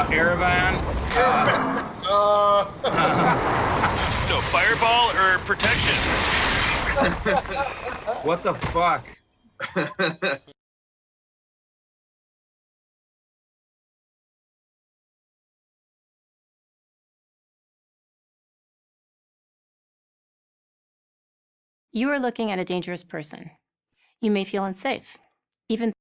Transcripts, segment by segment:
Erevan. No, fireball or protection? What the fuck? You are looking at a dangerous person. You may feel unsafe, even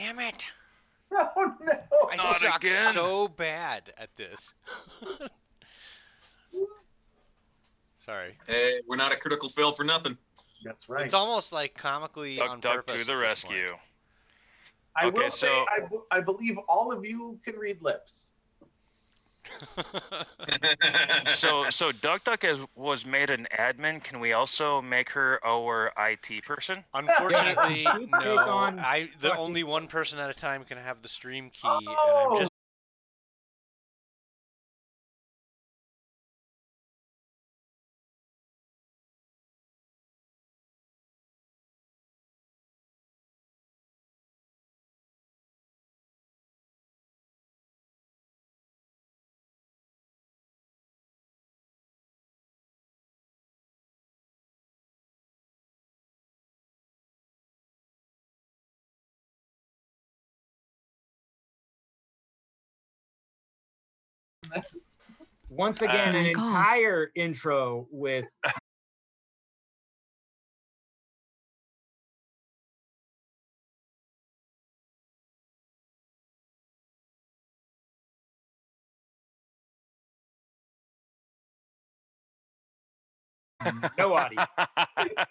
Damn it! Oh no! I Not suck again. so bad at this. Sorry. Hey, we're not a critical fail for nothing. That's right. It's almost like comically on Duck purpose to the at this point. rescue. I Okay, will say, so- I believe all of you can read lips. So Duck was made an admin. Can we also make her our IT person? Unfortunately, Yeah, she take no. on The fucking- only one person at a time can have the stream key, and Oh! I'm just. Once again, an Mic off. entire intro with no audio.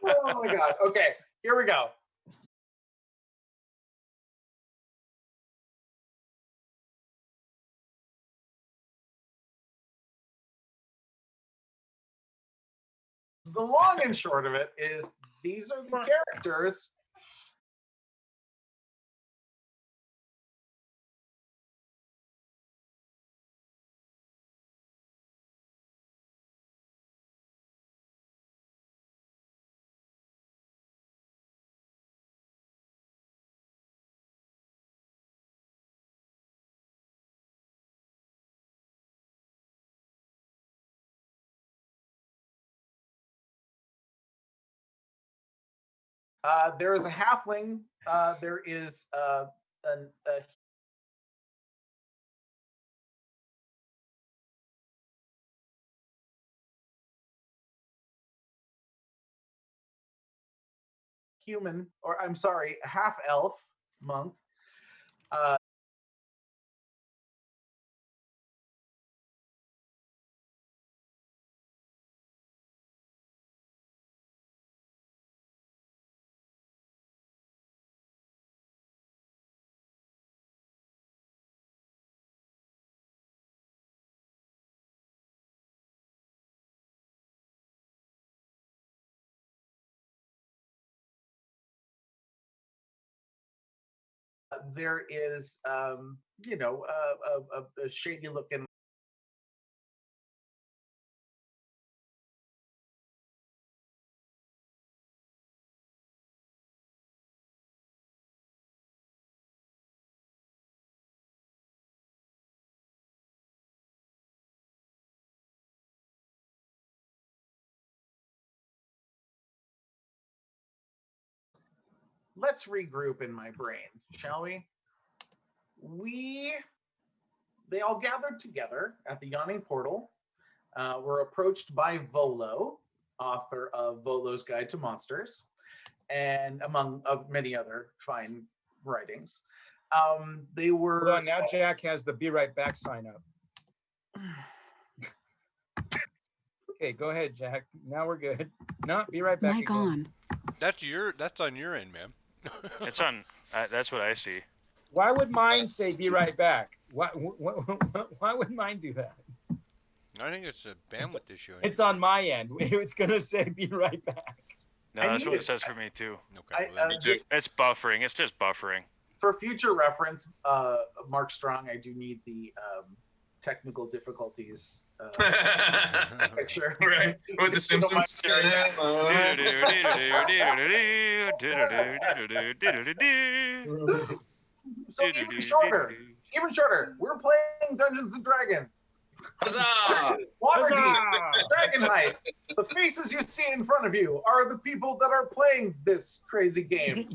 Oh my god. Okay, here we go. The long and short of it is these are the characters. There is a halfling. There is a human, or I'm sorry, a half elf monk. There is, you know, a shady looking. Let's regroup in my brain, shall we? They all gathered together at the Yawning Portal, were approached by Volo, author of Volo's Guide to Monsters, and among many other fine writings. They were. Well, now Jack has the "Be Right Back" sign up. Okay, go ahead, Jack. Now we're good. No, be right back. Mic again. on. That's on your end, man. It's on. That's what I see. Why would mine say "Be right back"? Why would mine do that? I think it's a bandwidth issue. It's on my end. It's gonna say "Be right back." No, I that's need what it. it says for me too. Okay. Me too. It's buffering. It's just buffering. For future reference, Mark Strong, I do need the technical difficulties picture. Right, with the Simpsons. So even shorter. We're playing Dungeons and Dragons. Huzzah! Waterdeep, Huzzah! Dragon Heist. The faces you see in front of you are the people that are playing this crazy game.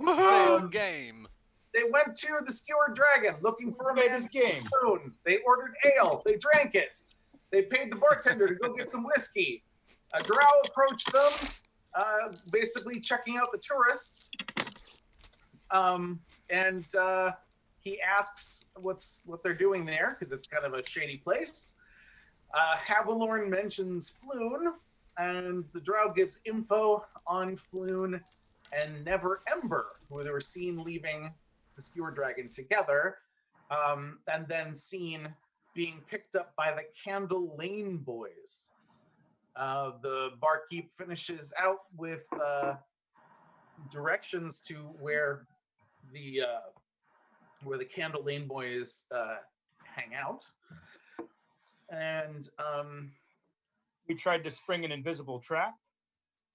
Playing game. They went to the Skewered Dragon looking for a Play man's this game. spoon. They ordered ale. They drank it. They paid the bartender to go get some whiskey. Drow approached them, basically checking out the tourists. and he asks what they're doing there because it's kind of a shady place. Havilorn mentions Floon, and the drow gives info on Floon and Never Ember, who they were seen leaving the Skewer Dragon together, and then seen being picked up by the Candle Lane boys. The barkeep finishes out with directions to where the Candle Lane boys hang out, and We tried to spring an invisible trap.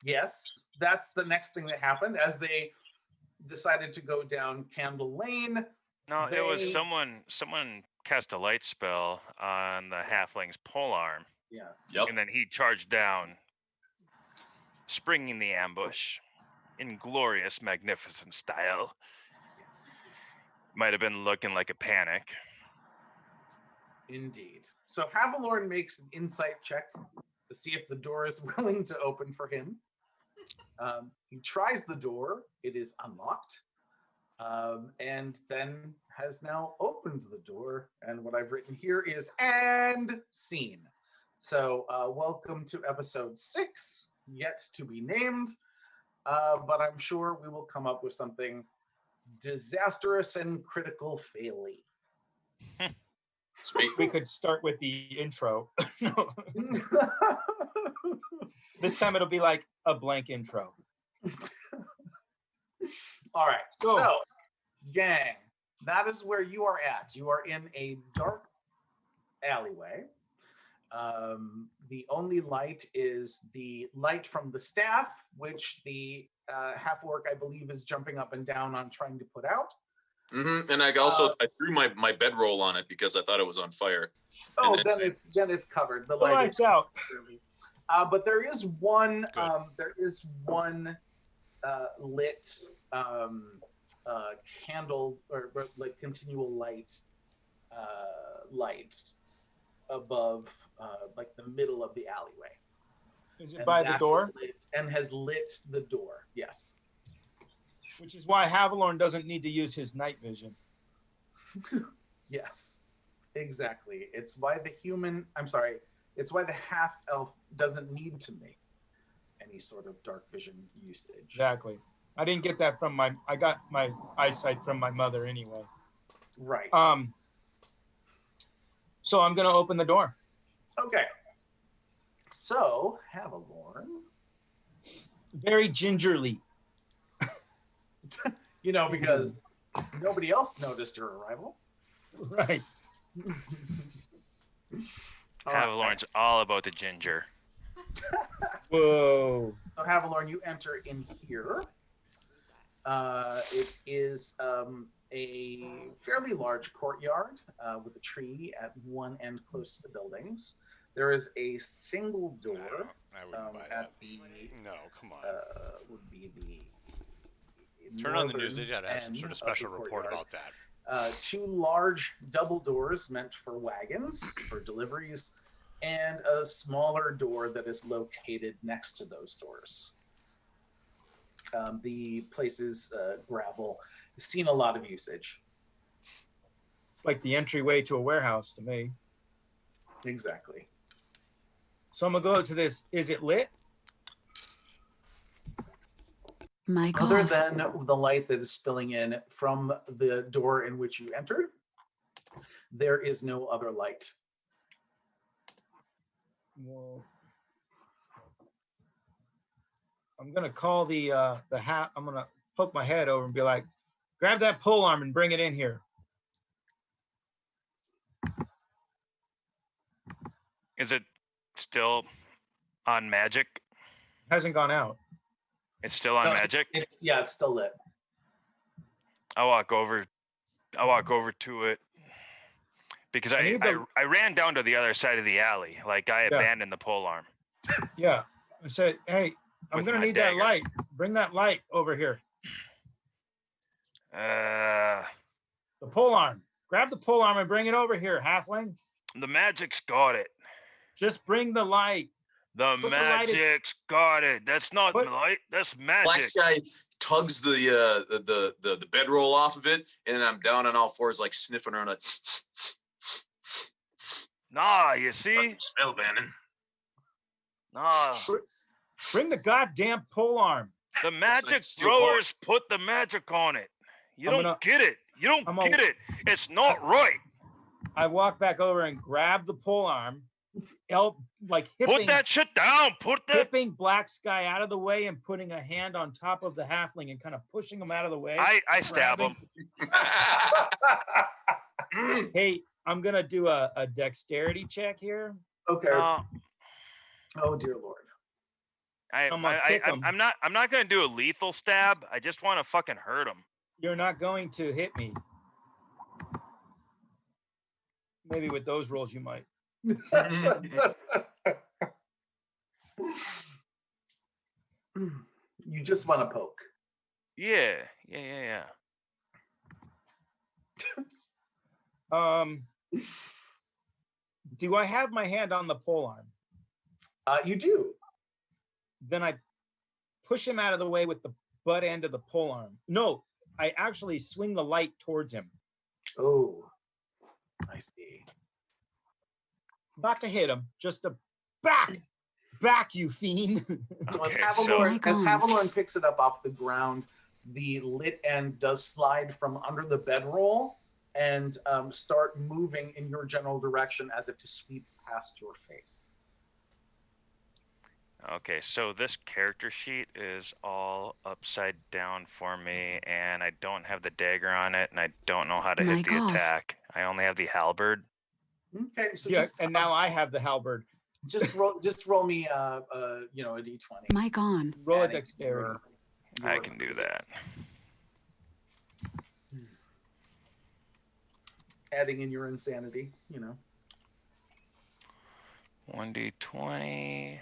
yes, that's the next thing that happened as they decided to go down Candle Lane. No, it was They- someone cast a light spell on the halfling's polearm, Yes. Yep. and then he charged down, springing the ambush in glorious, magnificent style. Might have been looking like a panic. Indeed. So Havilorn makes an insight check to see if the door is willing to open for him. He tries the door. It is unlocked. And then has now opened the door. And what I've written here is "and scene." So welcome to episode 6, yet to be named. But I'm sure we will come up with something disastrous and critical faily. Sweet. We could start with the intro. This time it'll be like a blank intro. All right. Go. So, gang, that is where you are at. You are in a dark alleyway. The only light is the light from the staff, which the half orc, I believe, is jumping up and down on trying to put out. And I also I threw my bedroll on it because I thought it was on fire. Oh, And then it's covered. The The light lights is out. but there is one Good. lit candle or like continual light above like the middle of the alleyway. Is it And by the that door? is lit and has lit the door. Yes. Which is why Havilorn doesn't need to use his night vision. Yes. Exactly. It's why it's why the half elf doesn't need to make any sort of dark vision usage. Exactly. I didn't get that from I got my eyesight from my mother anyway. Right. So I'm gonna open the door. Okay. So, Havilorn, Very gingerly. because nobody else noticed her arrival. Right. All right. Havilorn's all about the ginger. Whoa. So, Havilorn, you enter in here. It is a fairly large courtyard with a tree at one end close to the buildings. There is a single door I wouldn't buy at that. the No, come on. would be the Turn on the news. They northern gotta have some end sort of of the special report courtyard. about that. 2 large double doors meant for wagons for deliveries, and a smaller door that is located next to those doors. The place is gravel. I've seen a lot of usage. It's like the entryway to a warehouse to me. Exactly. So I'm gonna go to this. Is it lit? Mic Other off. than the light that is spilling in from the door in which you entered, there is no other light. Well, I'm gonna call the hat. I'm gonna poke my head over and be like, grab that pole arm and bring it in here. Is it still on magic? Hasn't gone out. It's still on No, magic. It's still lit. I walk over to it because I I, need I, the- I ran down to the other side of the alley. Like I Yeah. abandoned the pole arm. Yeah. I said, hey, I'm With gonna my need dagger. that light. Bring that light over here. The pole arm. Grab the pole arm and bring it over here, halfling. The magic's got it. Just bring the light. The But the light is- magic's got it. That's not What? light. That's Black magic. Sky, tugs the bedroll off of it, and then I'm down on all fours, like sniffing around, like Nah, you see? smell, Bannon. Nah. Bring the goddamn pole arm. The magic steel throwers put the magic on it. You I'm don't gonna- get it. You don't I'm gonna- get it. It's not right. I walk back over and grab the pole arm, like Put hipping, that shit down. Put that. hipping Black Sky out of the way and putting a hand on top of the halfling and kind of pushing him out of the way. I stab him. grabbing- Hey, I'm gonna do a dexterity check here. Okay. Uh, Oh dear Lord. I'm gonna kick him. I'm not gonna do a lethal stab. I just want to fucking hurt him. You're not going to hit me. Maybe with those rolls you might. You just want to poke. Yeah. Do I have my hand on the pole arm? You do. Then I push him out of the way with the butt end of the pole arm. No, I actually swing the light towards him. Oh, I see. Not to hit him, just to back, you fiend. So Okay, as so- Havalorn, Oh as my Havalorn picks it up off the ground, the lit end does slide from under the bedroll and start moving in your general direction as if to sweep past your face. Okay, so this character sheet is all upside down for me, and I don't have the dagger on it, and I don't know how to hit Mic the off. attack. I only have the halberd. Okay, so Yeah, just, and now I have the halberd. just roll me a d20. Mic on. Roll a Adding dexterity. your- I your- can do that. Adding in your insanity, you know. 1d20.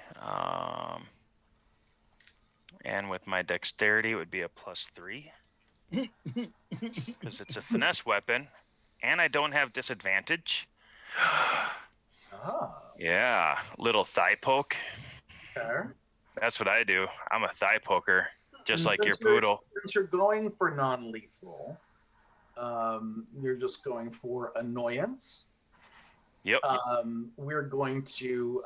And with my dexterity, it would be a +3 because it's a finesse weapon, and I don't have disadvantage. Ah, Yeah, little thigh poke. okay. That's what I do. I'm a thigh poker, just And like your since you're- poodle. Since you're going for non-lethal, you're just going for annoyance. Yep. We're going to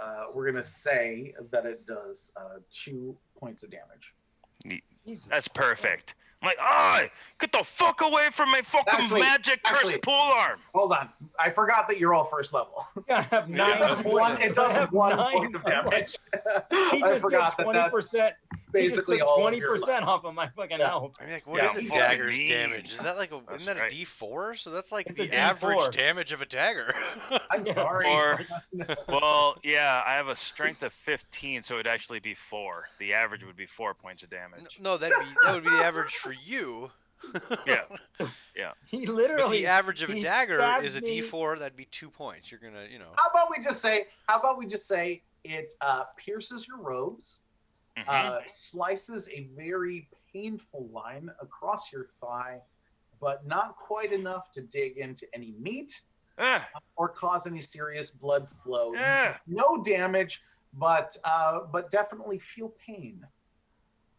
say that it does 2 points of damage. Jesus That's Christ. perfect. I'm like, get the fuck away from my fucking Actually- magic cursed actually- pole arm. Hold on, I forgot that you're all first level. Yeah, I have Yeah, nine that's points. It does I have 1 nine point of damage. He I just forgot did that that's 20%. basically he just all took of your 20% off of my fucking Yeah. health. I mean, like, what Yeah. is a Fucking dagger's mean. damage? Isn't that like a That's isn't that right. a D4? So that's like It's a the average D4. damage of a dagger. I'm sorry. Or- Well, yeah, I have a strength of 15, so it'd actually be 4. The average would be 4 points of damage. No, that would be the average for you. Yeah. He But literally. the average of a he dagger stabs is a me. D4. That'd be 2 points. You're gonna, How about we just say it pierces your robes, Mhm. slices a very painful line across your thigh, but not quite enough to dig into any meat Eh, or cause any serious blood flow. You Yeah. take no damage, but definitely feel pain.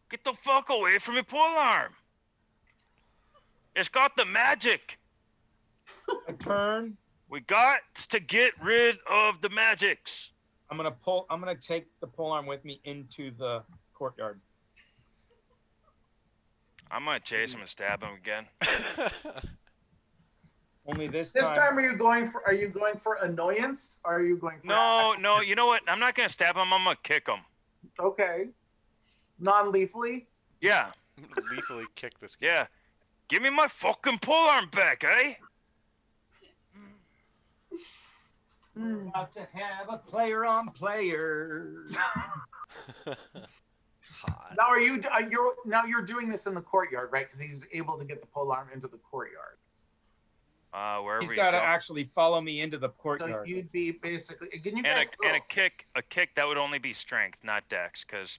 get the fuck away from my pole arm. It's got the magic. I turn. We got to get rid of the magics. I'm gonna take the pole arm with me into the courtyard. I'm gonna chase him and stab him again. Only this This time. time, are you going for annoyance? Or are you going for No, action? no, you know what? I'm not gonna stab him. I'm gonna kick him. Okay, non-lethally. Yeah, lethally kick this guy. yeah. Give me my fucking pole arm back, eh? We're about to have a player on player. Hot. Now you're doing this in the courtyard, right? Because he's able to get the pole arm into the courtyard. Wherever He's he's got to going. actually follow me into the So courtyard. you'd be basically. Can you And guys a kick that would only be strength, not dex, because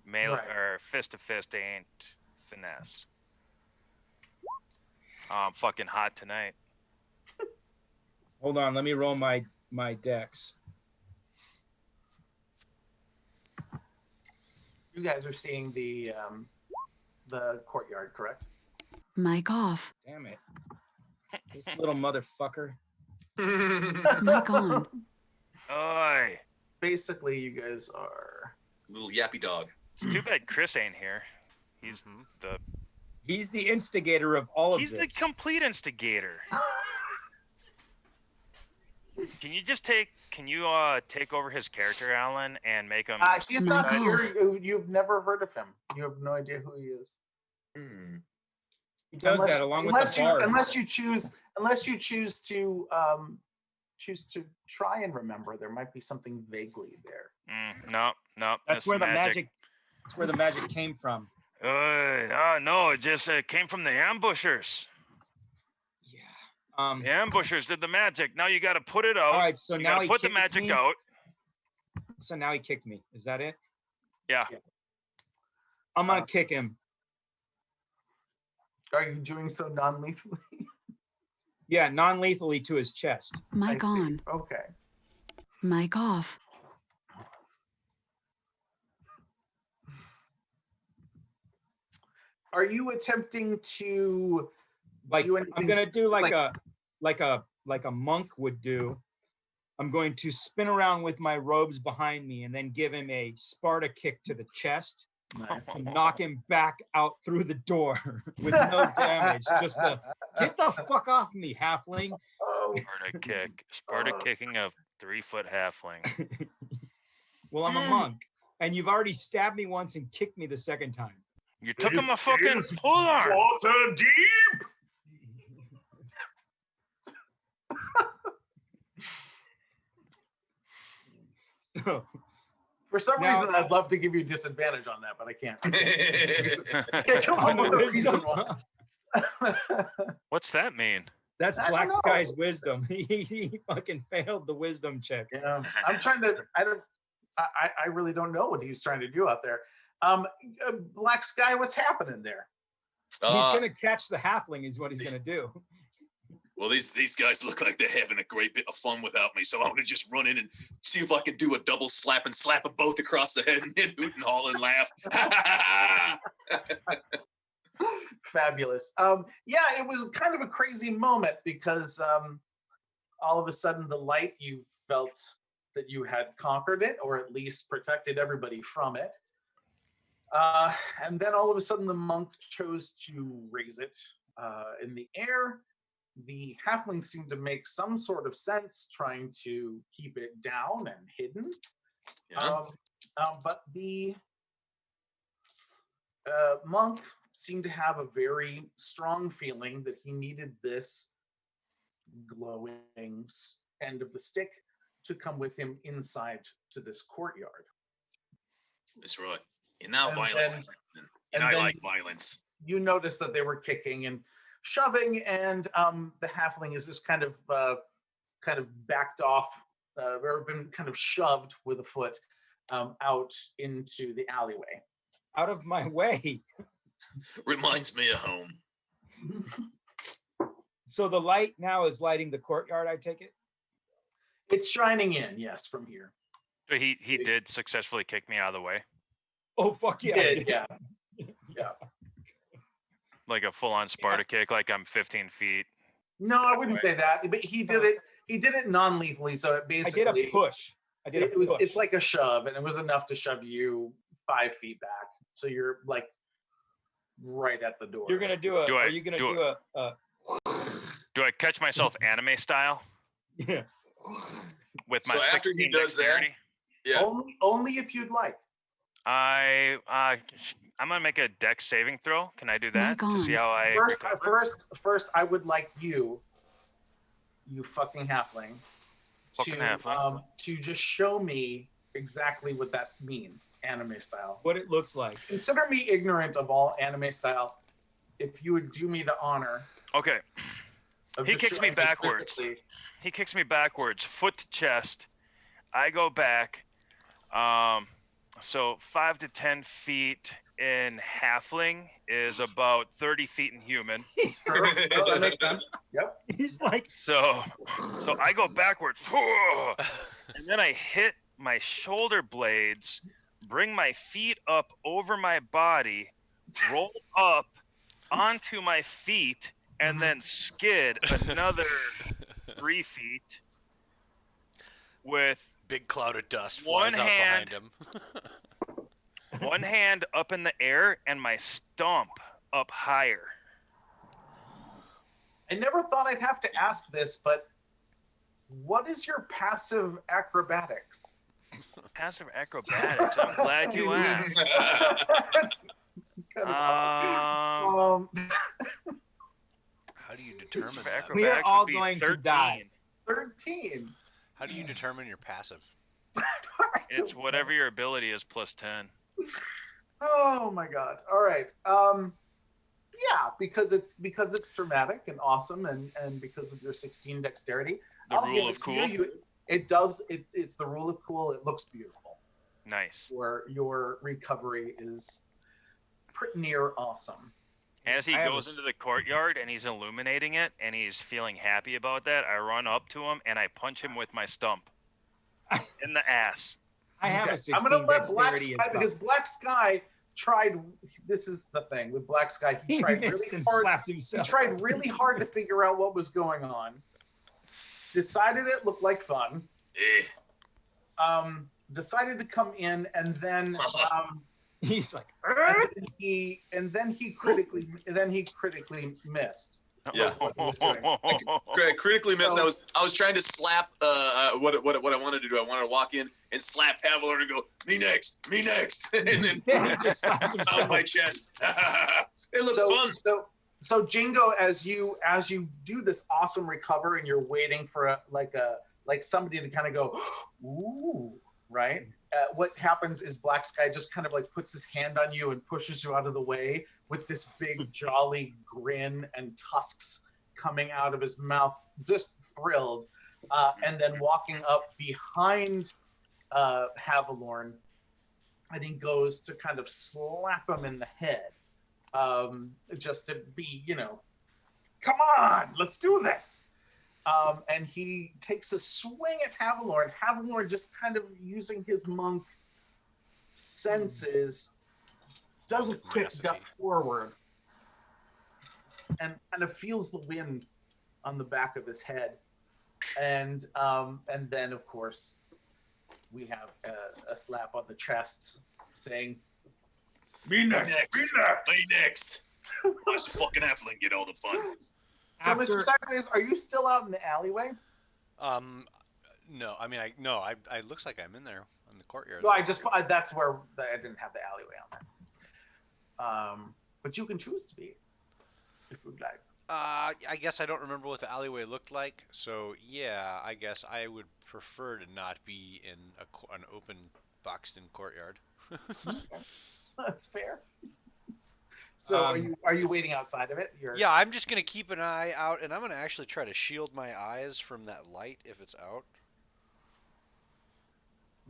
melee Right. or fist to fist ain't finesse. I'm fucking hot tonight. Hold on, let me roll my dex. You guys are seeing the courtyard, correct? Mic off. Damn it. This little motherfucker. Mic on. Oi. Basically, you guys are. Little yappy dog. It's too bad Chris ain't here. He's the He's the instigator of all of he's this. the complete instigator. Can you take over his character, Alan, and make him He's not Mic here. off. You've never heard of him. You have no idea who he is. Hmm. He does that along with the bard. Unless you choose to try and remember, there might be something vaguely there. No. That's where the magic. That's where the magic came from. No, it just came from the ambushers. Yeah. The ambushers did the magic. Now you got to put it out. All right. So you now gotta he put the kicked magic me. out. So now he kicked me. Is that it? Yeah. I'm gonna kick him. Are you doing so non-lethally? Yeah, non-lethally to his chest. Mic I see. on. Okay. Mic off. Are you attempting to Like do I'm anything gonna do like like- a monk would do. I'm going to spin around with my robes behind me and then give him a Sparta kick to the chest Nice. and knock him back out through the door with no damage. Just to get the fuck off me, halfling. Oh, Sparta kick. Sparta kicking a 3-foot halfling. Well, I'm a monk, and you've already stabbed me once and kicked me the second time. You took him a This fucking is pull-arm. Water deep. So for some Now- reason, I'd love to give you disadvantage on that, but I can't. I can't come on up the with a reason wisdom. why. What's that mean? That's I don't Black know. Sky's wisdom. He fucking failed the wisdom check. Yeah, I'm trying to. I really don't know what he's trying to do out there. Black Sky, what's happening there? He's Uh, gonna catch the halfling, is what he's gonna do. well, these guys look like they're having a great bit of fun without me, so I'm gonna just run in and see if I can do a double slap and slap them both across the head and then hoot and haul and laugh. Fabulous. Yeah, it was kind of a crazy moment because all of a sudden the light, you felt that you had conquered it, or at least protected everybody from it. And then all of a sudden the monk chose to raise it in the air. The halfling seemed to make some sort of sense, trying to keep it down and hidden. Yeah. But the monk seemed to have a very strong feeling that he needed this glowing end of the stick to come with him inside to this courtyard. That's right. And now And violence then- is happening. and And I then- like violence. You notice that they were kicking and shoving, and the halfling is just kind of backed off, or been kind of shoved with a foot out into the alleyway. Out of my way. Reminds me of home. So the light now is lighting the courtyard, I take it? It's shining in, yes, from here. So he did successfully kick me out of the way, Oh, fuck yeah. I Did, did. yeah. like a full-on Sparta kick, like I'm 15 feet. No, I wouldn't say that, but he did it. He did it non-lethally, so it I basically did a push. I did a push. it's like a shove, and it was enough to shove you 5 feet back. So you're like right at the door. You're gonna do a. Do I- Are you gonna do do a? Do I catch myself anime style Yeah. with my So after he 16 does that- dexterity? Yeah. Only if you'd like. I'm gonna make a dex saving throw. Can I do that Mic to see on. how I First, recover? first, I would like you fucking halfling, Fucking halfling. to just show me exactly what that means, anime style. What it looks like. Consider me ignorant of all anime style. If you would do me the honor Okay, of He just kicks me showing backwards. physically- he kicks me backwards, foot to chest. I go back. So 5 to 10 feet in halfling is about 30 feet in human. Sure. No, that makes sense. Yep. He's like, So I go backwards, and then I hit my shoulder blades, bring my feet up over my body, roll up onto my feet, and then skid another 3 feet with Big cloud of dust One flies out hand. behind him. one hand up in the air and my stump up higher. I never thought I'd have to ask this, but what is your passive acrobatics? Passive acrobatics. I'm glad you asked. That's kind of odd. How do you determine Passive that? We are acrobatics all would be going to 13. die. 13. How do you determine your passive? I It's don't whatever know. your ability is plus 10. Oh my god. All right. Yeah, because it's dramatic and awesome, and because of your 16 dexterity. The I'll give rule it of to cool. you. It does. It's the rule of cool. It looks beautiful. Nice. Your recovery is pretty near awesome. As he I have goes a s- into the courtyard and he's illuminating it and he's feeling happy about that, I run up to him and I punch him with my stump in the ass. I have Okay. a 16 I'm gonna let Black dexterity Sky as well. because Black Sky tried. This is the thing with Black Sky. He He tried missed really and hard. slapped He himself. tried really hard to figure out what was going on. Decided it looked like fun. Eh. Decided to come in, and then He's like, he critically missed. Yeah. What he was doing. Critically missed. So- I was trying to slap what I wanted to do. I wanted to walk in and slap Havilar and go, me next, and then instead he just slaps pound himself. my chest. It looks fun. So Jingo, as you do this awesome recover, and you're waiting for like somebody to kind of go, ooh, right? What happens is Black Sky just kind of like puts his hand on you and pushes you out of the way with this big jolly grin and tusks coming out of his mouth, just thrilled, and then walking up behind Havilorn, and he goes to kind of slap him in the head, just to be, come on, let's do this. And he takes a swing at Havilorn. Havilorn just kind of using his monk senses, does a quick duck Tenacity. forward, and kind of feels the wind on the back of his head. And then of course we have a slap on the chest saying, "Me next, me next." Me next. Watch the fucking halfling get all the fun. So, After- Mr. Sideways, are you still out in the alleyway? No. I mean, I looks like I'm in there in the courtyard. No, that's where I didn't have the alleyway on there. But you can choose to be, if you'd like. I guess I don't remember what the alleyway looked like, so yeah, I guess I would prefer to not be in an open, boxed-in courtyard. That's fair. So are you waiting outside of it? Yeah, I'm just gonna keep an eye out, and I'm gonna actually try to shield my eyes from that light if it's out.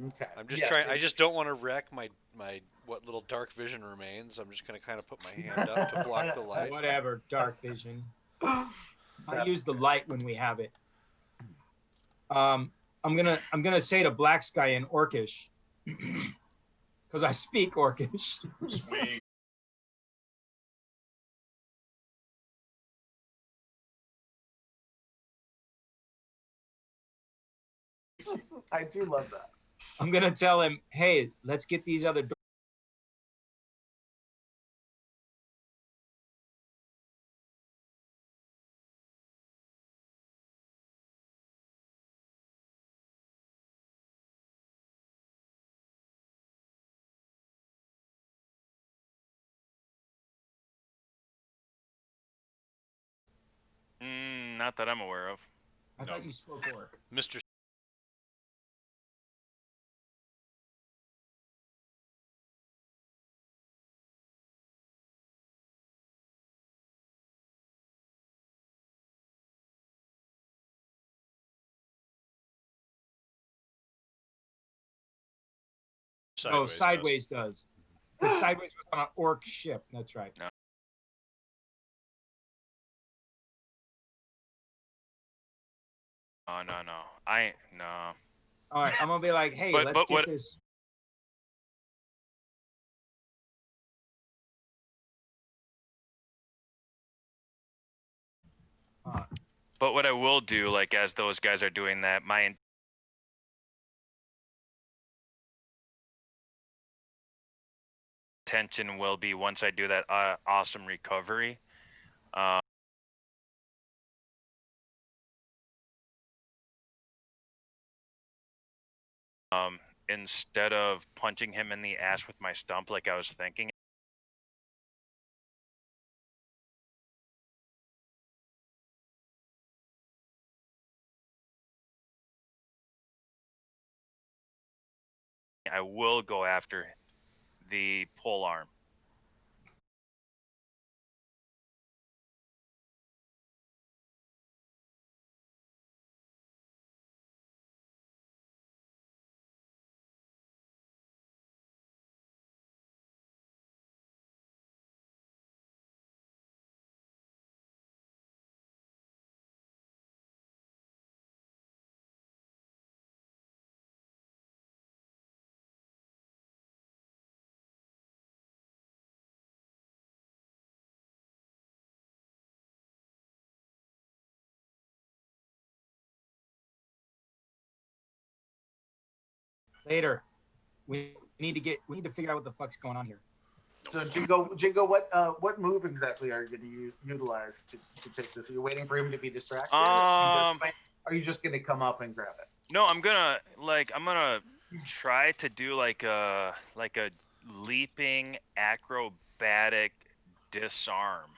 Okay. I'm just Yes, trying. I it's- just don't want to wreck my what little dark vision remains. I'm just gonna kind of put my hand up to block the light. Whatever, dark vision. I That's use the fair. light when we have it. I'm gonna say to Black Sky in Orcish, because I speak Orcish. Sweet. I do love that. I'm gonna tell him, hey, let's get these other. Not that I'm aware of. I No. thought you spoke Orc. Mr. Oh, does. Sideways does. Because Sideways was on an Orc ship. That's right. Oh, no. No. All right, I'm gonna be like, hey, But- let's but get what- this. But what I will do, like as those guys are doing that, my intention will be once I do that awesome recovery. Instead of punching him in the ass with my stump like I was thinking, I will go after the pole arm. Later. We need to figure out what the fuck's going on here. So Jingo, what move exactly are you going to utilize to take this? Are you waiting for him to be distracted? Are you just going to come up and grab it? No, I'm gonna try to do like a leaping acrobatic disarm.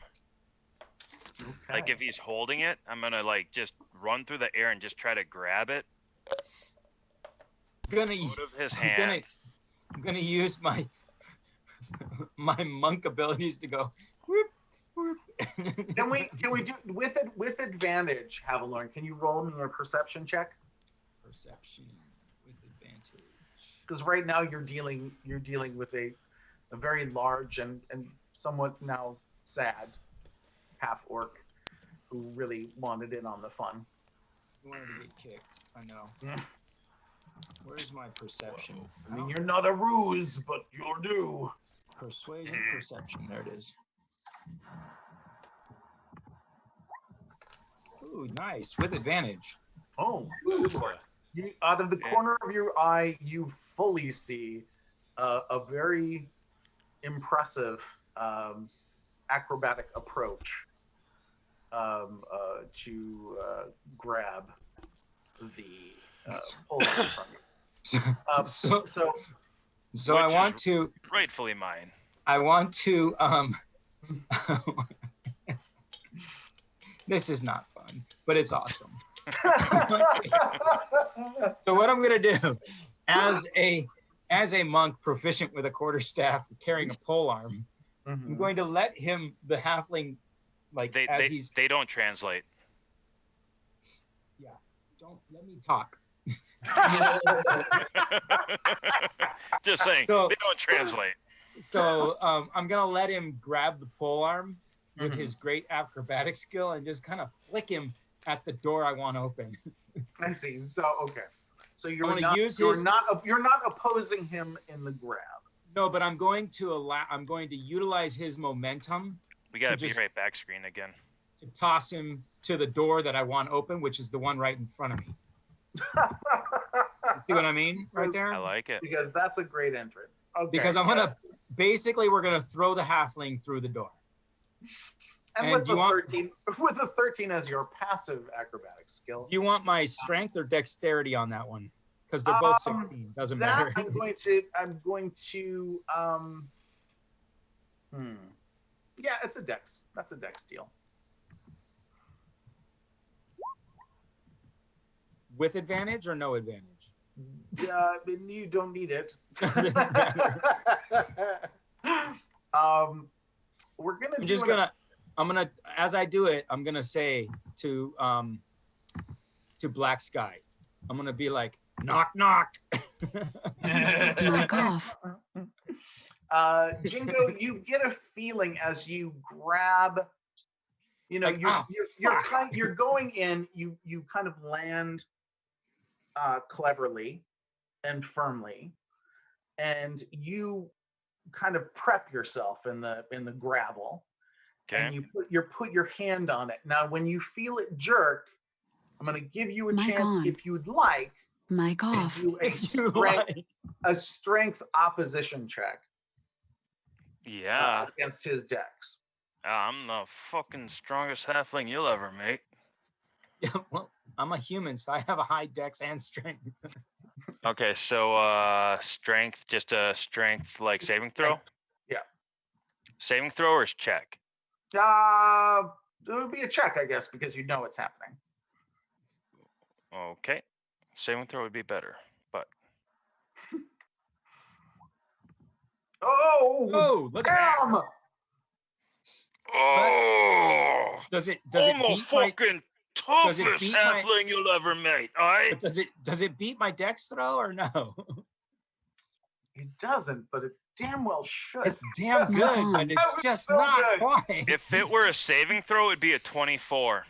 Okay. Like if he's holding it, I'm gonna like just run through the air and just try to grab it out of his hand. I'm gonna use my monk abilities to go. Whoop, whoop. Can we do with advantage, Havalorn? Can you roll me a perception check? Perception with advantage. Because right now you're dealing with a very large and somewhat now sad half orc who really wanted in on the fun. You wanted to get kicked. I know. Yeah. Where's my perception? I mean, you're not a ruse, but you're due. Persuasion, perception. There it is. Ooh, nice. With advantage. Oh, you, out of the corner of your eye, you fully see a very impressive acrobatic approach to grab the pole from you. So I want to rightfully mine. I want to this is not fun, but it's awesome. So what I'm gonna do, as a monk proficient with a quarterstaff carrying a pole arm, I'm going to let him, the halfling, like they don't translate. Yeah, don't let me talk. Just saying, they don't translate. So I'm gonna let him grab the pole arm with his great acrobatic skill and just kind of flick him at the door I want open. I see. So okay. So you're not opposing him in the grab. No, but I'm going to utilize his momentum. We gotta be right back screen again. To toss him to the door that I want open, which is the one right in front of me. See what I mean? Right there? I like it. Because that's a great entrance. Okay. Because we're gonna throw the halfling through the door. And with the 13 as your passive acrobatic skill. Do you want my strength or dexterity on that one? Because they're both 16. Doesn't matter. I'm going to yeah, it's a dex. That's a dex deal. With advantage or no advantage? You don't need it. I'm gonna as I do it, I'm gonna say to Black Sky, I'm gonna be like, knock knock. Knock off. Jingo, you get a feeling as you grab, like, you're going in, you kind of land cleverly and firmly, and you kind of prep yourself in the gravel, Okay. and you put your hand on it. Now, when you feel it jerk, I'm going to give you a Mic chance, on. if you'd like, Mic to off. do If you like. a strength opposition check Yeah. against his dex. I'm the fucking strongest halfling you'll ever meet. Yeah, well, I'm a human, so I have a high dex and strength. Okay, so strength, just a strength like saving throw? Yeah. Saving throw or is check? It would be a check, I guess, because you know it's happening. Okay. Saving throw would be better, but Oh, Look at that. damn! oh, Does it I'm the beat my fucking does it toughest beat my- halfling you'll ever meet, alright? but does it beat my dex throw or no? It doesn't, but it damn well should. It's damn Mic good, on. but it's That was just so not good. quite. If it were a saving throw, it'd be a 24.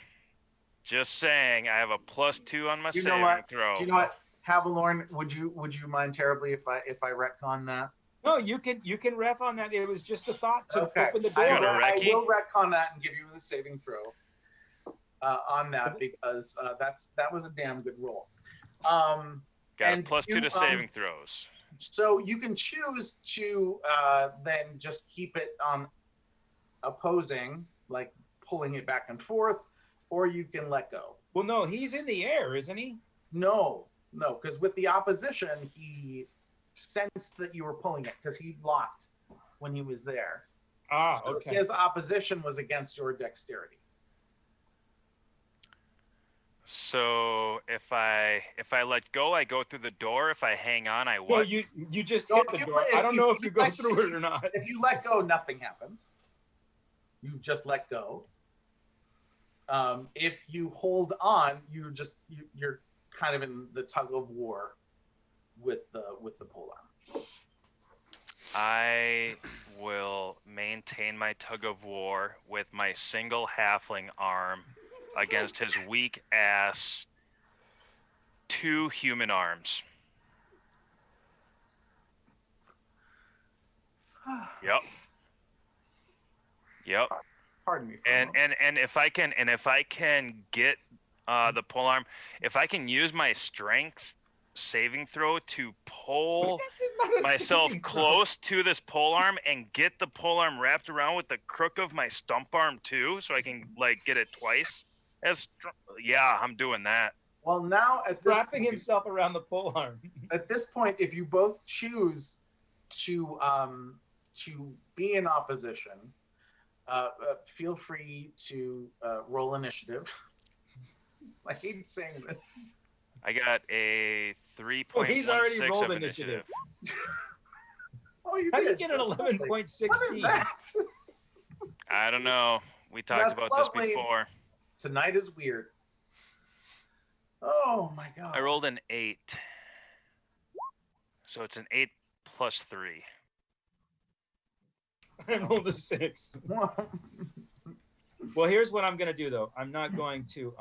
Just saying, I have a +2 on my You know saving what? throw. Do you know what, Havalorn? Would you mind terribly if I retcon that? No, you can ref on that. It was just a thought to Okay. open the You door. want a I recce? will retcon that and give you the saving throw on that because that was a damn good roll. Got a and +2 you, to saving throws. So you can choose to then just keep it on opposing, like pulling it back and forth, or you can let go. Well, no, he's in the air, isn't he? No, because with the opposition, he sensed that you were pulling it because he blocked when he was there. Ah, So okay. his opposition was against your dexterity. So if I let go, I go through the door. If I hang on, I Well, what? you just No, hit the you- door. if I don't you- know if if you you go let- through it or not. If you let go, nothing happens. You just let go. If you hold on, you're kind of in the tug of war with the polearm. I will maintain my tug of war with my single halfling arm against his weak ass 2 human arms. Yep. Pardon me. For a And moment. if I can get the polearm, if I can use my strength saving throw to pull That's just not a myself saving throw. close to this polearm and get the polearm wrapped around with the crook of my stump arm too, so I can like get it twice. Yeah, I'm doing that. Well, now Wrapping himself around the pole arm. at this point, if you both choose to be in opposition, feel free to roll initiative. I hate saying this. I got a 3.16 Oh, he's already rolled of initiative. Oh, you How do you did. get an That's lovely. What is 11.16? that? I don't know. We talked That's about lovely. this before. Tonight is weird. Oh my god. I rolled an 8. So it's an 8 plus 3. I rolled a 6. Well, here's what I'm gonna do though. I'm not going to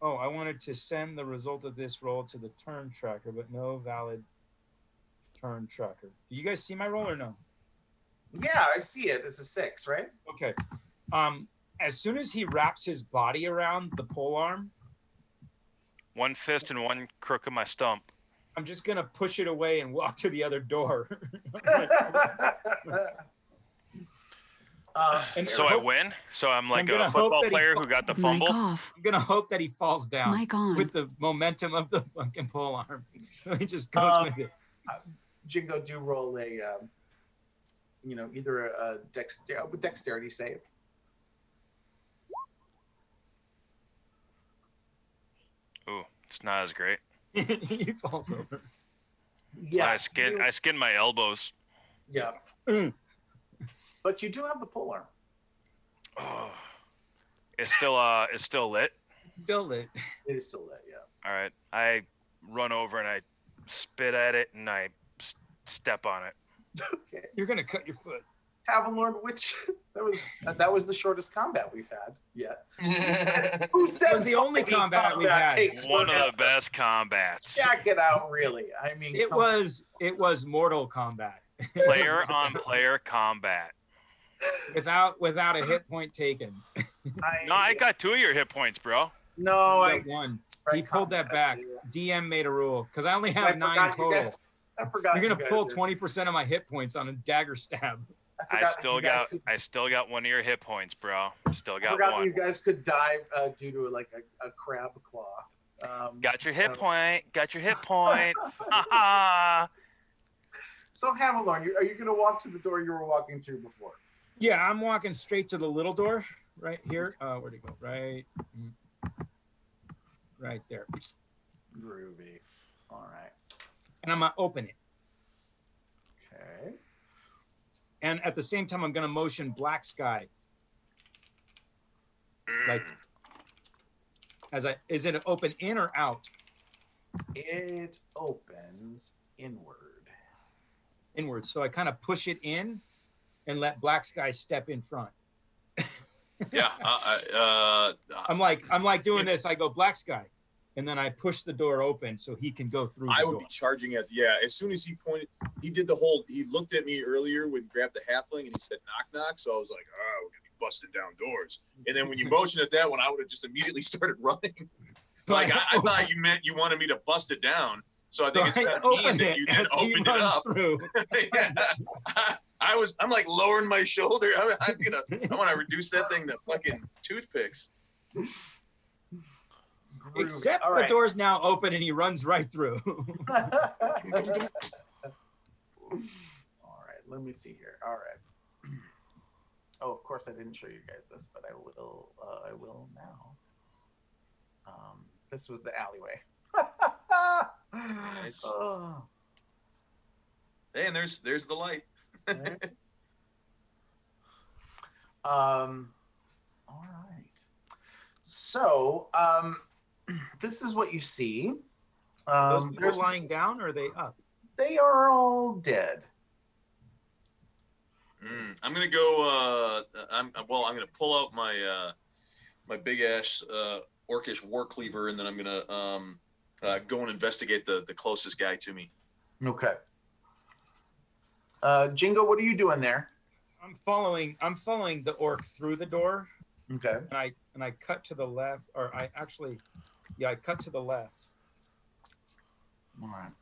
Oh, I wanted to send the result of this roll to the turn tracker, but no valid turn tracker. Do you guys see my roll or no? Yeah, I see it. It's a 6, right? Okay. As soon as he wraps his body around the pole arm, One fist and one crook of my stump. I'm just gonna push it away and walk to the other door. And So I win. So I'm like gonna a hope football that he player who got the Mic fumble. off. I'm gonna hope that he falls down Mic on. with the momentum of the fucking pole arm. So he just goes with it. Jingo, do roll a, either a dexterity save. Ooh, it's not as great. He falls over. Yeah. I skinned my elbows. Yeah. But you do have the polearm. Oh, it's still lit. Still lit. It is still lit, yeah. All right, I run over and I spit at it and I step on it. Okay. You're gonna cut your foot. Havenlord, which that was the shortest combat we've had yet. Who said It was the only fucking combat we've had. takes One of forever? the best combats. Check it out, really. I mean, It come- was Mortal Kombat. Player on player combat. without a hit point taken. No, I got 2 of your hit points, bro. No, You I got one. right, He pulled that back. DM made a rule because I only I have 9 forgot you total. guys- I forgot. You're you gonna guys pull did. 20% of my hit points on a dagger stab. I forgot that you guys could- still got 1 of your hit points, bro. Still I got forgot that 1. you guys could die due to like a crab claw. Got your hit so- point. Got your hit point. Haha. So Havalorn, are you going to walk to the door you were walking to before? Yeah, I'm walking straight to the little door right here. Where'd it go? Right there. Groovy. All right. And I'm gonna open it. Okay. And at the same time, I'm gonna motion Black Sky. Like, is it open in or out? It opens inward. Inward. So I kind of push it in and let Black Sky step in front. Yeah. I'm like doing this. I go Black Sky, and then I push the door open so he can go through. I the would door. be charging at as soon as he pointed, he did the whole. He looked at me earlier when he grabbed the halfling and he said knock knock. So I was like, oh, we're gonna be busting down doors. And then when you motioned at that one, I would have just immediately started running. Like I thought you meant you wanted me to bust it down. So I think it's kind of mean that you then opened it up. Through. Yeah. I'm like lowering my shoulder. I want to reduce that thing to fucking toothpicks. Except All the right. door's now open and he runs right through. All right, let me see here. All right. Oh, of course I didn't show you guys this, but I will. I will now. This was the alleyway. Nice. Oh, Hey, and there's the light. right. All right. So, this is what you see. Those people there's- lying down or are they up? They are all dead. I'm gonna go. I'm gonna pull out my my big ass orcish war cleaver, and then I'm gonna go and investigate the closest guy to me. Okay. Jingo, what are you doing there? I'm following the orc through the door, Okay. and I cut to the left, or I cut to the left. All right.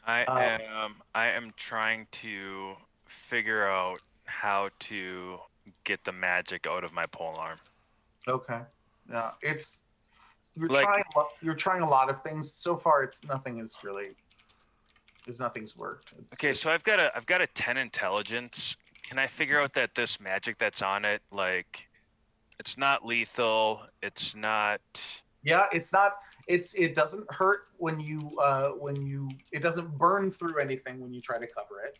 I am trying to figure out how to get the magic out of my polearm. Okay. Yeah, you're Like- trying a lot of things. So far, nothing's worked. Okay, so I've got a 10 intelligence. Can I figure out that this magic that's on it, like, it's not lethal, it's not. Yeah, it's not. It doesn't hurt when you it doesn't burn through anything when you try to cover it.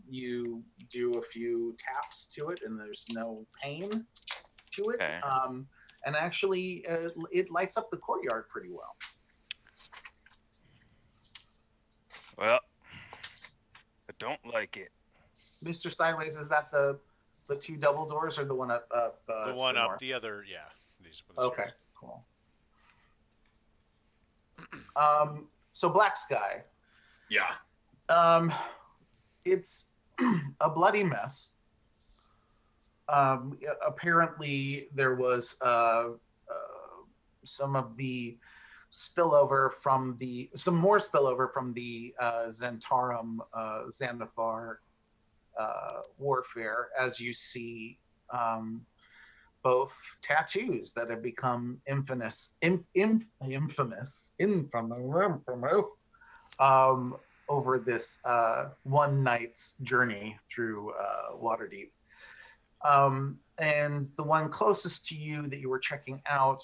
You do a few taps to it, and there's no pain to it. Okay. And actually, it lights up the courtyard pretty well. Well, I don't like it. Mr. Sideways, is that the two double doors or the one up? The to one the up, north? the other, yeah. These ones Okay, here. cool. So Black Sky. Yeah. It's a bloody mess. Apparently, there was some more spillover from the Zentarum Xanathar warfare, as you see both tattoos that have become infamous over this one night's journey through Waterdeep. And the one closest to you that you were checking out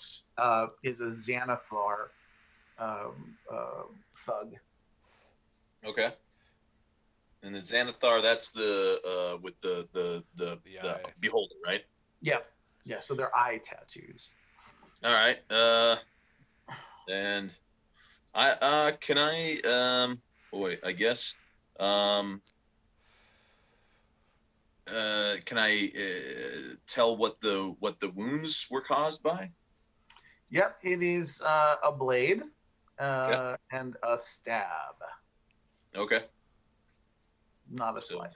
is a Xanathar thug. Okay. And the Xanathar, that's the with the eye. beholder, right? Yeah. Yeah, so they're eye tattoos. All right. And I can I wait, I guess can I tell what the wounds were caused by? Yep, it is a blade Okay. and a stab, Okay. not a So- slice.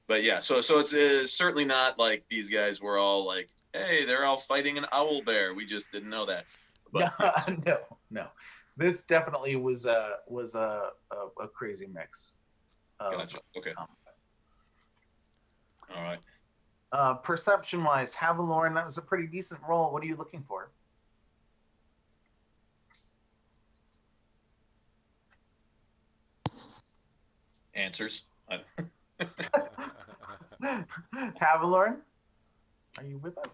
But yeah, so it's certainly not like these guys were all like, hey, they're all fighting an owl bear. We just didn't know that. But No. This definitely was a crazy mix. gotcha. Okay. All right. Perception wise, Havalorn, that was a pretty decent roll. What are you looking for? Answers. Havalorn, are you with us?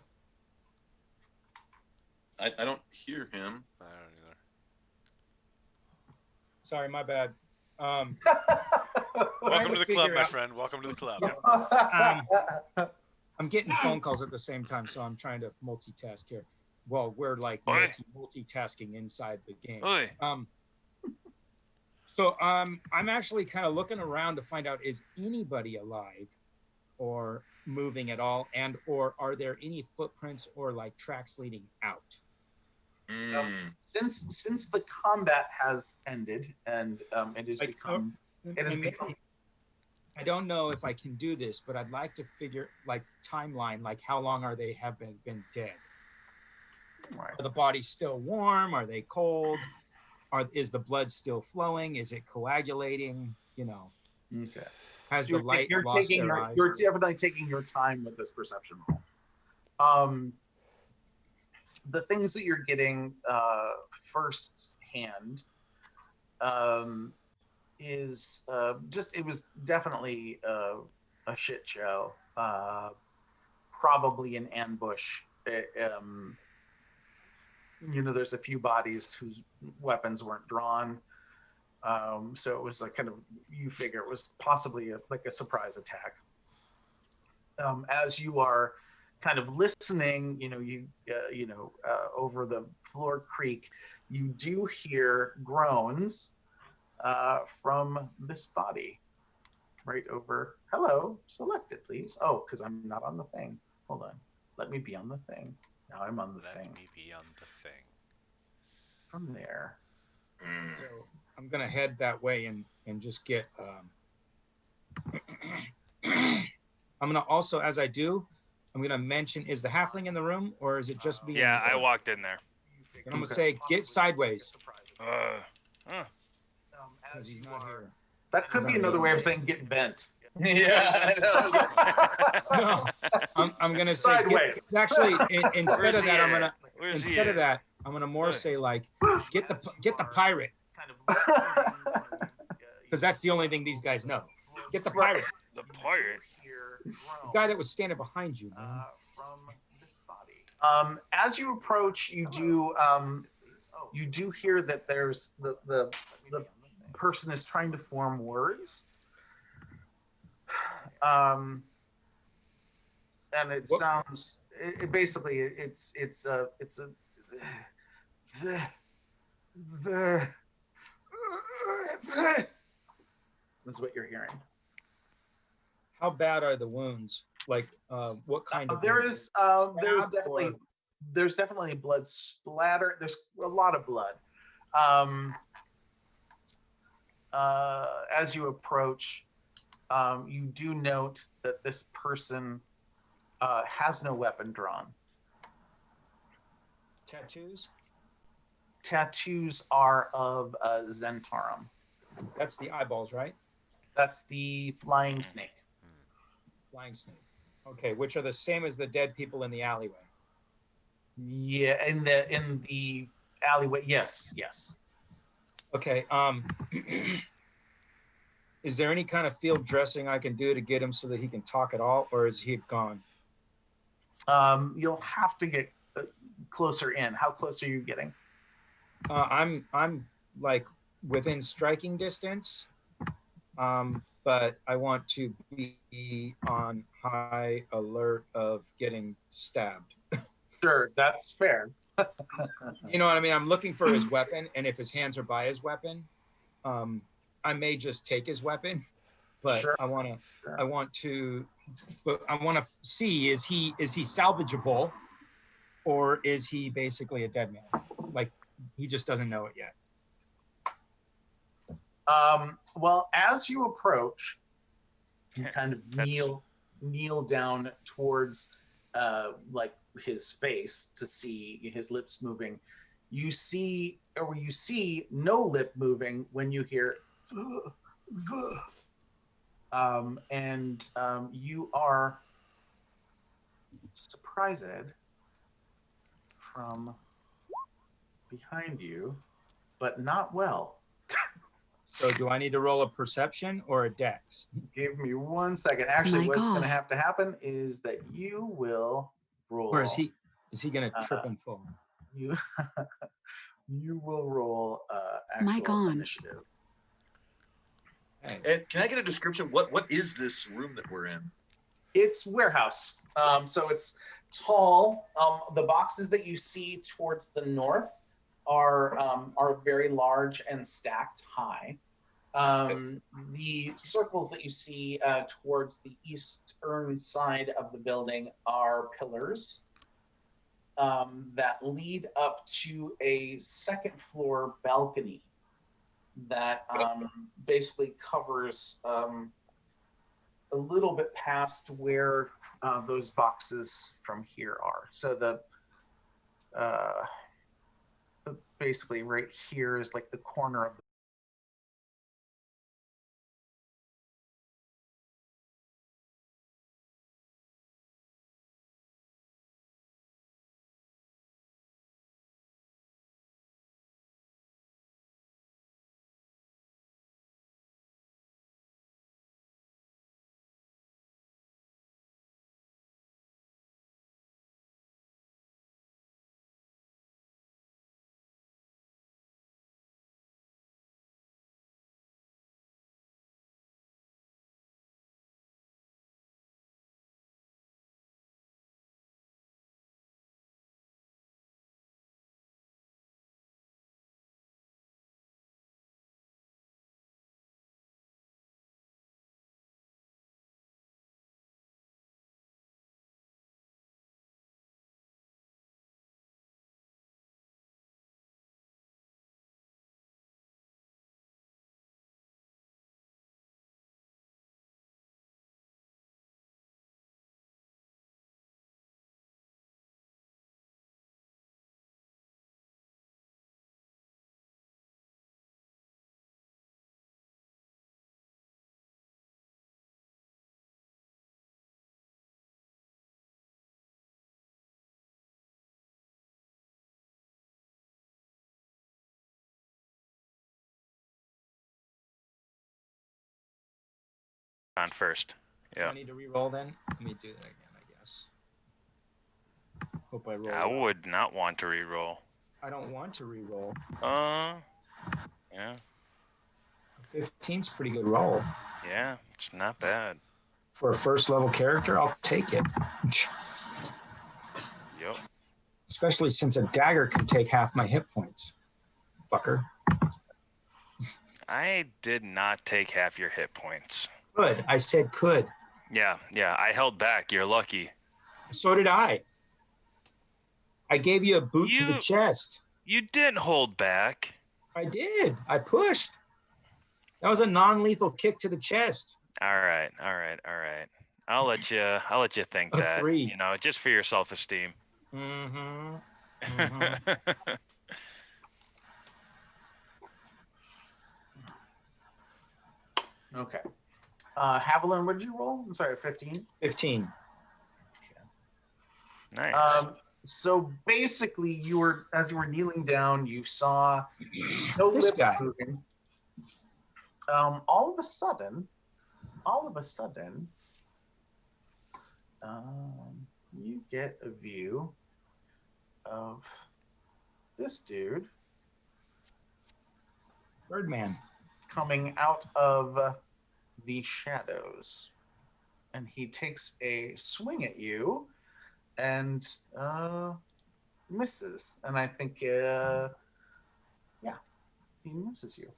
I don't hear him. I don't either. Sorry, my bad. Welcome Trying to to the club, figure my out- friend. Welcome to the club. I'm getting phone calls at the same time, so I'm trying to multitask here. Well, we're like Oi. multitasking inside the game. Oi. So I'm actually kind of looking around to find out, is anybody alive or moving at all, and or are there any footprints or like tracks leading out? Since the combat has ended and it has Like, become it has and maybe- become I don't know if I can do this, but I'd like to figure like timeline, like how long are they have been dead? right. Are the bodies still warm? Are they cold? Is the blood still flowing? Is it coagulating? You know, Okay. has the light lost their eyes? You're definitely taking your time with this perception roll. The things that you're getting first hand is it was definitely a shit show. Probably an ambush. There's a few bodies whose weapons weren't drawn. So it was like kind of, you figure it was possibly a surprise attack. As you are kind of listening, over the floor creak, you do hear groans from this body right over. Hello, select it, please. Oh, because I'm not on the thing. Hold on. Let me be on the thing. Now I'm on the Let thing. me be on the thing. From there. So I'm gonna head that way and just get. I'm gonna also, as I do, I'm gonna mention: is the halfling in the room, or is it just being? Yeah, I walked in there. And I'm gonna say, get sideways, As because he's you not are- here. That could be another way of saying get bent. Yeah, I know. No, I'm gonna say Sideways. it's actually instead Where's of he that, I'm at? gonna Where's he instead of at? that, I'm gonna more What? say like get the pirate, because that's the only thing these guys know. Get the pirate, The pirate. the guy that was standing behind you, man. From this body. As you approach, you do hear that there's the person is trying to form words. And it Whoops. sounds basically it's a that's what you're hearing. How bad are the wounds? Like, what kind of? There wounds? is there's definitely blood splatter. There's a lot of blood. As you approach, you do note that this person has no weapon drawn. Tattoos. Tattoos are of Zentarum. That's the eyeballs, right? That's the flying snake. Flying snake. Okay, which are the same as the dead people in the alleyway. Yeah, in the alleyway. Yes. Okay. Is there any kind of field dressing I can do to get him so that he can talk at all, or is he gone? You'll have to get closer in. How close are you getting? I'm like within striking distance, but I want to be on high alert of getting stabbed. Sure, that's fair. You know what I mean? I'm looking for his weapon, and if his hands are by his weapon, I may just take his weapon. But Sure. I want Sure. to see, is he salvageable, or is he basically a dead man? Like, he just doesn't know it yet. Well, as you approach, You kind of That's- kneel down towards like his face to see his lips moving. You see no lip moving when you hear and you are surprised from behind you, but not well. So do I need to roll a perception or a dex? Give me 1 second. Actually, Mic what's going to off. have to happen is that you will roll. Or is he gonna trip Uh, and fall? You you will roll Mic actual on. initiative. Okay. And can I get a description? What is this room that we're in? It's warehouse. So it's tall. The boxes that you see towards the north are very large and stacked high. The circles that you see towards the eastern side of the building are pillars that lead up to a second floor balcony that basically covers a little bit past where those boxes from here are. So the basically right here is like the corner of the On first. Do Yeah. I need to re-roll then? Let me do that again, I guess. Hope I roll. I well. would not want to re-roll. I don't want to re-roll. Yeah. 15's pretty good roll. Yeah, it's not bad. For a first level character, I'll take it. Yep. Especially since a dagger can take half my hit points. Fucker. I did not take half your hit points. Could. I said could. Yeah, I held back. You're lucky. So did I. I gave you a boot to the You- chest. You didn't hold back. I did. I pushed. That was a non-lethal kick to the chest. All right. I'll let you think A that. 3. You know, just for your self-esteem. Mm-hmm. okay. Haviland, what did you roll? I'm sorry, 15. 15. Nice. So basically, as you were kneeling down, you saw no This lip guy. moving. All of a sudden, you get a view of this dude Birdman. coming out of the shadows, and he takes a swing at you and misses. And I think, yeah, he misses you.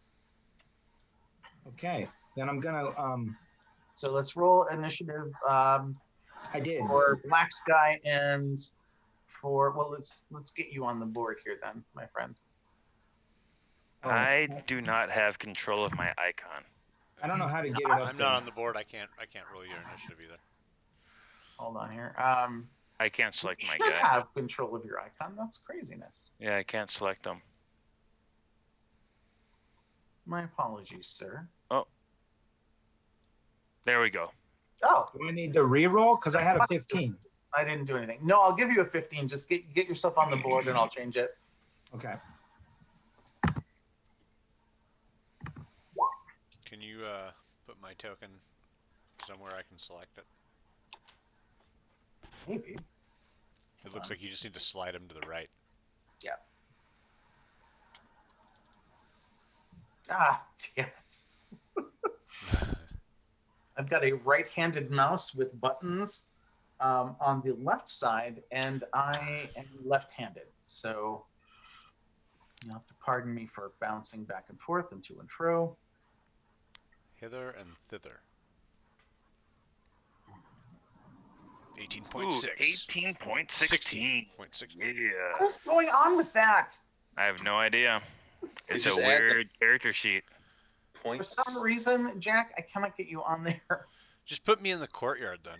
Okay. Then I'm gonna So let's roll initiative I did. for Black Sky and for let's get you on the board here then, my friend. Oh, I do not have control of my icon. I don't know how to get it up. I'm not on the board. I can't roll your initiative either. Hold on here. I can't select You my should guy. have control of your icon. That's craziness. Yeah, I can't select them. My apologies, sir. There we go. Oh, Do I need to re-roll? Because I had a 15. I didn't do anything. No, I'll give you a 15. Just get yourself on the board and I'll change it. Okay. Can you put my token somewhere I can select it? Maybe. It looks like you just need to slide him to the right. Yeah. Ah, damn it. I've got a right-handed mouse with buttons on the left side, and I am left-handed. So you'll have to pardon me for bouncing back and forth and to and fro. Hither and thither. Ooh, 18.6. 18.16. 16.16. Yeah. What is going on with that? I have no idea. They It's just a add the weird character sheet. For Points. some reason, Jack, I cannot get you on there. Just put me in the courtyard then.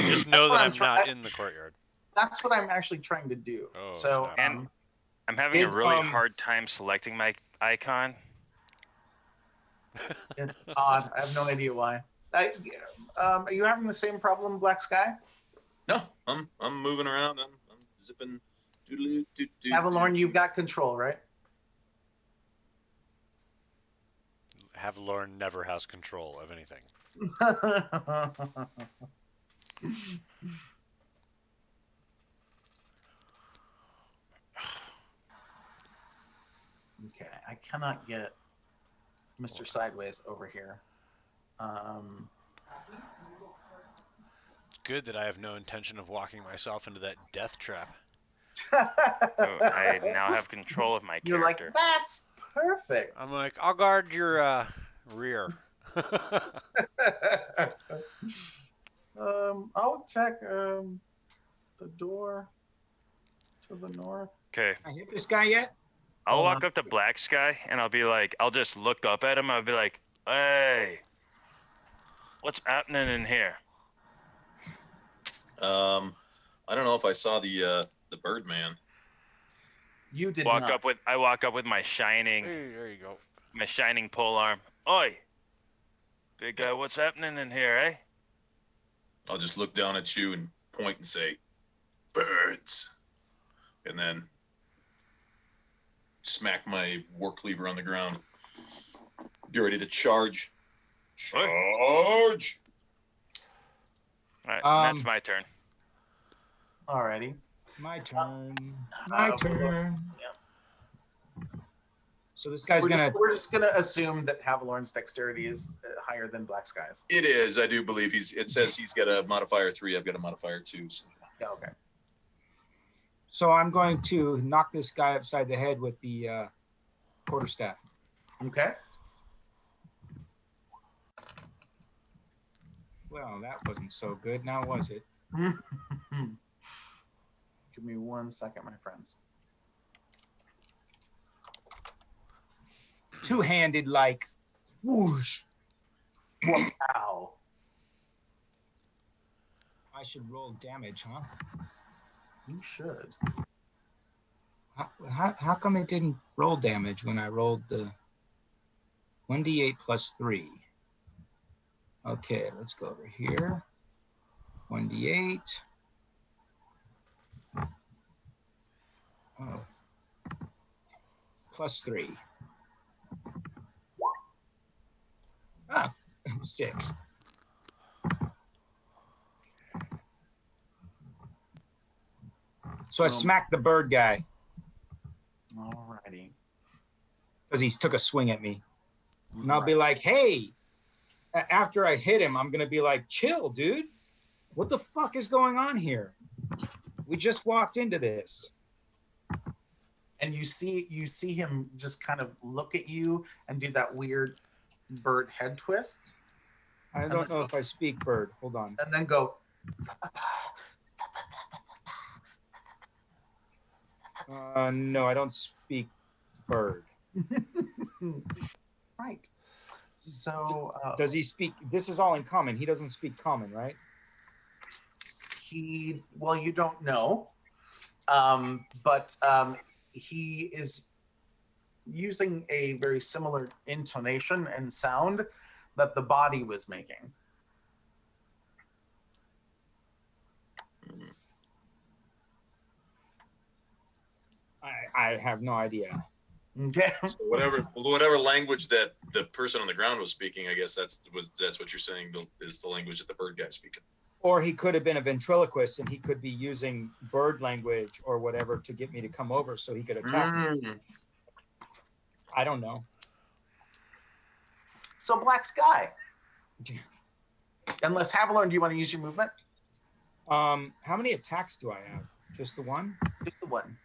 Just know that what I'm I'm not try- in the courtyard. That's what I'm actually trying to do. Oh, so, snap. And I'm having a Did, really um, hard time selecting my icon. it's odd. I have no idea why. Are you having the same problem, Black Sky? No, I'm moving around. I'm zipping. Doodaloo. Avalorn, you've got control, right? Havalorn never has control of anything. Okay, I cannot get Mr. Sideways over here. Good that I have no intention of walking myself into that death trap. Oh, I now have control of my You're like, character. that's perfect. I'm like, I'll guard your rear. I'll check the door to the north. Okay. I hit this guy yet? I'll Hold walk on. up to Black Sky and I'll be like, I'll just look up at him. I'll be like, hey, what's happening in here? I don't know if I saw the Birdman. You did I walk up with my shining Hey, there you go. pole arm. Oi, big guy, what's happening in here, eh? I'll just look down at you and point and say, birds. And then smack my war cleaver on the ground. Get ready to charge. Charge! All right, Um, that's my turn. Alrighty. My turn. My turn. Yeah. So this guy's gonna. We're just gonna assume that Havalorn's dexterity is higher than Black Sky's. It is. I do believe it says he's got a modifier 3. I've got a modifier 2. So. Yeah, okay. So I'm going to knock this guy upside the head with the quarterstaff. Okay. Well, that wasn't so good. Now was it? Give me 1 second, my friends. Two-handed, like, whoosh. Wow. I should roll damage, huh? You should. How come it didn't roll damage when I rolled the 1d8 plus 3? Okay, let's go over here. 1d8. Oh. Plus 3. Ah, 6. So I smacked the bird guy Alrighty. because he took a swing at me. And I'll be like, hey, after I hit him, I'm going to be like, chill, dude. What the fuck is going on here? We just walked into this. And you see him just kind of look at you and do that weird bird head twist, I don't know if I speak bird. Hold on. and then go. No, I don't speak bird. Right. So Does he speak? This is all in common. He doesn't speak common, right? well, you don't know, but he is using a very similar intonation and sound that the body was making. I have no idea. Okay. So whatever language that the person on the ground was speaking, I guess that's what you're saying is the language that the bird guy's speaking. Or he could have been a ventriloquist and he could be using bird language or whatever to get me to come over so he could attack me. I don't know. So Black Sky. Unless Havilar, do you want to use your movement? How many attacks do I have? Just the one? Just the one.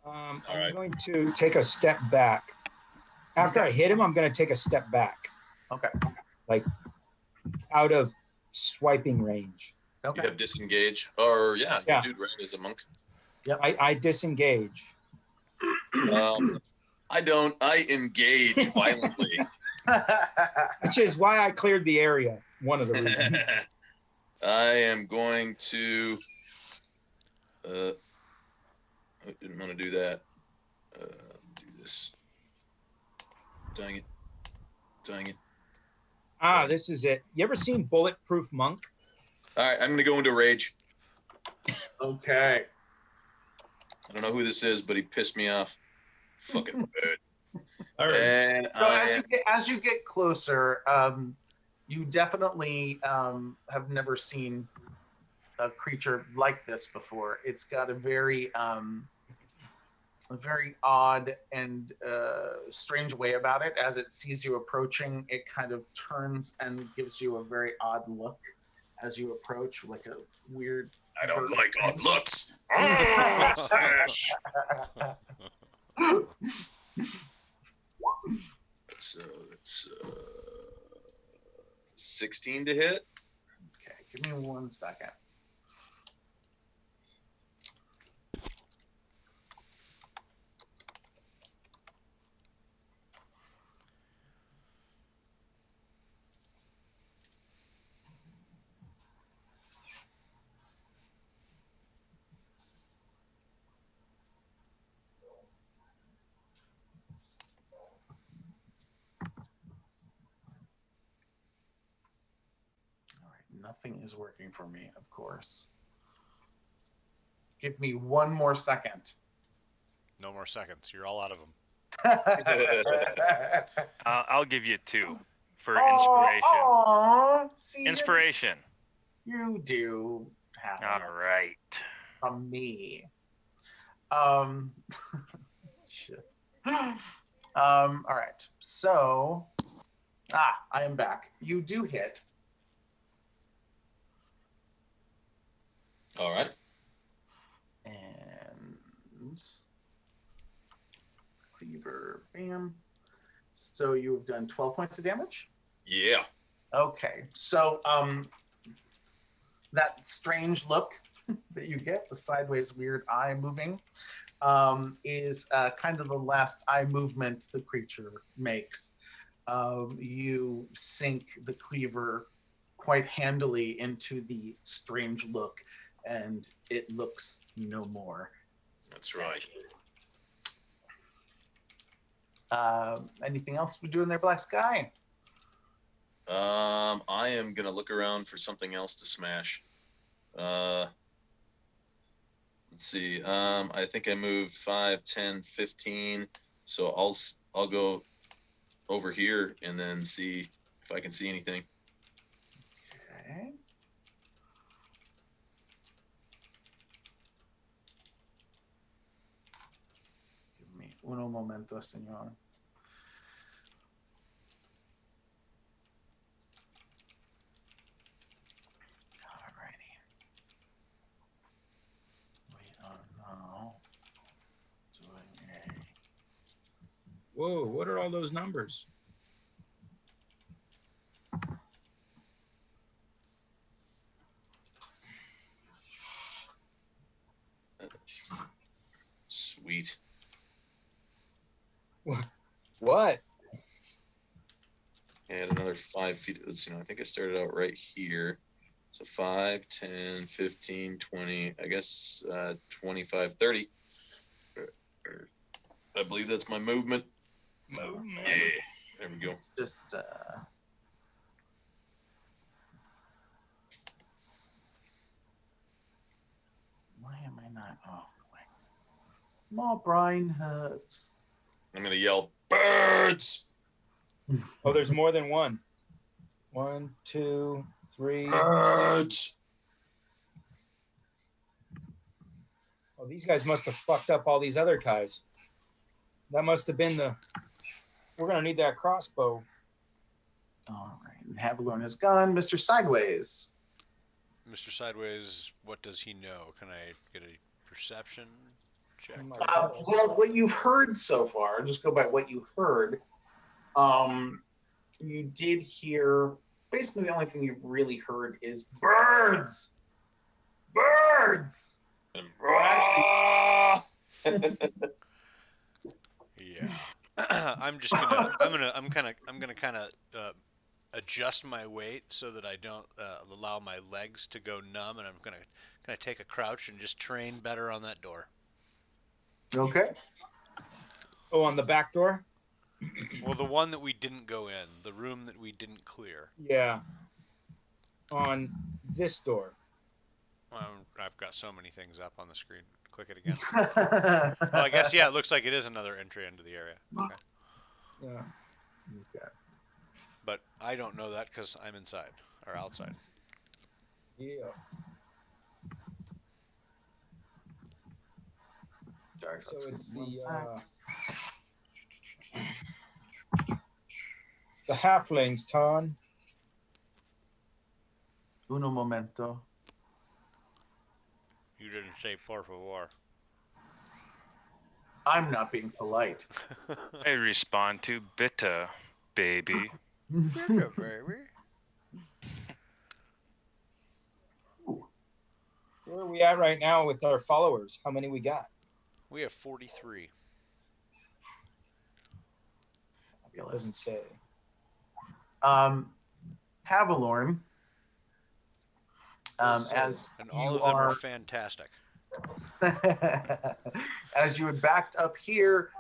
I'm right. going to take a step back. After I hit him, I'm going to take a step back. Okay. Like out of swiping range. Okay. You have disengage, or Yeah. you do, right, as a monk. I disengage. I don't. I engage violently. Which is why I cleared the area. One of the reasons. I am going to. I didn't want to do that. Do this. Dang it. Dang it. Ah, this is it. You ever seen Bulletproof Monk? All right, I'm going to go into rage. Okay. I don't know who this is, but he pissed me off. Fucking bird. All right. And So I as you get closer, you definitely have never seen a creature like this before. It's got a very odd and strange way about it. As it sees you approaching, it kind of turns and gives you a very odd look as you approach, like a weird. I don't like odd looks. Oh, smash. It's 16 to hit. Okay, give me 1 second. Nothing is working for me, of course. Give me 1 more second. No more seconds. You're all out of them. I'll give you 2 for inspiration. Aw, see, Inspiration. You do have All it right. from me. Shit. All right. So, I am back. You do hit. All right. And cleaver, bam. So you have done 12 points of damage? Yeah. Okay. So that strange look that you get, the sideways weird eye moving, is kind of the last eye movement the creature makes. You sink the cleaver quite handily into the strange look, and it looks no more. That's right. Anything else we're doing there, Black Sky? I am gonna look around for something else to smash. Let's see. I think I moved 5, 10, 15. So I'll go over here and then see if I can see anything. Okay. Give me uno momento, señor. Alrighty. We are now doing a. Whoa, what are all those numbers? Sweet. What? And another 5 feet. Let's see. I think I started out right here. So 5, 10, 15, 20, I guess 25, 30. I believe that's my movement. Movement. Yeah. There we go. Just why am I not? Oh, wait. My brain hurts. I'm going to yell, birds! Oh, there's more than one. 1, 2, 3. Birds! Oh, these guys must have fucked up all these other guys. That must have been the. We're gonna need that crossbow. All right. And Havilorn is gone. Mr. Sideways. Mr. Sideways, what does he know? Can I get a perception check? Well, what you've heard so far, just go by what you heard. You did hear. Basically, the only thing you've really heard is birds. Birds. Ah! Yeah. I'm gonna kind of adjust my weight so that I don't allow my legs to go numb, and I'm gonna take a crouch and just train better on that door. Okay. Oh, on the back door? Well, the one that we didn't go in, the room that we didn't clear. Yeah. On this door. I've got so many things up on the screen. Click it again. Well, I guess, yeah, it looks like it is another entry into the area. Okay. Yeah. Okay. But I don't know that because I'm inside or outside. Yeah. Sorry, So it's One the sec. it's the halflings, Ton. Uno momento. You didn't say por favor. I'm not being polite. I respond to bitter, baby. Where are we at right now with our followers? How many we got? We have 43. Doesn't say. Havilorn. As And all you of them are are fantastic. as you had backed up here,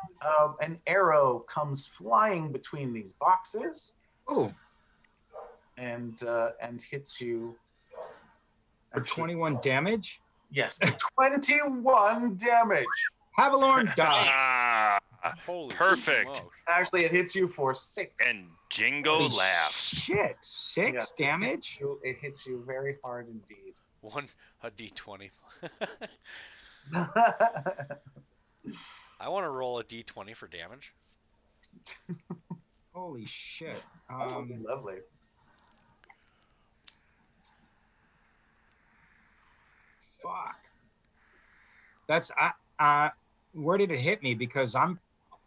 an arrow comes flying between these boxes Oh, and hits you for 21 damage? Yes, for 21 damage. Havilorn dies. Ah, Holy perfect. smokes. Actually, it hits you for 6. And Jingo Holy laughs. Shit, 6 Yeah. damage? It hits you very hard indeed. A d20. I want to roll a d20 for damage. Holy shit. That would be lovely. Fuck. That's where did it hit me? Because I'm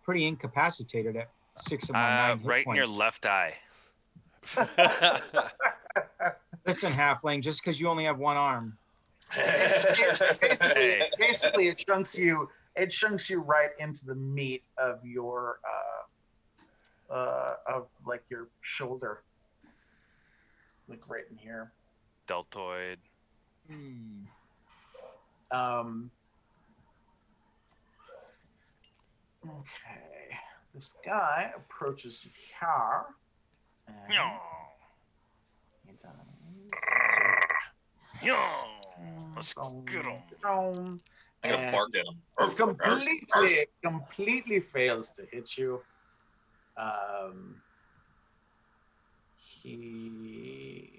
pretty incapacitated at 6 of my 9 hit Right in your points. left eye. Listen, halfling, just because you only have one arm. Hey. Basically, it chunks you right into the meat of your of like your shoulder, like right in here. Deltoid. Okay, this guy approaches here. And Yo. he does. Yo. Let's get him. Down. I'm gonna bark at him. Completely fails to hit you. He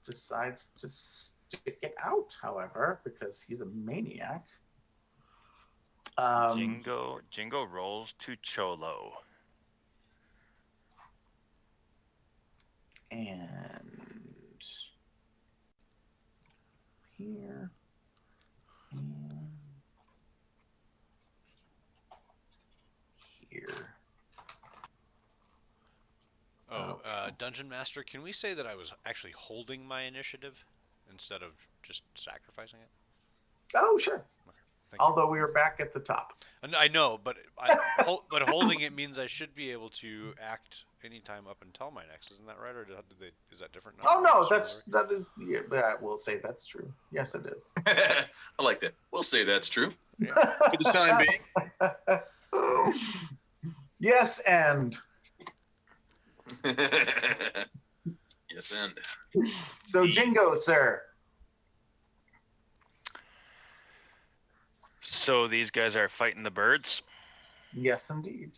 decides to stick it out, however, because he's a maniac. Jingo rolls to Cholo. And here. And here. Dungeon Master, can we say that I was actually holding my initiative instead of just sacrificing it? Oh, sure. Thank you. Although we are back at the top. And I know, but but holding it means I should be able to act anytime up until my next. Isn't that right, or is that different? Now? Oh no, I just remember. that is. Yeah, I will say that's true. Yes, it is. I like that. We'll say that's true Yeah. for the time being. Yes, and Yes, and so Jingo, sir. So these guys are fighting the birds. Yes, indeed.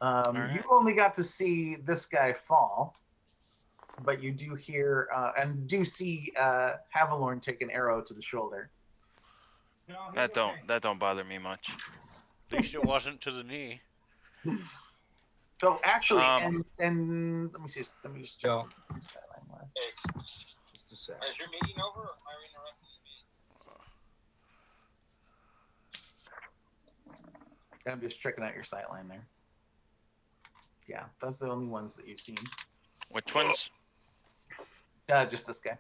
right. You only got to see this guy fall, but you do hear and do see Havalorn take an arrow to the shoulder. No, he's That don't okay. that don't bother me much. At least it wasn't to the knee. So actually, Um, and let me see. Let me just check Joe. some sideline last. Just a sec. Is your meeting over, or am I interrupting the meeting? I'm just checking out your sightline there. Yeah, that's the only ones that you've seen. Which ones? Just this guy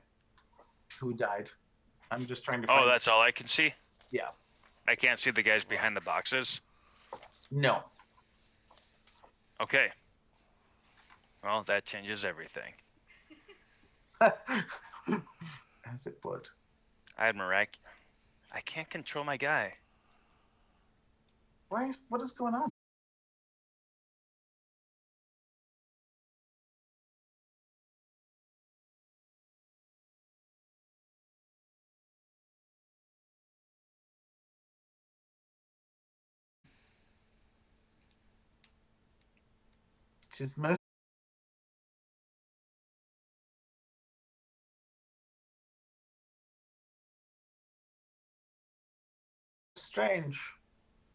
who died. I'm just trying to find. Oh, that's all I can see. Yeah. I can't see the guys behind the boxes. No. Okay. Well, that changes everything. As it would. I had I can't control my guy. What is going on? She's most strange.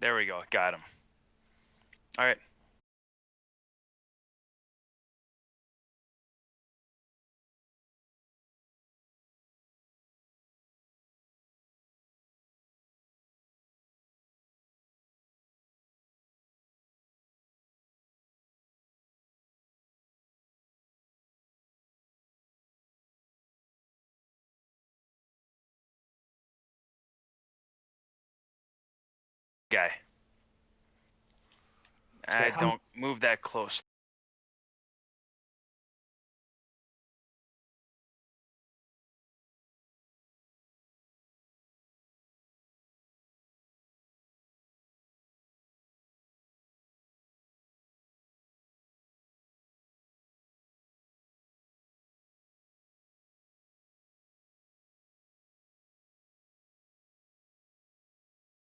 There we go. Got him. All right. Guy. I how- don't move that close.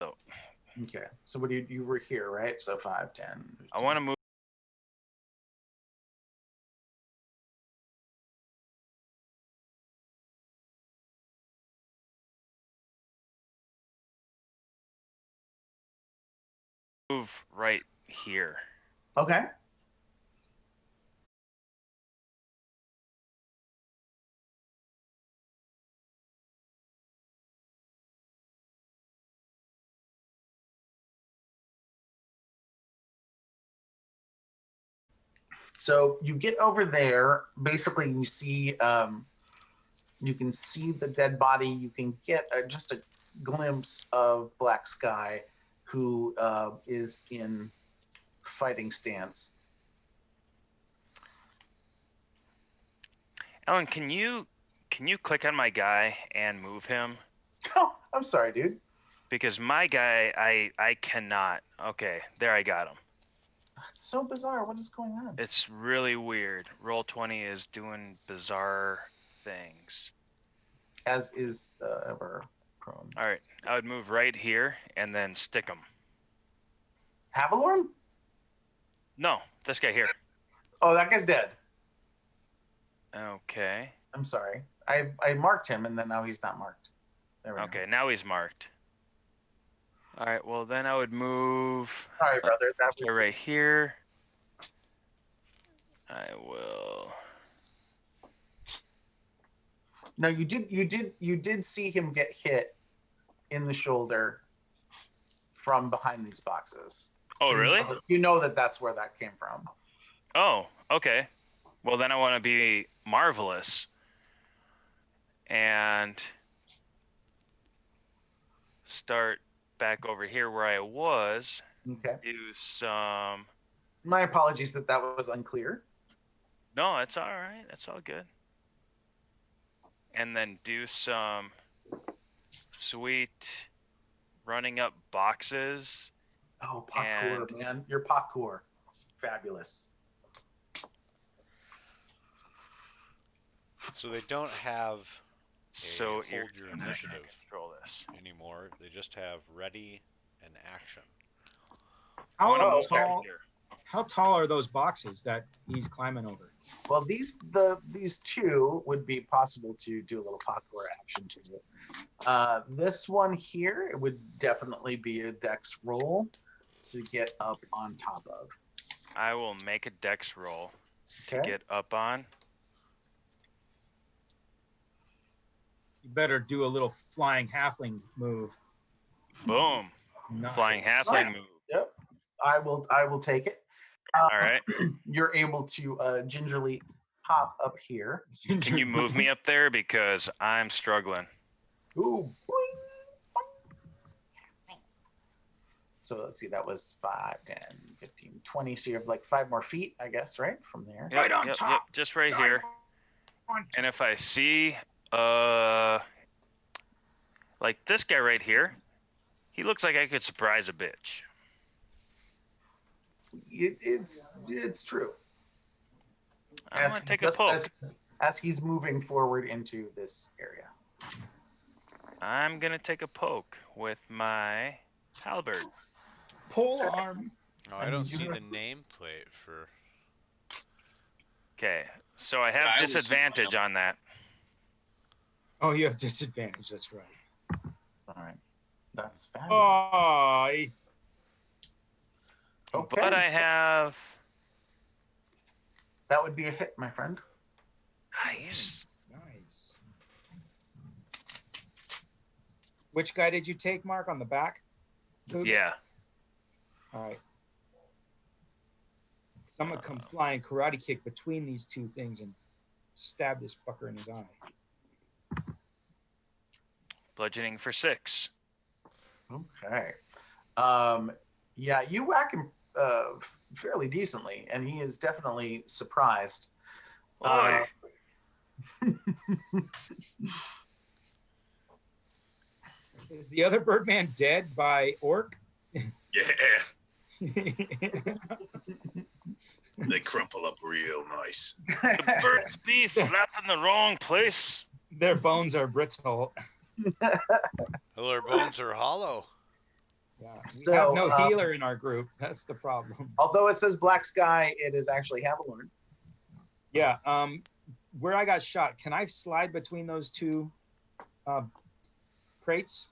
So Okay. So what do you were here, right? So 5, 10. I want to move. Move right here. Okay. So you get over there. Basically, you see, you can see the dead body. You can get just a glimpse of Black Sky, who is in fighting stance. Ellen, can you click on my guy and move him? Oh, I'm sorry, dude. Because my guy, I cannot. Okay, there I got him. It's so bizarre. What is going on? It's really weird. Roll20 is doing bizarre things. As is ever prone. All right, I would move right here and then stick him. Havalorn? No, this guy here. Oh, that guy's dead. Okay. I'm sorry. I marked him, and then now he's not marked. There we go. Okay, now he's marked. All right, well then I would move Sorry, brother. That this guy was right here. I will. no. You did see him get hit in the shoulder from behind these boxes. Oh, So really? You know that that's where that came from. Oh, okay. Well, then I want to be marvelous and start back over here where I was. Okay. Do some. My apologies that that was unclear. No, it's all right. That's all good. And then do some sweet running up boxes. Oh, parkour, man. Your parkour. Fabulous. So they don't have So hold you're your gonna initiative control this. anymore. They just have ready and action. I want to How move back tall? here. How tall are those boxes that he's climbing over? Well, these two would be possible to do a little parkour action to it. This one here, it would definitely be a dex roll to get up on top of. I will make a dex roll to Okay. get up on. You better do a little flying halfling move. Boom. Nice. Flying halfling Nice. move. Yep. I will take it. All right. You're able to gingerly hop up here. Can you move me up there because I'm struggling? Ooh, boing, boing. So let's see, that was 5, 10, 15, 20. So you have like 5 more feet, I guess, right? From there. Yep, Right on yep, top. Yep, just right here. And if I see, like this guy right here, he looks like I could surprise a bitch. It's true. I want to take a just poke. as he's moving forward into this area. I'm gonna take a poke with my halberd. Pole arm. Oh, I don't see the nameplate for. Okay, so I have I always see disadvantage on that. Oh, you have disadvantage. That's right. All right. That's fabulous. Oh, Okay. But I have That would be a hit, my friend. nice. nice. Which guy did you take, Mark? On the back? Boobs? Yeah. All right. Someone come flying karate kick between these two things and stab this fucker in his eye. Bludgeoning for 6. Okay. Yeah, you whack him fairly decently, and he is definitely surprised. Oi. Is the other Birdman dead by orc? Yeah, they crumple up real nice. The bird's beef flapped in the wrong place. Their bones are brittle. Well, our bones are hollow. Yeah. We So, have no healer in our group. That's the problem. Although it says Black Sky, it is actually Havilorn. Yeah. Where I got shot, can I slide between those two crates?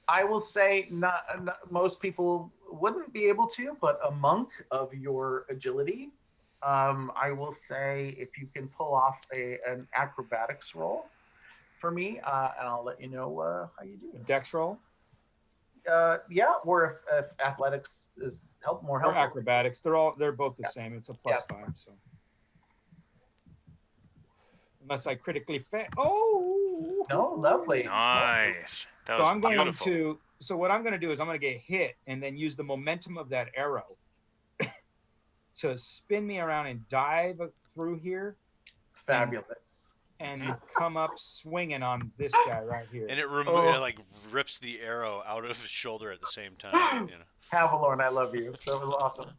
I will say not most people wouldn't be able to, but a monk of your agility, I will say if you can pull off an acrobatics roll for me, and I'll let you know how you do. Dex roll Yeah, or if athletics is more or helpful. acrobatics? They're both the same. It's a +5. So unless I critically fail. Oh No, lovely. Nice. That So was I'm going beautiful. to. So what I'm going to do is I'm going to get hit and then use the momentum of that arrow to spin me around and dive through here Fabulous. and come up swinging on this guy right here. And it Oh. it like rips the arrow out of his shoulder at the same time. You know. Havilorn, I love you. That was awesome.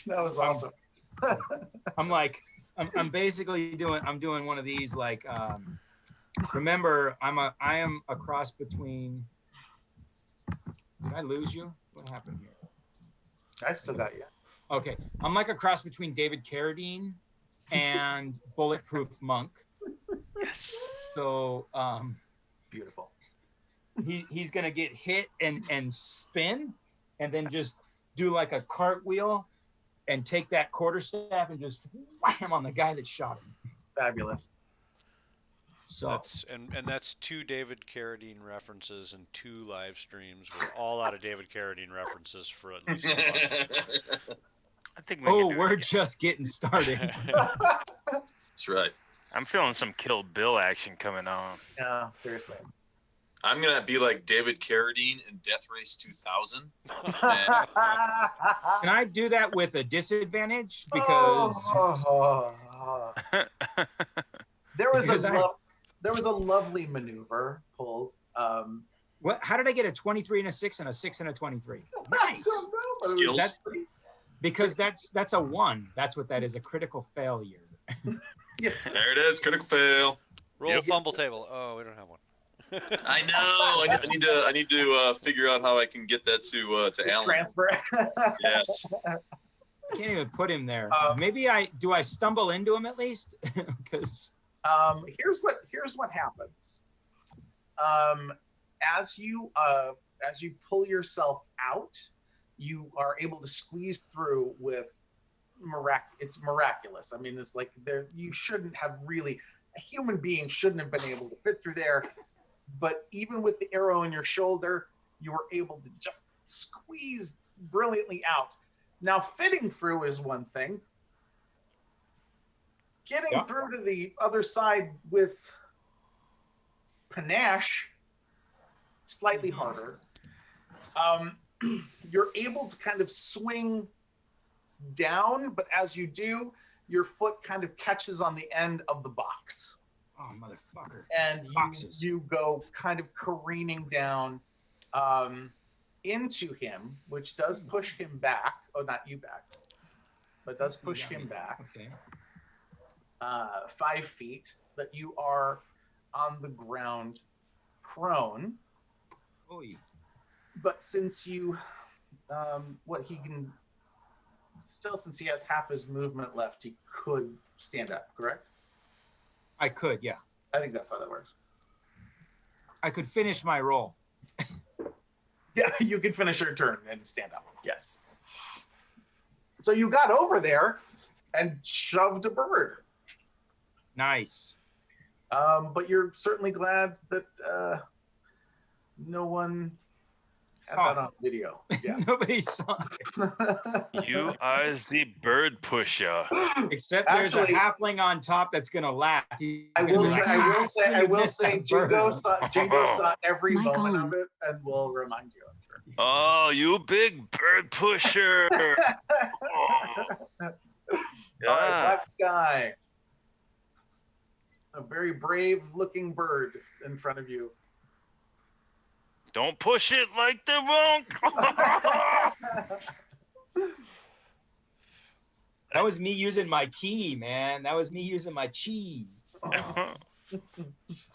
That was awesome. I'm basically doing one of these like remember I am a cross between. Did I lose you? What happened here? I've still got you. Okay, I'm like a cross between David Carradine and Bulletproof Monk. Yes. So Beautiful. he's gonna get hit and spin, and then just do like a cartwheel, and take that quarterstaff and just wham on the guy that shot him. Fabulous. So That's and that's 2 David Carradine references and 2 live streams. We're all out of David Carradine references for at least a month. I think we can do it we're again. just getting started. That's right. I'm feeling some Kill Bill action coming on. Yeah, seriously. I'm gonna be like David Carradine in Death Race 2000. Can I do that with a disadvantage? Because there was Because there was a lovely maneuver pulled. what? How did I get a 23 and a 6 and a 6 and a 23? Nice. I don't know, but it was Skills. Because that's a 1. That's what that is, a critical failure. Yes. There it is, critical fail. Roll Yep. a fumble table. Oh, we don't have one. I know. I need to figure out how I can get that to Alan. Transfer. Yes. I can't even put him there. Um, Maybe I stumble into him at least? Because Here's what happens. As you pull yourself out, you are able to squeeze through with it's miraculous. I mean, it's like you shouldn't have really, a human being shouldn't have been able to fit through there, but even with the arrow in your shoulder, you were able to just squeeze brilliantly out. Now, fitting through is one thing. Getting through to the other side with panache, slightly harder. You're able to kind of swing down, but as you do, your foot kind of catches on the end of the box. oh, motherfucker. And Boxes. you go kind of careening down into him, which does push him back. Oh, not you back, but does push him back Okay. 5 feet. But you are on the ground, prone. Oy. But since you, since he has half his movement left, he could stand up. Correct? I could, yeah. I think that's how that works. I could finish my roll. Yeah, you can finish your turn and stand up. Yes. So you got over there and shoved a bird. Nice. But you're certainly glad that no one had Saw that it. on video. Yeah. Nobody saw it. You are the bird pusher. Except there's Actually- a halfling on top that's gonna laugh. He's I gonna will be say, like, I "Ah, will say, so I you will missed say, that Jingo bird." saw every Mic moment on. of it and will remind you. Oh, you big bird pusher. All right, Yeah. Black Sky. A very brave-looking bird in front of you. Don't push it like the monk. That was me using my key, man. That was me using my chi.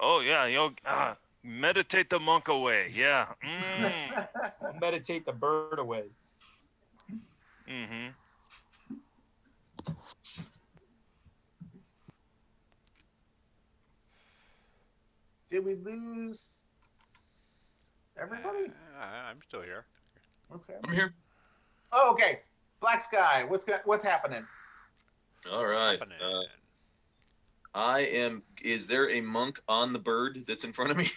Oh yeah, you'll meditate the monk away. Yeah. Mm. I'll meditate the bird away. Mm-hmm. Did we lose everybody? I'm still here. Okay. I'm here. Oh, okay. Black Sky, what's happening? All right. Happening. Is there a monk on the bird that's in front of me?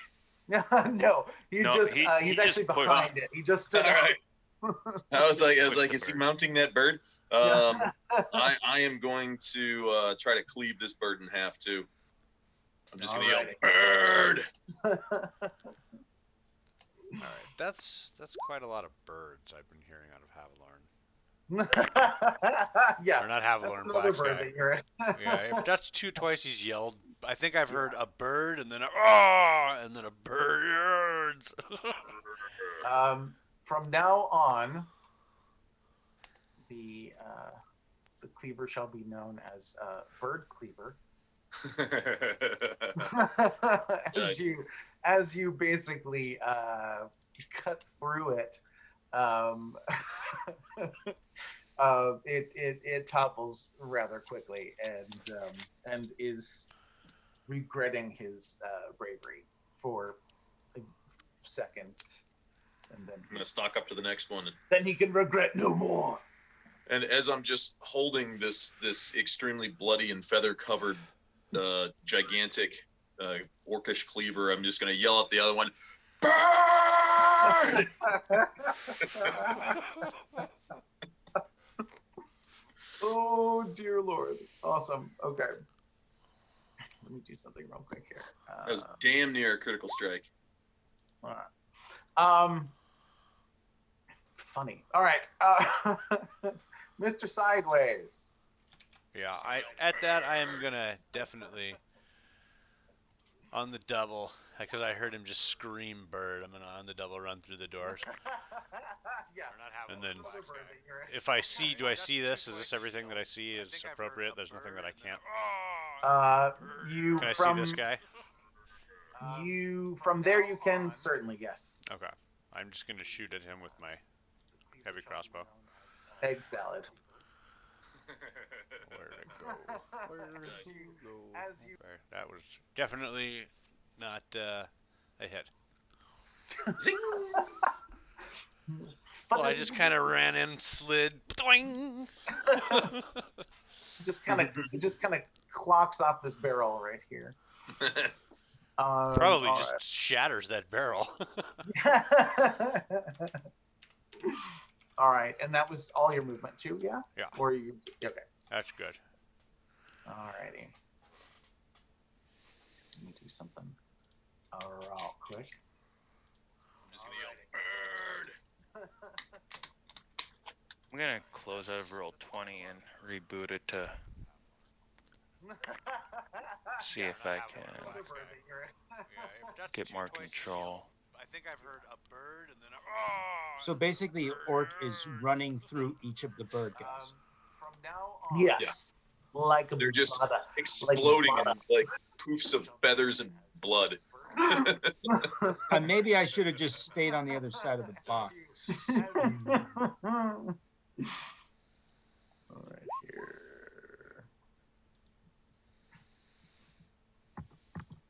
No, he's No, just he he's just actually pushed. behind it. He just stood All up. right. I was like, Pushed the is he bird. mounting that bird? I am going to try to cleave this bird in half too. I'm just gonna yell, bird. All right. That's quite a lot of birds I've been hearing out of Havilarn. Yeah, Or not that's Havilarn, another Black bird Sky. that you're Yeah, if that's twice he's yelled. I think I've heard a bird and then a ah and then a birds. From now on, the cleaver shall be known as Bird Cleaver. as you basically cut through it, it topples rather quickly and is regretting his bravery for a second, and I'm gonna stalk up to the next one. then he can regret no more. And as I'm just holding this extremely bloody and feather covered gigantic orcish cleaver, I'm just gonna yell at the other one, bird! Oh dear Lord! Awesome. Okay. Let me do something real quick here. That was damn near a critical strike. Funny. All right. Mr. Sideways. Yeah, at that I am gonna definitely on the double because I heard him just scream bird. I'm gonna on the double run through the doors. Yeah. And then if I see, do I see this? Is this everything that I see is appropriate? There's nothing that I can't. You Can I from see this guy? you from there you can certainly yes. Okay. I'm just gonna shoot at him with my heavy crossbow. Egg salad. Where'd it go? Where'd it go? As you There, that was definitely not a hit. Well, I just kind of ran in, slid, doing. just kind of clocks off this barrel right here. Probably all just right. shatters that barrel. All right, and that was all your movement too, yeah? Yeah. Or you? Okay. That's good. All righty. Let me do something real quick. I'm just gonna yell, bird. I'm gonna close out of roll 20 and reboot it to see if I can get more control. I think I've heard a bird and then So basically, Orc is running through each of the bird guys. From now on. Yes. Like a They're just butter. exploding Like in like poofs of feathers and blood. Maybe I should have just stayed on the other side of the box. All right, here.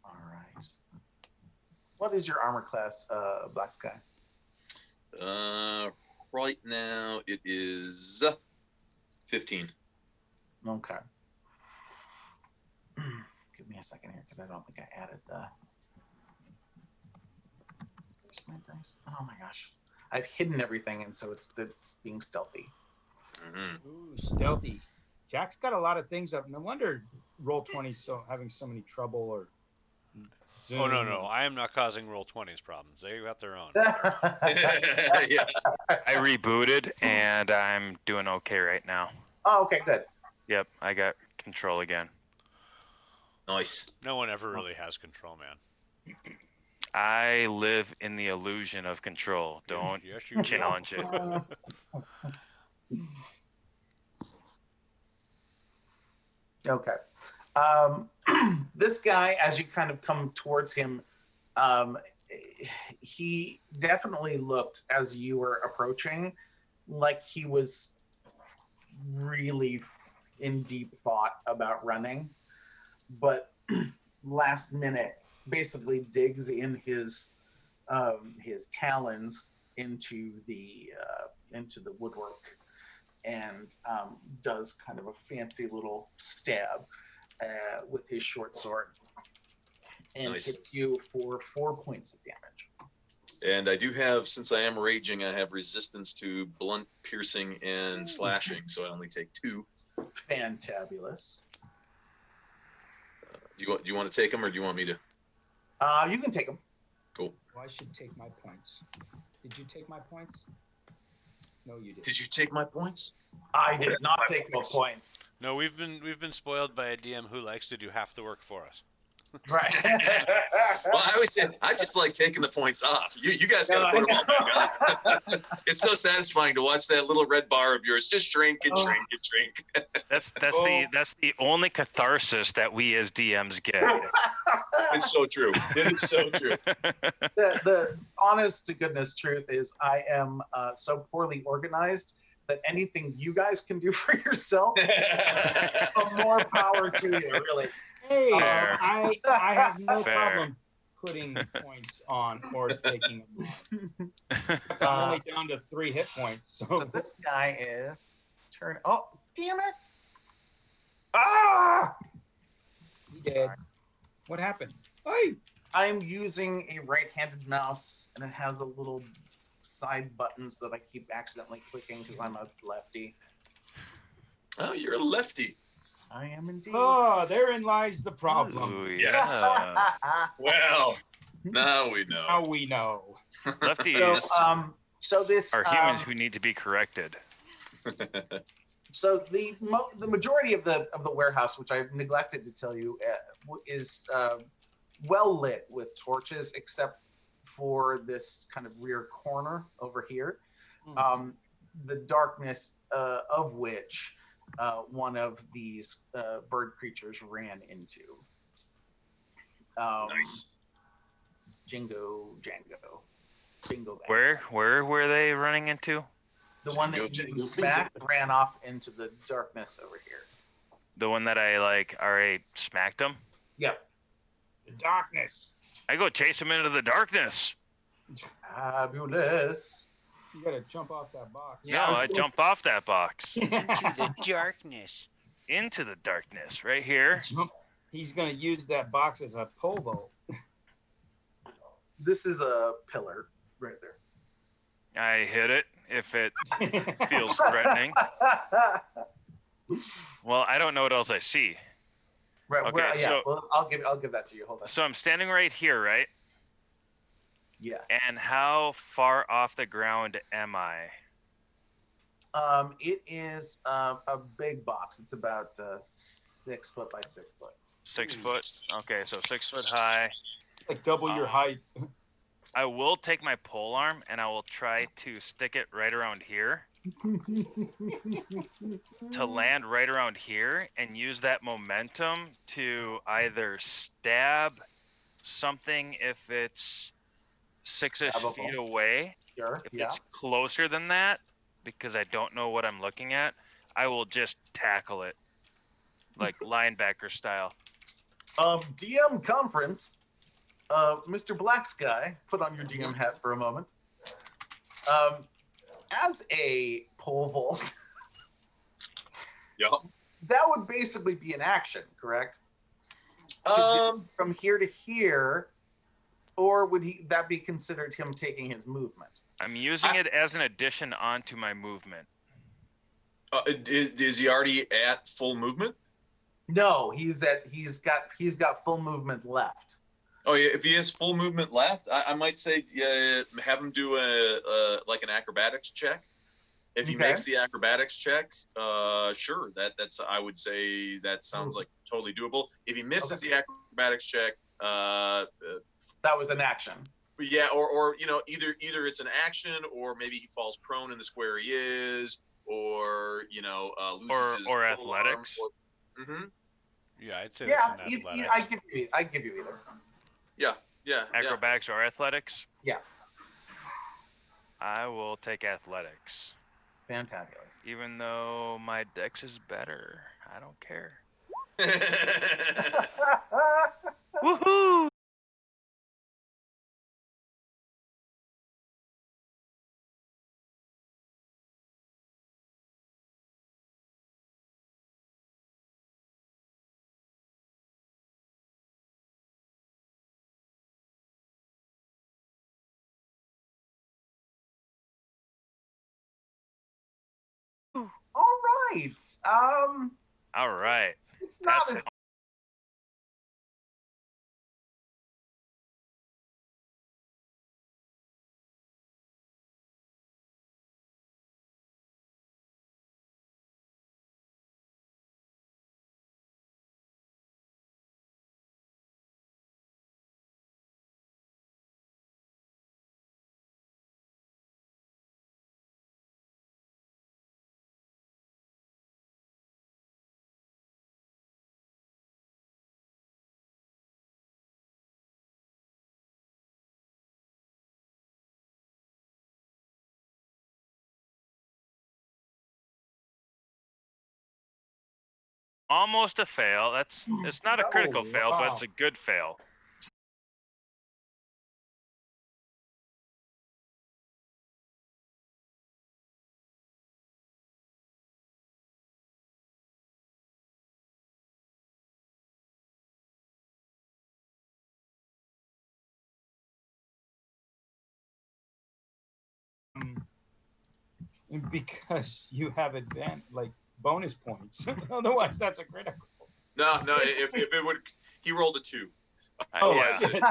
All right. What is your armor class, Black Sky? Right now it is 15. Okay. Give me a second here because I don't think I added the. Where's my dice? Oh my gosh. I've hidden everything, and so it's being stealthy. Mm-hmm. Ooh, stealthy. Jack's got a lot of things up. No wonder Roll20's having so many trouble or. Zoom. Oh no, I am not causing Roll20's problems. They got their own. Yeah. I rebooted and I'm doing okay right now. Oh, okay, good. Yep, I got control again. Nice. No one ever really has control, man. I live in the illusion of control. Don't Yes, you do. challenge it. Okay. This guy, as you kind of come towards him, he definitely looked, as you were approaching, like he was really in deep thought about running, but last minute basically digs in his talons into the woodwork and does kind of a fancy little stab with his short sword and Nice. hits you for 4 points of damage. And I do have, since I am raging, I have resistance to blunt, piercing, and slashing, so I only take 2. Fantabulous. Do you want to take them, or do you want me to? You can take him. Cool. Well, I should take my points. Did you take my points? No, you didn't. Did you take my points? I did not take no points. No, we've been spoiled by a DM who likes to do half the work for us. Right. Well, I always said I just like taking the points off. You guys got to put them all back on. It's so satisfying to watch that little red bar of yours just shrink and shrink and shrink. That's Oh. that's the only catharsis that we as DMs get. It's so true. It is so true. The honest to goodness truth is I am so poorly organized that anything you guys can do for yourself, more power to you, really. Hey, Fair. I have no Fair. problem putting points on or taking them off. I'm only down to 3 hit points. So So this guy is turn. Oh, damn it! Ah! he did. What happened? Hey, I'm using a right-handed mouse, and it has a little side buttons that I keep accidentally clicking because I'm a lefty. Oh, you're a lefty. I am indeed. oh, therein lies the problem. Ooh, Yes. yeah. Well, Now we know. Now we know. Lefties So this are humans who need to be corrected. So the majority of the warehouse, which I've neglected to tell you, is well lit with torches, except for this kind of rear corner over here. The darkness of which one of these bird creatures ran into. Nice. Jingo Jango. Jingo Bang. Where were they running into? The one that you smacked ran off into the darkness over here. The one that I already smacked him? Yep. The darkness. I go chase him into the darkness. Fabulous. You gotta jump off that box. No, I jump off that box. Into the darkness. Into the darkness, right here. He's gonna use that box as a pole vault. This is a pillar right there. I hit it if it feels threatening. Well, I don't know what else I see. Right. Okay, Well, yeah. so- Well, I'll give that to you. Hold on. So I'm standing right here, right? Yes. And how far off the ground am I? It is a big box. It's about 6 foot by 6 foot. 6 foot. Okay, so 6 foot high. Like double your height. I will take my pole arm and I will try to stick it right around here to land right around here and use that momentum to either stab something if it's 6-ish Stabbable. feet away. Sure. If Yeah. it's closer than that, because I don't know what I'm looking at, I will just tackle it like linebacker style. DM conference. Mr. Black Sky, put on your DM hat for a moment. As a pole vault, Yep. that would basically be an action, correct? From here to here, or would that be considered him taking his movement? I'm using it as an addition onto my movement. Is he already at full movement? No, he's got full movement left. Oh yeah, if he has full movement left, I might say have him do like an acrobatics check. If he Okay. makes the acrobatics check, sure, that's I would say that sounds like totally doable. If he misses the acrobatics check, That was an action. yeah, or either it's an action, or maybe he falls prone in the square he is, or loses his or pole arm, athletics. Mm-hmm. Yeah, I'd say Yeah, that's an athletics. I give you either. Yeah. Acrobatics or athletics? Yeah. I will take athletics. Fantabulous. Even though my dex is better. I don't care. Woohoo! All right. All right. It's not That's as almost a fail. It's not a critical Oh, fail, but wow. it's a good fail. Because you have bonus points. Otherwise, that's a critical. No. If it would, he rolled a 2. Oh, yeah. shit.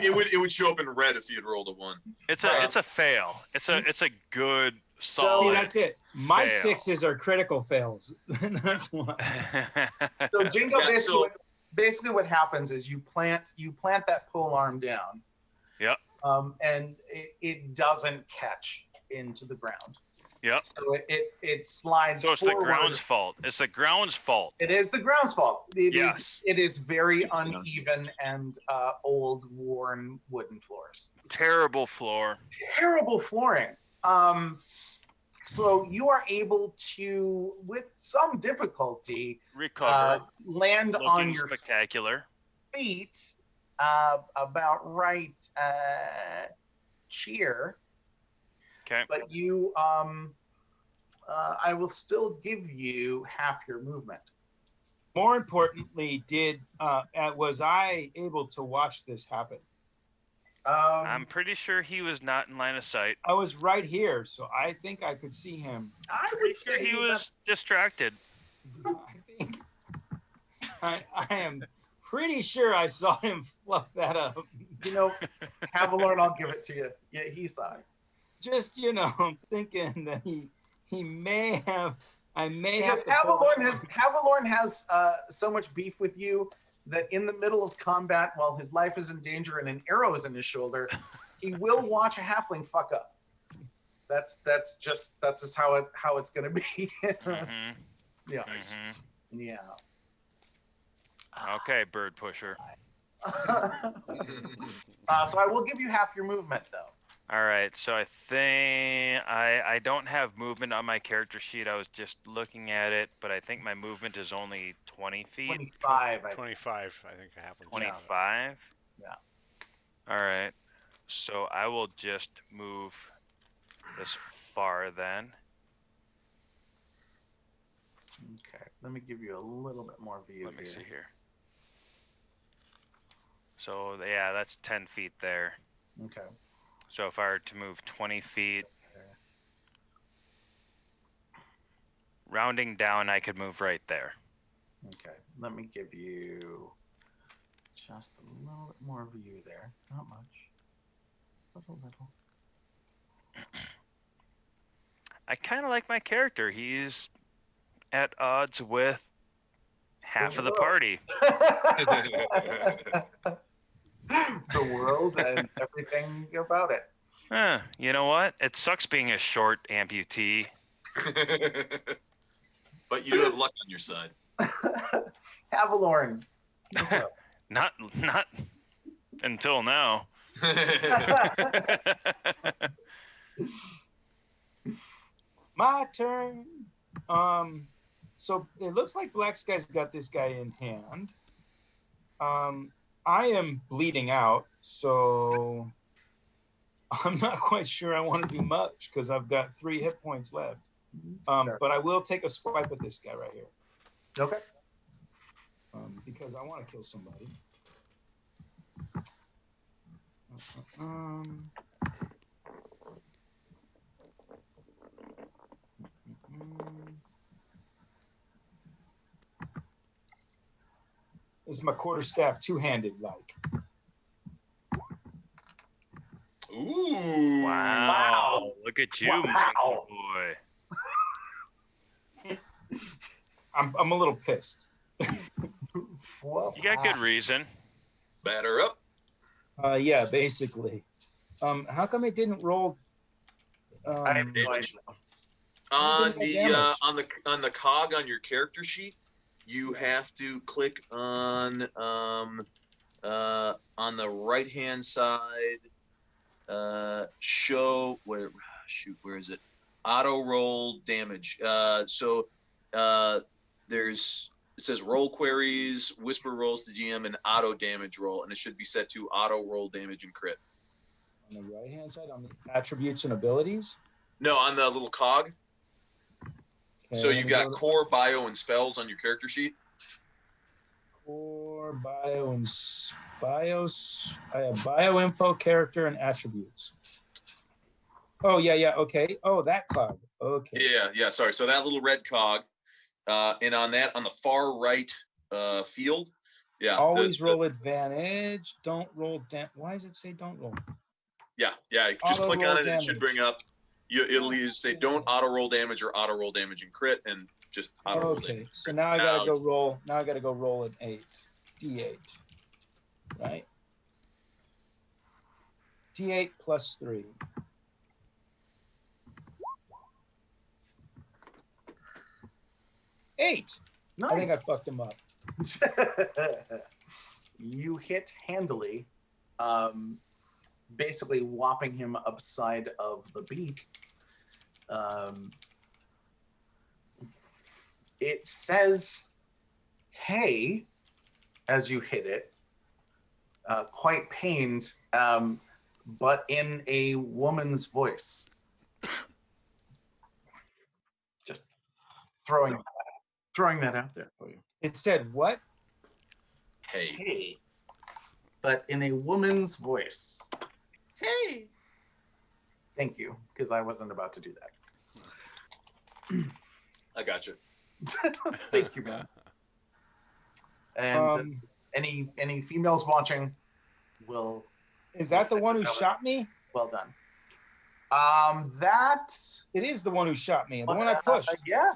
It would show up in red if you had rolled a 1. It's a fail. It's a good So- solid. See, that's it. My fail. 6s are critical fails. That's why. So Jingo, Yeah, basically what happens is you plant that pole arm down. Yep. And it doesn't catch into the ground. Yep. So it slides So it's the forward. ground's fault. It's the ground's fault. It is the ground's fault. Yes. It is very uneven and old, worn wooden floors. Terrible floor. Terrible flooring. So you are able to, with some difficulty, Recover. land on Looking your spectacular. feet about right cheer. Okay. But you, I will still give you half your movement. More importantly, was I able to watch this happen? I'm pretty sure he was not in line of sight. I was right here, so I think I could see him. I Pretty would sure say he was distracted. I think I am pretty sure I saw him fluff that up. Havilorn, I'll give it to you. Yeah, he saw it. Just I'm thinking that he may have. I may Because have. Havilorn has so much beef with you that in the middle of combat, while his life is in danger and an arrow is in his shoulder, he will watch a halfling fuck up. That's just how it's gonna be. Mm-hmm. Yes. Mm-hmm. Yeah. Okay, bird pusher. So I will give you half your movement though. All right, so I think I don't have movement on my character sheet. I was just looking at it, but I think my movement is only 20 feet. 25. 25, I think I have. 25? Yeah. All right, so I will just move this far then. Okay, let me give you a little bit more view. Let me see here. So yeah, that's 10 feet there. Okay. So if I were to move 20 feet, rounding down, I could move right there. Okay, let me give you just a little bit more view there. Not much. Just a little. I kind of like my character. He's at odds with half of the party. The world and everything about it. You know what? It sucks being a short amputee. But you do have luck on your side. Havilorn. Not until now. My turn. So it looks like Black Sky's got this guy in hand. I am bleeding out, so I'm not quite sure I want to do much because I've got 3 hit points left. Sure. But I will take a swipe at this guy right here. Okay. Because I want to kill somebody. This is my quarterstaff two-handed like. Ooh. Wow. Look at you, Wow. monkey boy. I'm a little pissed. Well, You got good reason. Batter up. Yeah, basically. How come it didn't roll? I have no damage. idea. On Damage. the on the cog on your character sheet, you have to click on the right hand side. Show where is it? Auto roll damage. It says roll queries, whisper rolls to GM, and auto damage roll, and it should be set to auto roll damage and crit. On the right hand side, on the attributes and abilities. No, on the little cog. Okay, So let you've me got go to core, bio, and spells on your character sheet. core, bio, and bios. I have bio info, character, and attributes. Oh yeah, okay. Oh, that cog. Okay. Yeah. Sorry. So that little red cog, and on the far right field, Yeah. Always roll advantage. Don't roll. Why does it say don't roll? Yeah. Just Auto click on roll it. And it should bring damage. up. It'll either say don't auto roll damage or auto roll damage and crit, and just auto roll Okay, damage. so now I gotta go roll. Now I gotta go roll an 8, D8, right? D8 plus 3. Eight. Nice. I think I fucked him up. You hit handily, basically whopping him upside of the beak. It says, "Hey," as you hit it, quite pained, but in a woman's voice. Just throwing that out there for you. It said what? Hey. Hey, but in a woman's voice. Hey. Thank you, because I wasn't about to do that. I got you. Thank you, man. And any females watching will. Is that the one who shot me? Well done. That. It is the one who shot me. The one I pushed. Yeah.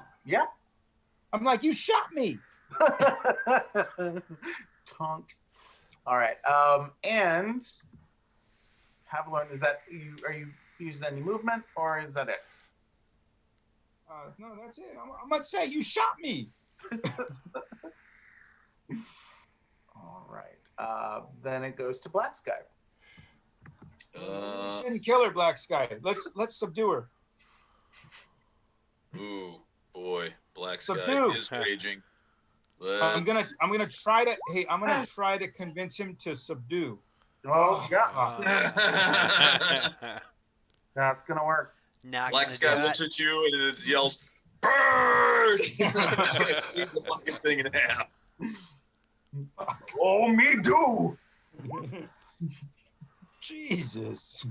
I'm like, you shot me. Tonk. All right. And Havilorn, is that you? Are you using any movement, or is that it? No, that's it. I'm about to say you shot me. All right. Then it goes to Black Sky. Shouldn't kill her, Black Sky. Let's subdue her. Ooh, boy, Black Sky Subdue. is raging. I'm gonna try to convince him to subdue. Oh yeah. That's gonna work. Not Black gonna Sky do looks it. at you and it yells, "Bird!" Cleave the fucking thing in half. Oh, me do. Jesus.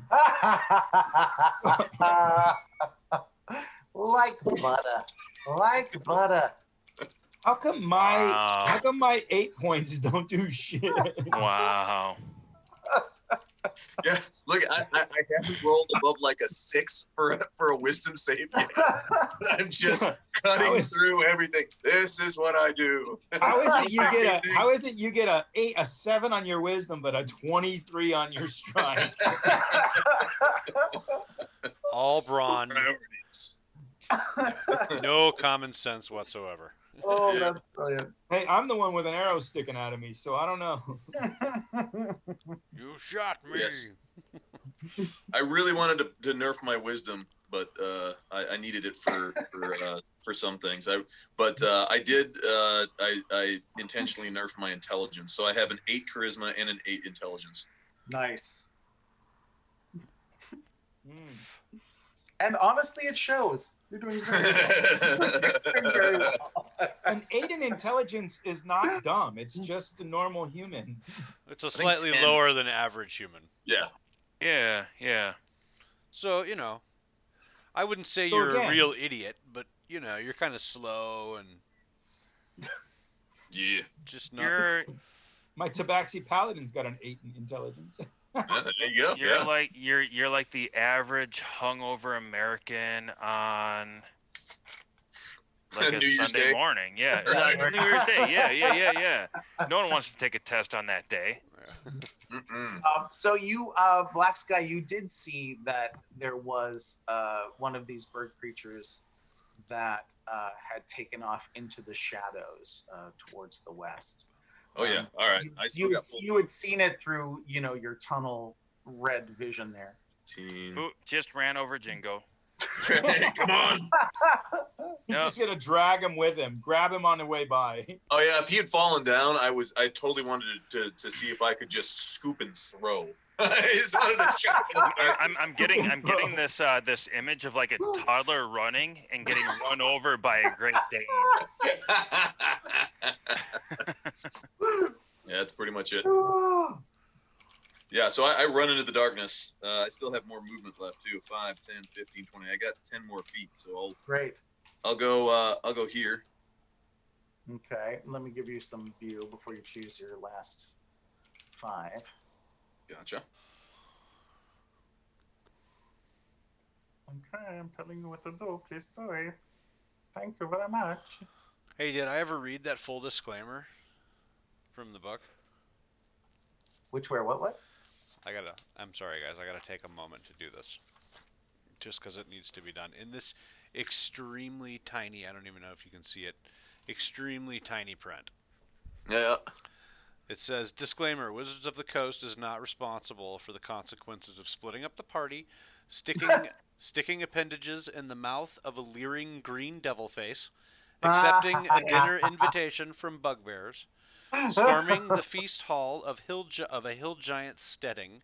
Like butter. Like butter. How come my 8 points don't do shit? Wow. Yeah, look, I haven't rolled above like a 6 for a wisdom save yet. I'm just cutting through everything. This is what I do. How is it you get a 7 on your wisdom but a 23 on your strength? All brawn, Priorities. no common sense whatsoever. Oh, that's brilliant. Hey, I'm the one with an arrow sticking out of me, so I don't know. You shot me. Yes. I really wanted to nerf my wisdom, but I needed it for some things. I did. I intentionally nerfed my intelligence, so I have an 8 charisma and an 8 intelligence. Nice. And honestly, it shows. You're doing very well. An 8 in intelligence is not dumb. It's just a normal human. It's a slightly lower than average human. Yeah. Yeah. So, I wouldn't say you're a real idiot, but, you're kind of slow and Yeah. just not. My Tabaxi Paladin's got an 8 in intelligence. There you go. You're like the average hungover American on like a New Year's Sunday Day. morning. Yeah. Like New Year's Day. Yeah. No one wants to take a test on that day. So you, Black Sky, you did see that there was one of these bird creatures that had taken off into the shadows towards the west. Oh yeah. All right. I still got full. You had seen it through, your tunnel red vision there. Ooh, just ran over Jingo. Come on. He's just gonna drag him with him, grab him on the way by. Oh yeah, if he had fallen down, I totally wanted to see if I could just scoop and throw. I just wanted to chop it. I'm getting this this image of like a toddler running and getting run over by a Great Dane. Yeah, that's pretty much it. Yeah, so I run into the darkness. I still have more movement left too. 5, 10, 15, 20. I got 10 more feet, so Great. I'll go here. Okay, let me give you some view before you choose your last 5. Gotcha. Okay, I'm telling you what to do. Please do it. Thank you very much. Hey, did I ever read that full disclaimer from the book? Which, where, what? I'm sorry guys, I gotta take a moment to do this. Just because it needs to be done. In this extremely tiny, I don't even know if you can see it, extremely tiny print. Yeah. It says, disclaimer, Wizards of the Coast is not responsible for the consequences of splitting up the party, sticking appendages in the mouth of a leering green devil face, accepting a dinner invitation from bugbears, storming the feast hall of a hill giant steading,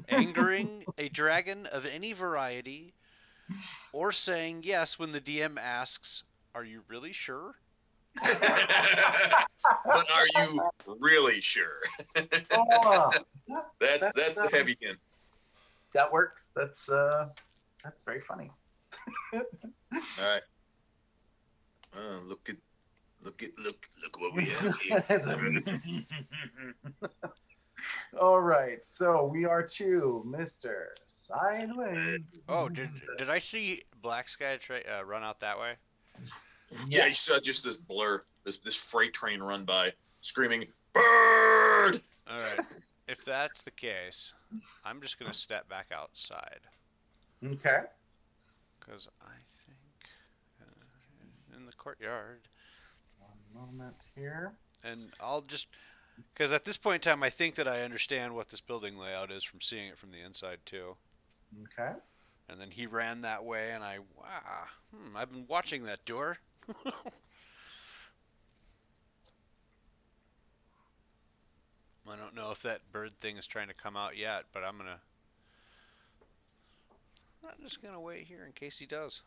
angering a dragon of any variety, or saying yes when the DM asks, "Are you really sure?" But are you really sure? Oh, That's the heavy hint. that works. That's very funny. All right. Look what we have here. All right, so we are to Mr. Sideways. Oh, did I see Black Sky run out that way? Yeah, you saw just this blur, this freight train run by, screaming, "Bird!" All right. If that's the case, I'm just gonna step back outside Okay. because I think in the courtyard, One moment here. and I'll just because at this point in time, I think that I understand what this building layout is from seeing it from the inside too. Okay. And then he ran that way, and I've been watching that door. I don't know if that bird thing is trying to come out yet, but I'm just gonna wait here in case he does.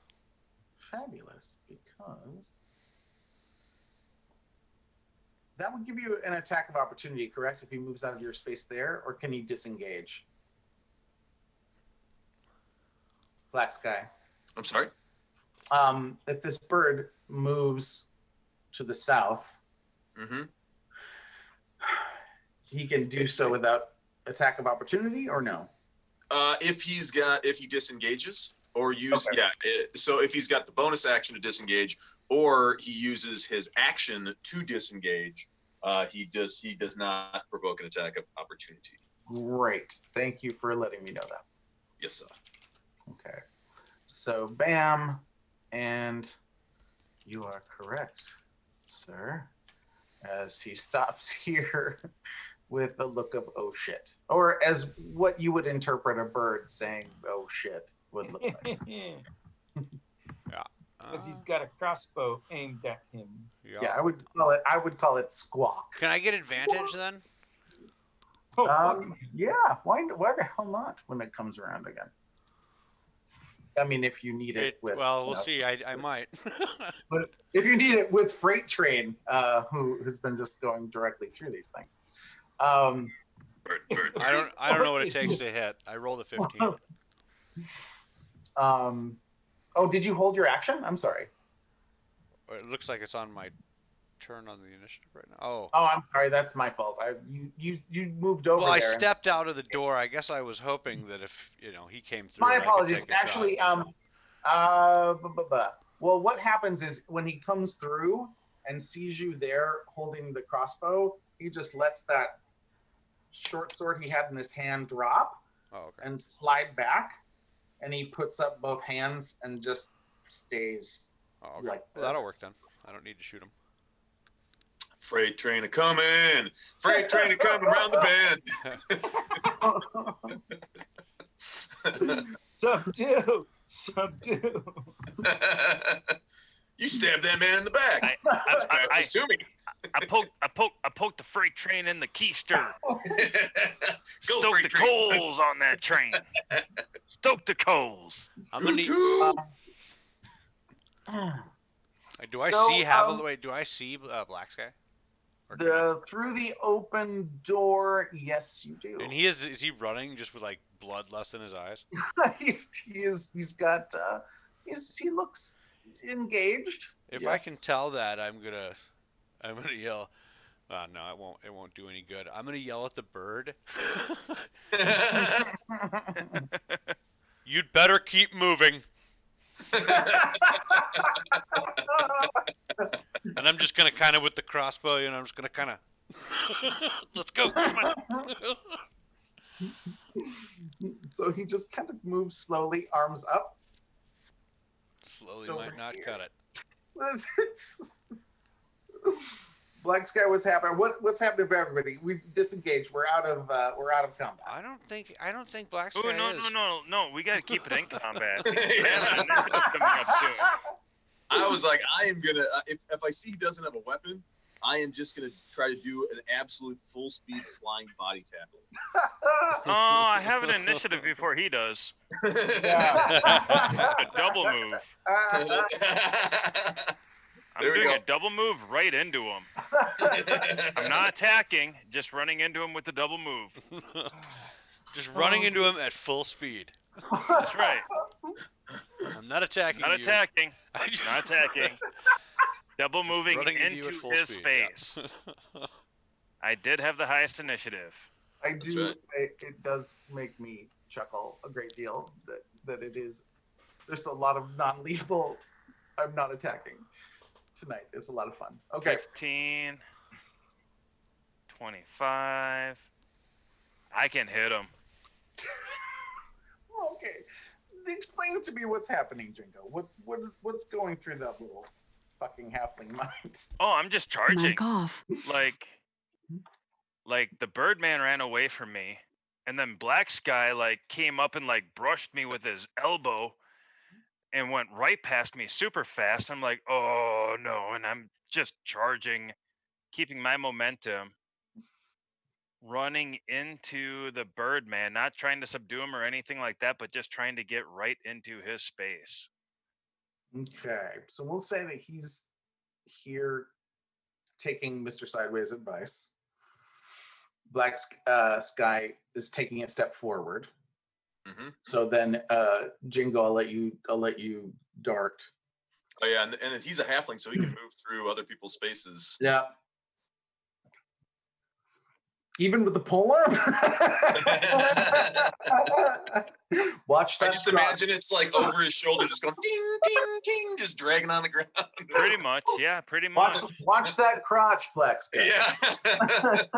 Fabulous, because that would give you an attack of opportunity, correct? If he moves out of your space there, or can he disengage? Black Sky. I'm sorry. If this bird moves to the south, Mm-hmm. he can do so without attack of opportunity, or no? If he disengages or so if he's got the bonus action to disengage, or he uses his action to disengage, he does not provoke an attack of opportunity. Great. Thank you for letting me know that. Yes, sir. Okay. So, bam, and you are correct, sir, as he stops here with a look of "oh shit," or as what you would interpret a bird saying "oh shit" would look like. Because he's got a crossbow aimed at him. Yeah, I would call it squawk. Can I get advantage then? Oh, fuck. Yeah, why the hell not when it comes around again? I mean, if you need it with. Well, we'll see. I might. But if you need it with Freight Train, who has been just going directly through these things. Bird. I don't know what it takes to hit. I rolled a 15. Oh, did you hold your action? I'm sorry. It looks like it's on my turn on the initiative right now. Oh. Oh, I'm sorry. That's my fault. You moved over. Well, I there stepped out of the door. I guess I was hoping that if he came through. My I could apologies. take a shot. Actually, well, what happens is when he comes through and sees you there holding the crossbow, he just lets that short sword he had in his hand drop and slide back, and he puts up both hands and just stays like this. Well, that'll work then. I don't need to shoot him. Freight train a coming. Freight train a coming around the bend. Subdue. You stabbed that man in the back. I poked the freight train in the keister. Go Stoke freight the train. coals on that train. Stoke the coals. I'm gonna need. Do I So, see Wait, do I see Black Sky? Or can I- Through the open door, yes, you do. And is he running just with like bloodlust in his eyes? he looks engaged. If I can tell that, I'm gonna I'm gonna yell. No, it won't. It won't do any good. I'm gonna yell at the bird. You'd better keep moving. And I'm just gonna kind of with the crossbow, you know, I'm just gonna kind of. Let's go. Come on. So he just kind of moves slowly, arms up. Slowly Over might not here. cut it. Black Sky, what's happening? What's happening for everybody? We've disengaged. We're out of combat. I don't think Black Sky Oh no, is. no! We gotta keep it in combat. Yeah. I have an initiative coming up soon. I was like, I am gonna if I see he doesn't have a weapon, I am just gonna try to do an absolute full speed flying body tackle. Oh, I have an initiative before he does. Yeah. A double move. I'm There we doing go. a double move right into him. I'm not attacking, just running into him with the double move. Just running into him at full speed. That's right. I'm not attacking Not you. attacking. Not attacking. Double moving Running into you into at full his speed, space. yeah. I did have the highest initiative. I That's do. right. It does make me chuckle a great deal that it is. There's a lot of non-lethal. I'm not attacking tonight. It's a lot of fun. Okay. 15. 25. I can hit him. Okay. Explain to me what's happening, Jingo. What's going through that little fucking halfling mind? Oh, I'm just charging. Mic off. Like the Birdman ran away from me, and then Black Sky like came up and like brushed me with his elbow and went right past me super fast. I'm like, oh no, and I'm just charging, keeping my momentum, running into the Birdman, not trying to subdue him or anything like that, but just trying to get right into his space. Okay. So we'll say that he's here taking Mr. Sideways' advice. Black Sky is taking a step forward. hmm So then, Jingo, I'll let you dart. Oh yeah, and he's a halfling, so he can move through other people's spaces. Yeah. Even with the polearm? Watch that. I just drop. imagine it's like over his shoulder, just going ding, ding, ding, just dragging on the ground. Pretty much, yeah, pretty much. Watch that crotch, Black Sky. Yeah.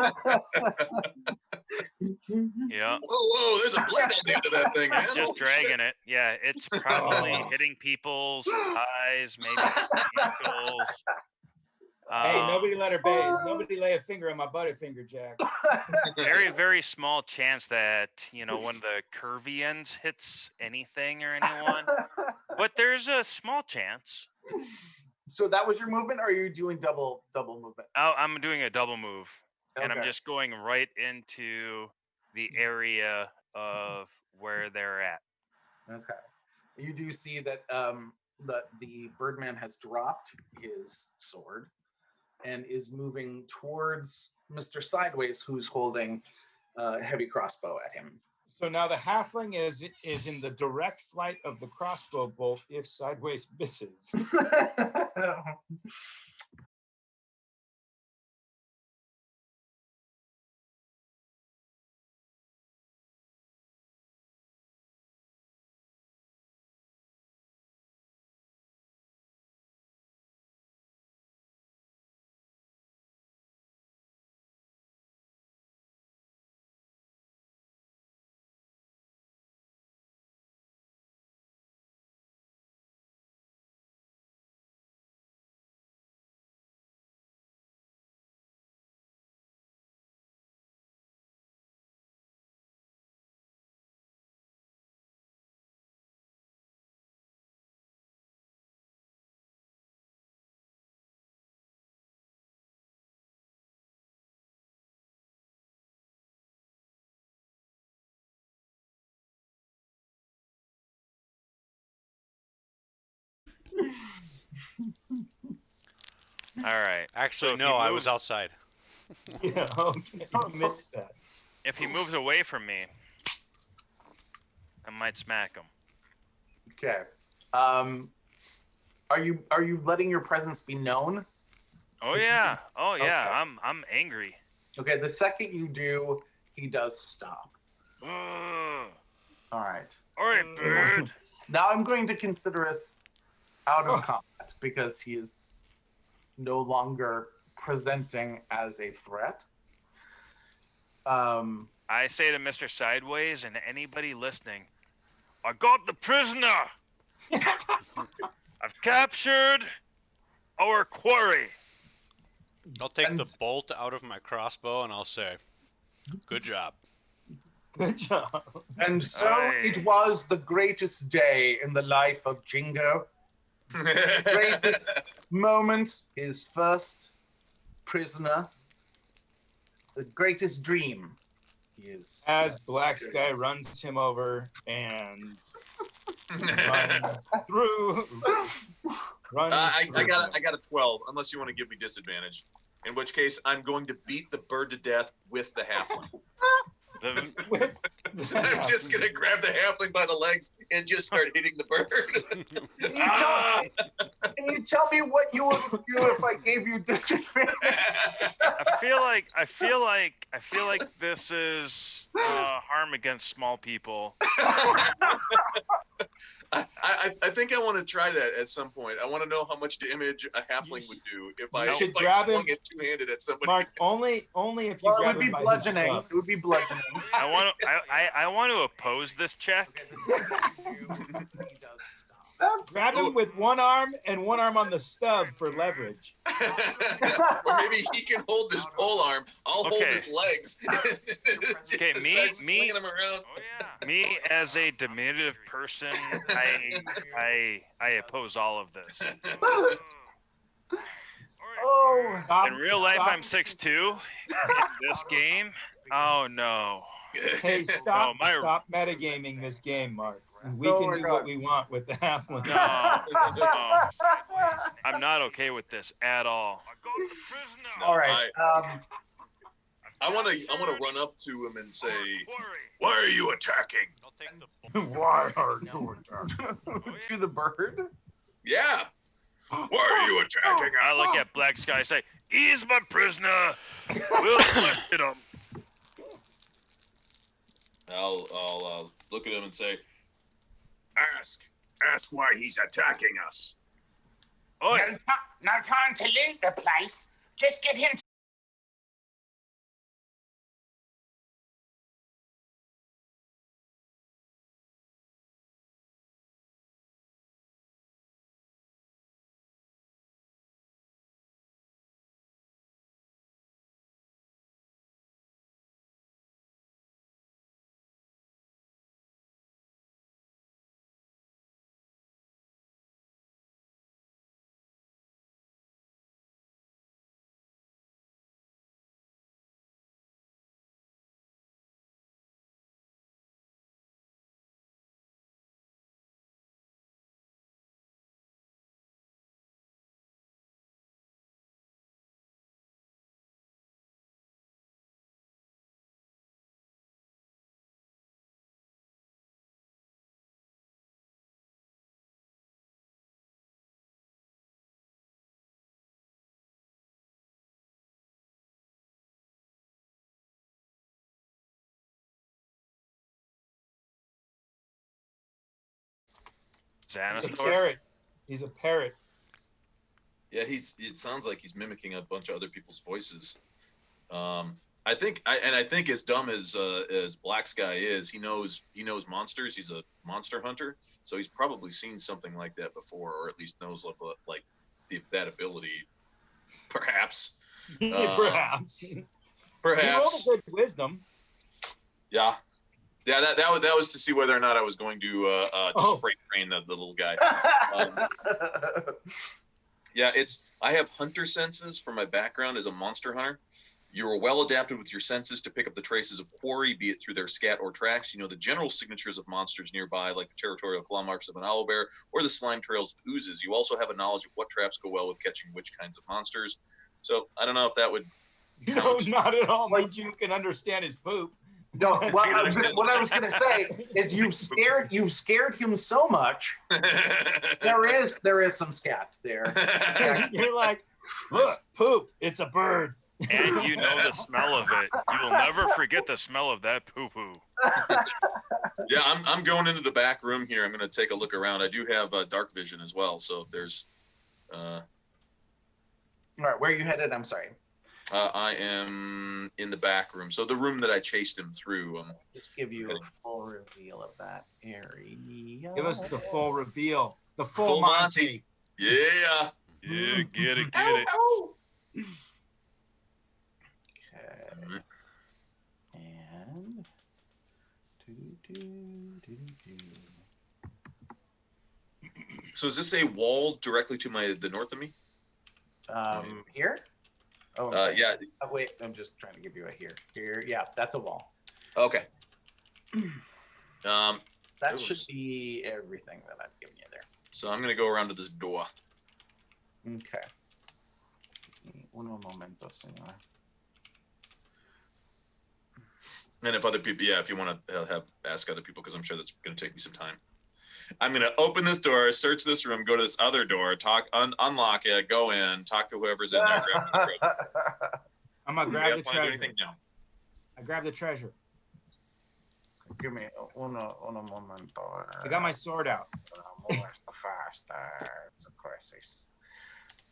Yeah. Whoa, there's a blade on the end of that thing, man. Just Holy dragging shit. it. Yeah, it's probably Oh. hitting people's eyes, maybe ankles. Hey, nobody lay a finger on my butterfinger, Jack. Very, very small chance that, one of the curvy ends hits anything or anyone. But there's a small chance. So that was your movement, or are you doing double movement? Oh, I'm doing a double move. And I'm Okay. just going right into the area of where they're at. Okay. You do see that the Birdman has dropped his sword and is moving towards Mr. Sideways, who's holding a heavy crossbow at him. So now the halfling is in the direct flight of the crossbow bolt if Sideways misses. All right. Actually, if no, he I moves- was outside. Yeah, okay. You missed that. If he moves away from me, I might smack him. Okay. Are you letting your presence be known? Oh Is he- yeah. Oh yeah. Okay. I'm angry. Okay, the second you do, he does stop. Ugh. All right. All right, bird. Now I'm going to consider us out of combat because he is no longer presenting as a threat. I say to Mr. Sideways and anybody listening, I got the prisoner. I've captured our quarry. I'll take the And- bolt out of my crossbow and I'll say, "Good job." Good job. And so Aye. it was the greatest day in the life of Jingo. Greatest moment, his first prisoner. The greatest dream. He is. As Black Sky runs him over and runs through. I got a 12, unless you want to give me disadvantage. In which case, I'm going to beat the bird to death with the halfling. The, I'm just gonna grab the halfling by the legs and just start hitting the bird. Can you tell me what you would do if I gave you disadvantage? I feel like this is harm against small people. I think I want to try that at some point. I want to know how much damage a halfling would do if I should if I grab swung him. it two-handed at somebody. Mark, only if you Well, it grab would be him by his bludgeoning. stuff. It would be bludgeoning. I want to oppose this check. Okay, the second you do, he does stop. Grab him with one arm and one arm on the stub for leverage. Or maybe he can hold this pole arm. I'll hold Okay. his legs. Okay, Just me- start swinging him around. Oh yeah. Me as a diminutive person, I oppose all of this. Oh, Stop- In real life, stop- I'm 6'2". In this game, oh no. Hey, stop! my- Stop metagaming this game, Mark. We Oh can my do God. what we want with the halfling. No, I'm not okay with this at all. No, all right. I want to run up to him and say, "Why are you attacking?" I'll take the Why are you attacking? To the bird. Yeah. Why are you attacking I us? look at Black Sky and say, he's my prisoner. We'll get him. I'll look at him and say, "Ask why he's attacking us." Oi, No time to loot the place. Just get him. He's a Xanathor. parrot. He's a parrot. Yeah, it sounds like he's mimicking a bunch of other people's voices. I think as dumb as Black Sky is, he knows monsters. He's a monster hunter, so he's probably seen something like that before, or at least knows of that ability. Perhaps. Perhaps. He rolled Perhaps. a good wisdom. Yeah. Yeah, that was to see whether or not I was going to just freight train the little guy. Yeah, I have hunter senses for my background as a monster hunter. You are well adapted with your senses to pick up the traces of quarry, be it through their scat or tracks. You know the general signatures of monsters nearby, like the territorial claw marks of an owlbear or the slime trails of oozes. You also have a knowledge of what traps go well with catching which kinds of monsters. So I don't know if that would No, count. not at all. Like you can understand his poop. No, what I was going to say is you've scared him so much. There is some scat there. You're like, Look, poop. It's a bird. And you know the smell of it. You will never forget the smell of that poo-poo. Yeah, I'm going into the back room here. I'm going to take a look around. I do have dark vision as well, so if there's. All right, where are you headed? I'm sorry. I am in the back room, so the room that I chased him through. Just give you a full reveal of that area. Give us the full reveal. The full, Full Monty. Monty. Yeah. Yeah, get it, get Ow, it. ow. Okay. And So is this a wall directly to the north of me? Here? Oh, Yeah. oh, wait, I'm just trying to give you a here. Here, yeah, that's a wall. Okay. That It should was- be everything that I've given you there. So I'm gonna go around to this door. Okay. Un momento, señor. And if other people, yeah, if you want to ask other people, because I'm sure that's gonna take me some time. I'm gonna open this door, search this room, go to this other door, unlock it, go in, talk to whoever's in there. Grab the treasure. I'm gonna Do grab you the guys wanna do treasure. anything now? I grabbed the treasure. Give me uno momento. I got my sword out. Faster. Of course.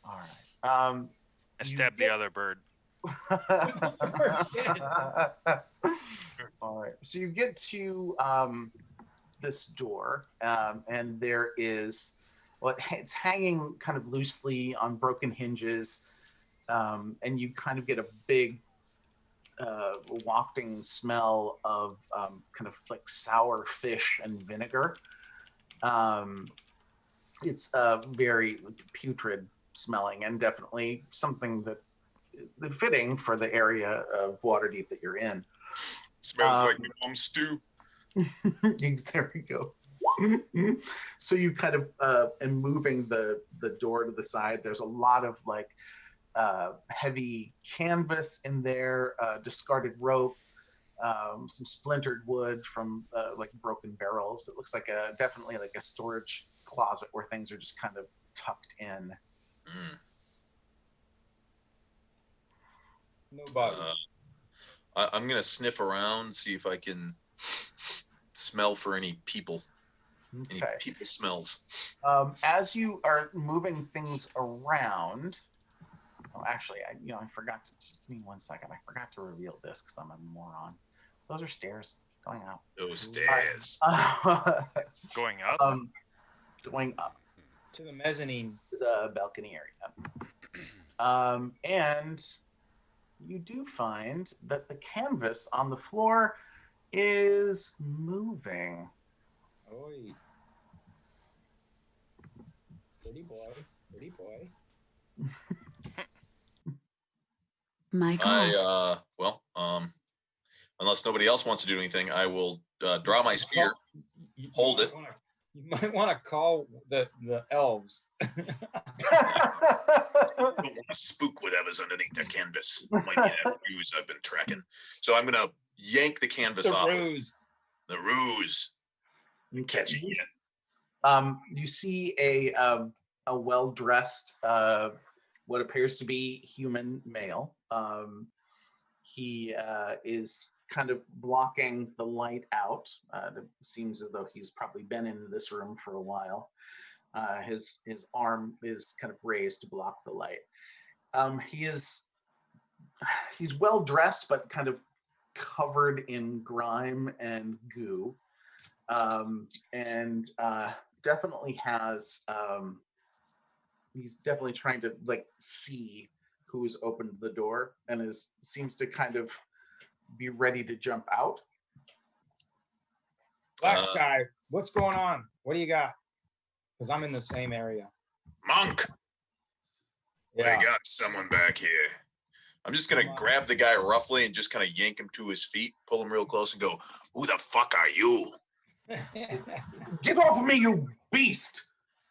All right. I stabbed the other bird. All right. So you get to this door, and there is, well, it's hanging kind of loosely on broken hinges, and you kind of get a big wafting smell of kind of like sour fish and vinegar. It's very putrid smelling, and definitely something that fitting for the area of Waterdeep that you're in. Smells like my mom's stew. There we go. So you kind of and moving the door to the side. There's a lot of like heavy canvas in there, discarded rope, some splintered wood from like broken barrels. It looks like definitely like a storage closet where things are just kind of tucked in. Mm. No bugs. I'm gonna sniff around, see if I can smell for any people. Any Okay. people smells. As you are moving things around, oh, actually, I forgot to, just give me 1 second. I forgot to reveal this because I'm a moron. Those are stairs going out. Those stairs. Going up? Going up To the mezzanine. to the balcony area. And you do find that the canvas on the floor is moving. Oi. Pretty boy. Pretty boy. Mic off. Unless nobody else wants to do anything, I will draw my spear, hold it. You might want to call the elves. Don't want to spook whatever's underneath the canvas. Might be that ruse I've been tracking. So I'm gonna yank the canvas The off. ruse. The ruse. Catch it yet? You see a well-dressed, what appears to be human male. He is kind of blocking the light out. It seems as though he's probably been in this room for a while. His arm is kind of raised to block the light. He's well dressed, but kind of covered in grime and goo, and definitely has. He's definitely trying to like see who's opened the door, and seems to kind of be ready to jump out. Black Sky, what's going on? What do you got? Because I'm in the same area. Monk, Yeah. we got someone back here. I'm just gonna grab the guy roughly and just kind of yank him to his feet, pull him real close, and go, "Who the fuck are you?" Get off of me, you beast!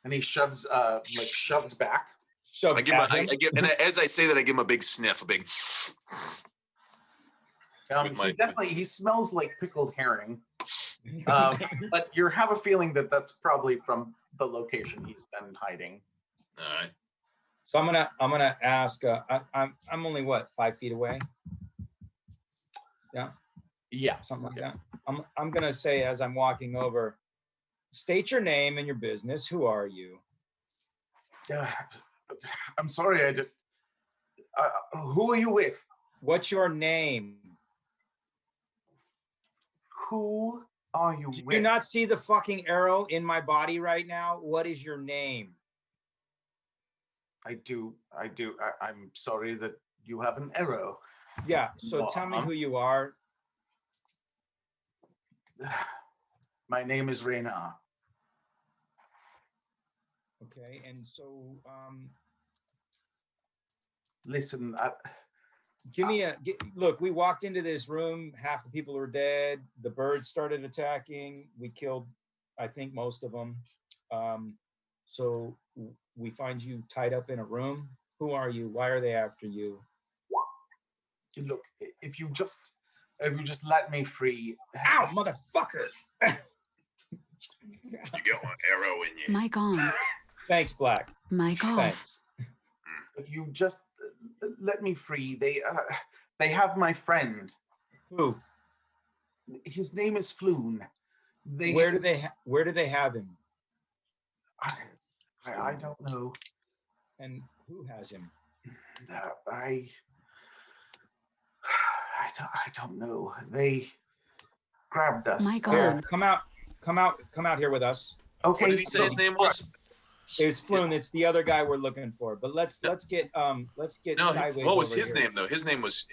And he shoves back. Shove I give him, at him. I give, and as I say that, I give him a big sniff, a big. With my- He smells like pickled herring. But you have a feeling that that's probably from the location he's been hiding. All right. So I'm gonna ask. I'm only what, 5 feet away? Yeah, Yeah. something like that. I'm gonna say as I'm walking over, state your name and your business. Who are you? I'm sorry. I just. Who are you with? What's your name? Who are you Do with? you not see the fucking arrow in my body right now? What is your name? I do. I'm sorry that you have an arrow. Yeah. So tell me Mom. who you are. My name is Reyna. Okay. And so, Listen, give me look. We walked into this room. Half the people were dead. The birds started attacking. We killed, I think, most of them. So we find you tied up in a room. Who are you? Why are they after you? look. If you just let me free. Ow, motherfucker! You got one arrow in you. Mic on. Thanks, Black. Mic off. Thanks. If you just let me free. They have my friend. Who? His name is Floon. Where do they have him? I don't know. And who has him? I don't know. They grabbed us. Mic Here, on. come out here with us. Okay. What did he say his name was? It's Floon. It's the other guy we're looking for. But let's get No, sideways. what was over his here. name though? His name was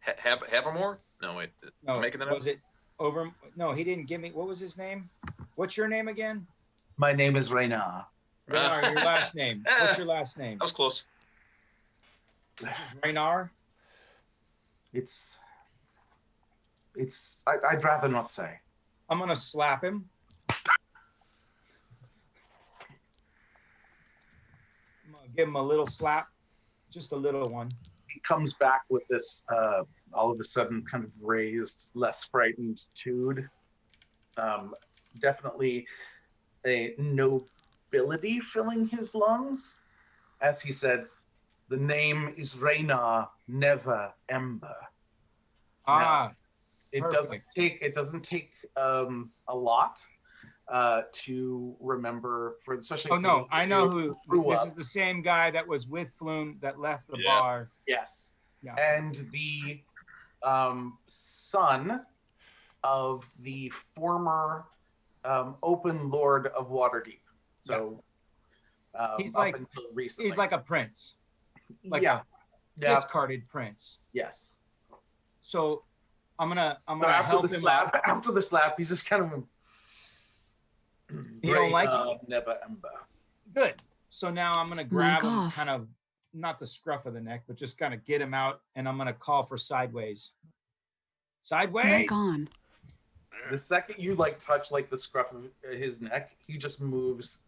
Havermore? No, wait. No, I'm making that up. was it over? No, he didn't give me. What was his name? What's your name again? My name is Reyna. Raynar, your last name. What's your last name? That was close. Raynar? I'd rather not say. I'm gonna slap him. I'm gonna give him a little slap, just a little one. He comes back with this all of a sudden kind of raised, less frightened tude. Definitely a nobility filling his lungs. As he said, the name is Reyna, never Ember. Ah, It perfect. doesn't take a lot to remember, for especially. Oh for no, those I of know you who. grew This up. is the same guy that was with Floon that left the Yeah. bar. Yes. Yeah. And the son of the former open lord of Waterdeep. So He's up like- until recently. He's like a prince, like yeah. a discarded prince. Yes. So I'm gonna So help him out. after the slap, he's just kind of. You don't like Never Ember. Good. So now I'm gonna grab Mic him, off. kind of not the scruff of the neck, but just kind of get him out, and I'm gonna call for sideways. Sideways. Mic on. The second you touch the scruff of his neck, he just moves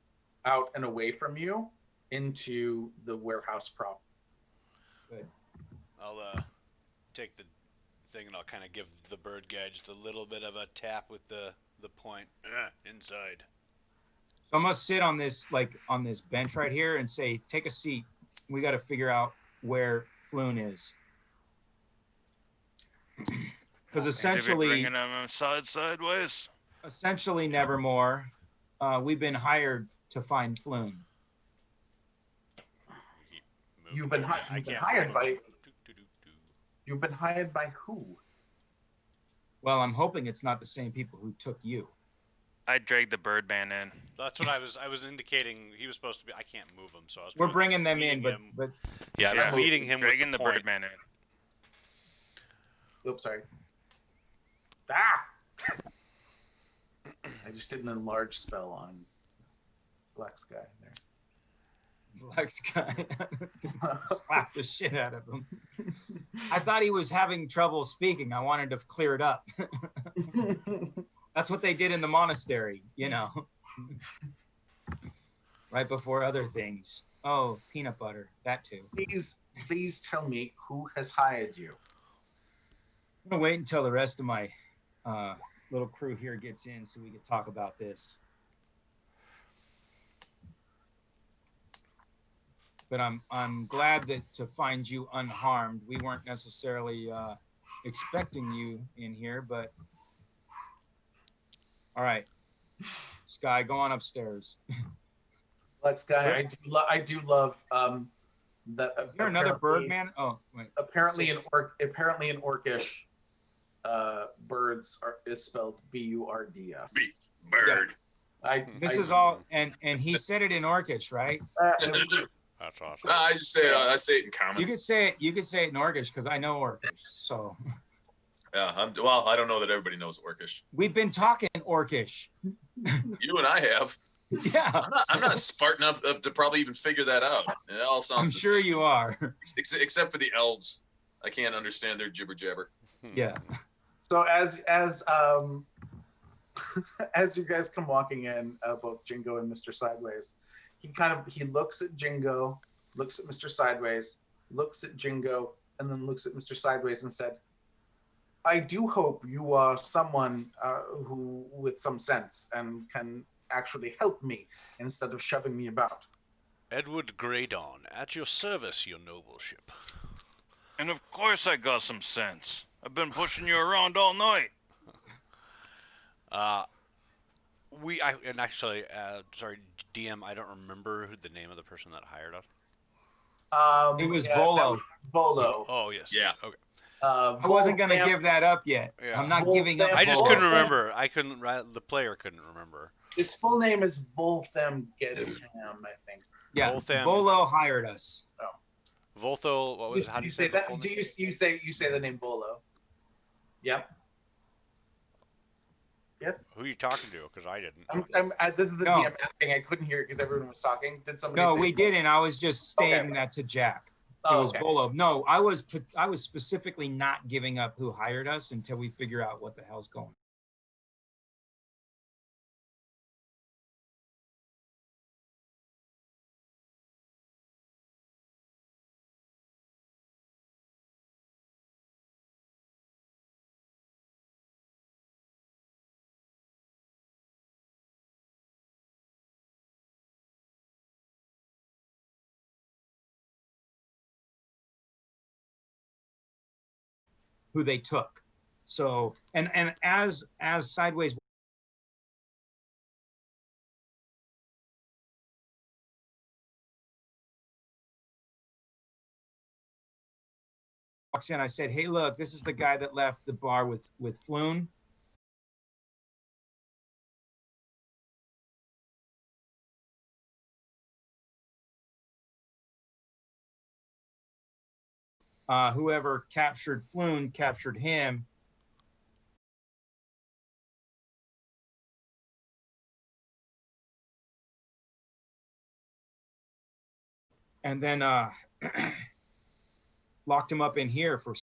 out and away from you into the warehouse prop. Good. I'll take the thing and I'll kind of give the bird guy just a little bit of a tap with the point inside. So I'm gonna sit on this on this bench right here and say, take a seat. We got to figure out where Floon is. Because essentially, bringing him sideways. essentially, Nevermore, we've been hired to find Floon. You've been hired by. You've been hired by who? Well, I'm hoping it's not the same people who took you. I dragged the Birdman in. That's what I was indicating. He was supposed to be. I can't move him, so I was. We're bringing them in, meeting but him. Yeah, Yeah. I'm meeting him with Dragging the the point. Birdman in. Oops, sorry. Ah! I just did an enlarge spell on Black Sky there. Black Sky slap the shit out of him. I thought he was having trouble speaking. I wanted to clear it up. That's what they did in the monastery, right before other things. Oh, peanut butter, that too. Please tell me who has hired you. I'm gonna wait until the rest of my little crew here gets in so we can talk about this. but I'm glad that to find you unharmed. We weren't necessarily expecting you in here, but all right, Sky, go on upstairs. Lex guy, I do love that. Is there another Birdman? Oh, wait. Apparently in Orcish, birds is spelled B-U-R-D-S. Bird. This is all, and he said it in Orcish, right? That's awesome. I just say I say it in common. You could say it in Orcish because I know Orcish. So. Yeah, well, I don't know that everybody knows Orcish. We've been talking Orcish. You and I have. Yeah. I'm not Spartan enough to probably even figure that out. It all sounds. I'm sure you are. Except for the elves, I can't understand their jibber jabber. Yeah. So as as you guys come walking in, both Jingo and Mr. Sideways, he looks at Jingo, looks at Mr. Sideways, looks at Jingo, and then looks at Mr. Sideways and said, "I do hope you are someone who with some sense and can actually help me instead of shoving me about." Edward Graydon, at your service, your nobleship. And of course I got some sense. I've been pushing you around all night. Sorry, DM, I don't remember the name of the person that hired us. It was Volo. Volo. Oh, yes. Yeah. Okay. I wasn't going to give that up yet. Yeah. I'm not giving up. I just Volo. couldn't remember. The player couldn't remember. His full name is Voltham Gedham, I think. Yeah, Voltham. Volo hired us. Voltho, what was it? How do you say that? the full Do name? you say the name Volo? Yep. Yes. Who are you talking to? Because I didn't. This is the No. DM asking. I couldn't hear it because everyone was talking. Did somebody? No, say we Volo? didn't. I was just stating Okay. that to Jack. It Oh, was okay. Volo. No, I was specifically not giving up who hired us until we figure out what the hell's going on. Who they took. So and as Sideways walks in, I said, "Hey, look, this is the guy that left the bar with Floon." Whoever captured Floon captured him. And then locked him up in here for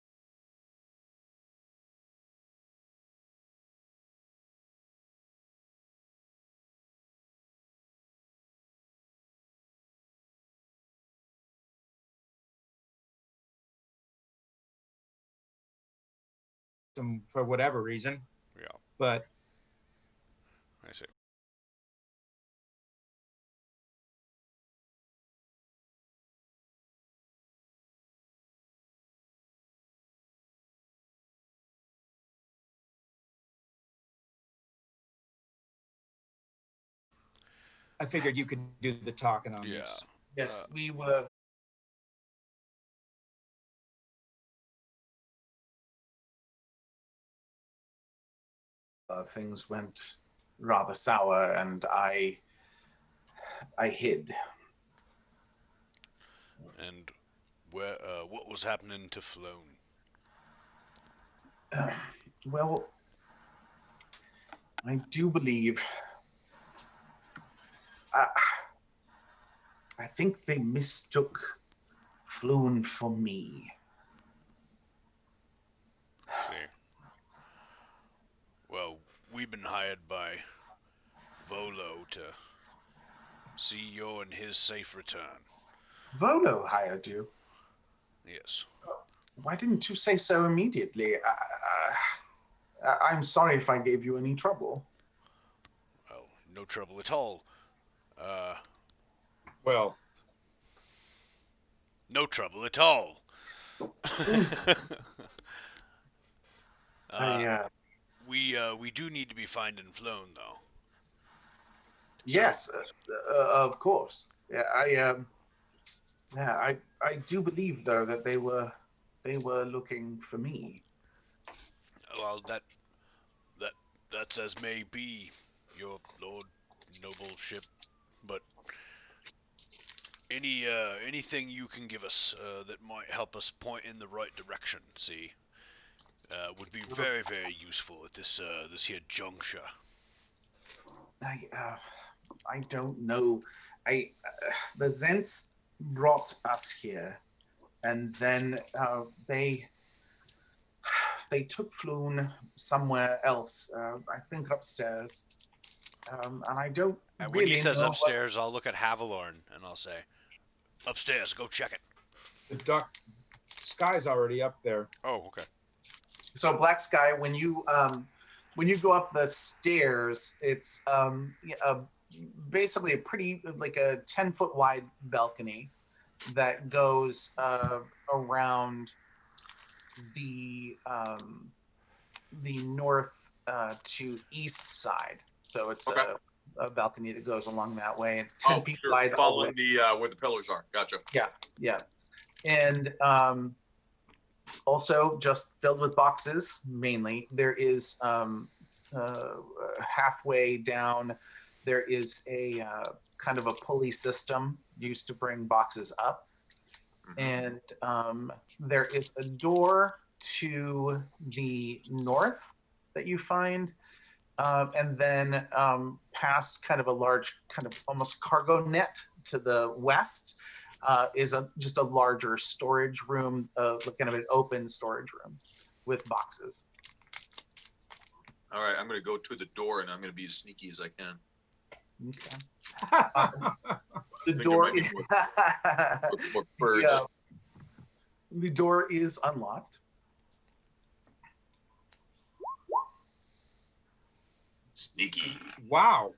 for whatever reason. Yeah. But I see. I figured you could do the talking on Yeah. this. Yes, we were. Things went rather sour, and I hid. And what was happening to Floan? Well, I do believe. I think they mistook Floon for me. See. Well, we've been hired by Volo to see your and his safe return. Volo hired you. Yes. Why didn't you say so immediately? I'm sorry if I gave you any trouble. Well, no trouble at all. Well, No trouble at all. We do need to be finding Floan though. Yes, of course. Yeah, I do believe though that they were looking for me. Well, that's as may be, your lord nobleship, but anything you can give us that might help us point in the right direction, would be very, very useful at this here juncture. I don't know. The Zents brought us here, and then they took Floon somewhere else. I think upstairs. And I don't. And really when he says know upstairs, I'll look at Havilorn and I'll say, "Upstairs, go check it." The Sky's already up there. Oh, okay. So Black Sky, when you go up the stairs, it's basically a pretty like a 10-foot wide balcony that goes around the north to east side. So it's a balcony that goes along that way. 10 feet wide. Following the where the pillars are. Gotcha. Yeah. And also just filled with boxes mainly. There is halfway down, there is a kind of a pulley system used to bring boxes up. And there is a door to the north that you find. And then past kind of a large kind of almost cargo net to the west is just a larger storage room, kind of an open storage room with boxes. All right, I'm going to go to the door and I'm going to be as sneaky as I can. Okay. The door. The door is unlocked. Sneaky. Wow.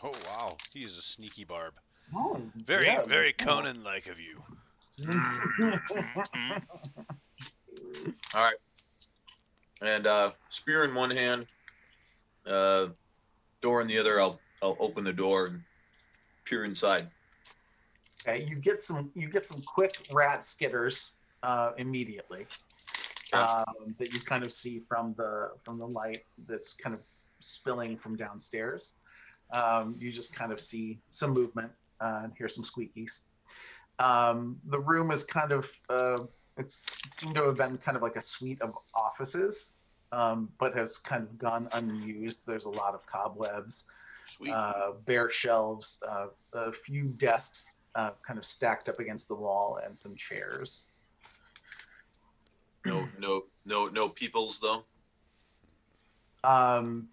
Oh wow, he is a sneaky barb. Oh, Very Conan-like of you. All right. And spear in one hand, door in the other. I'll open the door and peer inside. Okay, you get some quick rat skitters immediately that you kind of see from the light that's kind of spilling from downstairs. You just kind of see some movement and hear some squeakies. The room is kind of it's seemed to have been kind of like a suite of offices, but has kind of gone unused. There's a lot of cobwebs, bare shelves, a few desks kind of stacked up against the wall, and some chairs. No peoples though.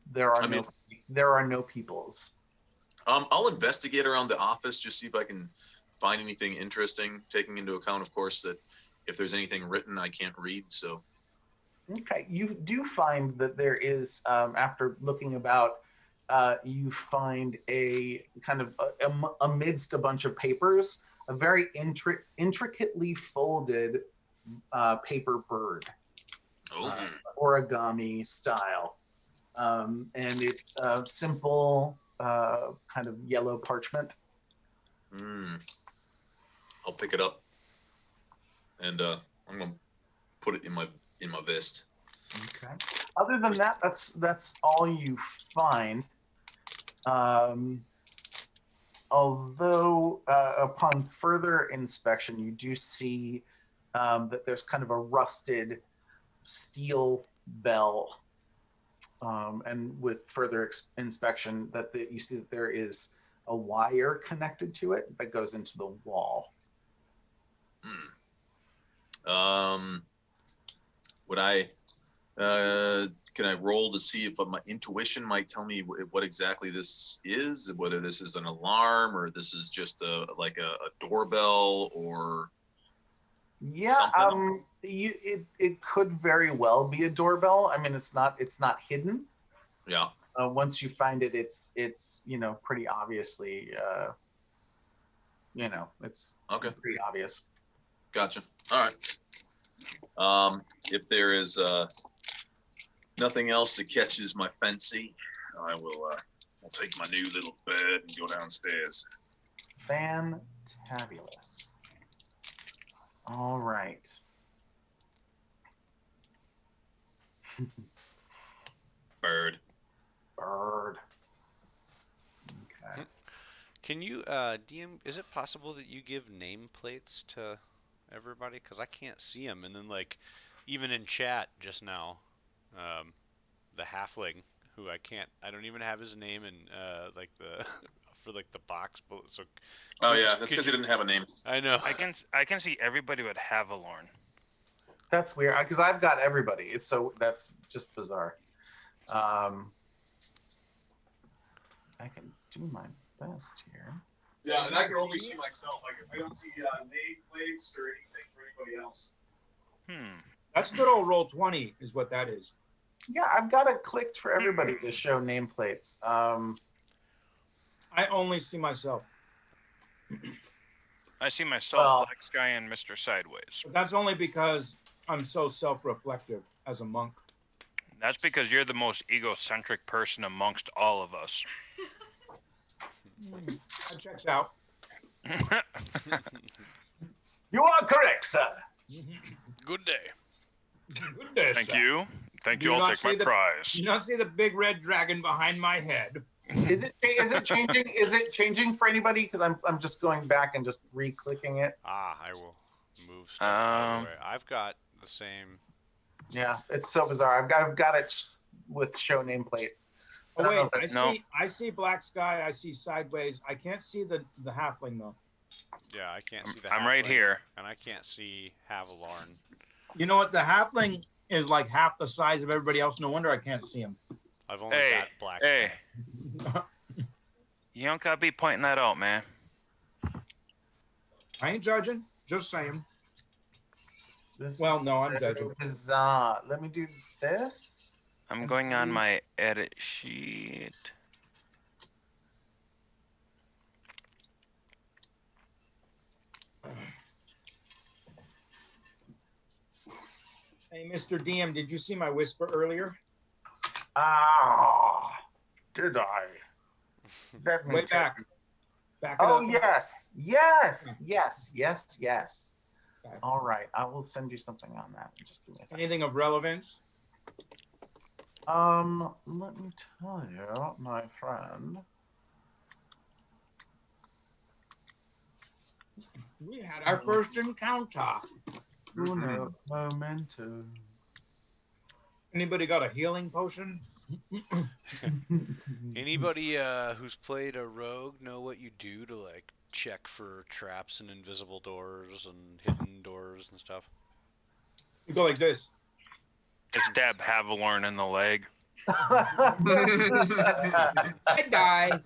There are no peoples. I'll investigate around the office, just see if I can find anything interesting, taking into account, of course, that if there's anything written I can't read. So okay, you do find that there is, after looking about, you find a kind of amidst a bunch of papers, a very intricately folded paper bird, origami style, and it's simple kind of yellow parchment. I'll pick it up and I'm gonna put it in my vest. Okay. Other than that, that's all you find. Although upon further inspection, you do see that there's kind of a rusted steel bell, and with further inspection, you see that there is a wire connected to it that goes into the wall. Would I can I roll to see if my intuition might tell me what exactly this is, whether this is an alarm or this is just a doorbell or something? It could very well be a doorbell. I mean, it's not hidden. Yeah. Once you find it, it's pretty obviously it's okay. pretty obvious. Gotcha. All right. If there is nothing else that catches my fancy, I will I'll take my new little bed and go downstairs. Fantabulous. All right. Bird. Bird. Okay. Can you, DM, is it possible that you give nameplates to everybody? Because I can't see them. And then, like, even in chat just now, the halfling, who I don't even have his name in, like, for, like, the box. So, Oh, yeah, that's because he didn't have a name. I know. I can see everybody but Havalorn. That's weird because I've got everybody. That's just bizarre. I can do my best here. Yeah, and I can only see myself. I don't see nameplates or anything for anybody else. That's good old Roll20 is what that is. Yeah, I've got it clicked for everybody to show nameplates. I only see myself. I see myself, Black Sky, and Mr. Sideways. But that's only because I'm so self-reflective as a monk. That's because you're the most egocentric person amongst all of us. That checks out. You are correct, sir. Good day. Good day, Thank sir. you. Thank Do you. you I'll not take my see the- prize. You don't see the big red dragon behind my head. Is it changing? Is it changing for anybody? Because I'm just going back and just re-clicking it. I will move stuff out of the way. I've got the same. Yeah, it's so bizarre. I've got it with show nameplate. Oh wait, No. I see Black Sky. I see Sideways. I can't see the halfling though. Yeah, I can't see the I'm right halfling, here. And I can't see Havalorn. You know what? The halfling is like half the size of everybody else. No wonder I can't see him. I've only Hey, got Black hey. Sky. You don't gotta be pointing that out, man. I ain't judging. Just saying. This Well, is no, I'm so judging. Bizarre. Let me do this. I'm going on my edit sheet. Hey, Mr. DM, did you see my whisper earlier? Did I? Let me Way check. back. Back it Oh up. yes, yes. Okay. All right, I will send you something on that. Just give me a second. Anything of relevance? Let me tell you, my friend. We had our first encounter. Uno momento. Anybody got a healing potion? Anybody who's played a rogue know what you do to like check for traps and invisible doors and hidden doors and stuff? You go like this. Just stab Havalorn in the leg. I die.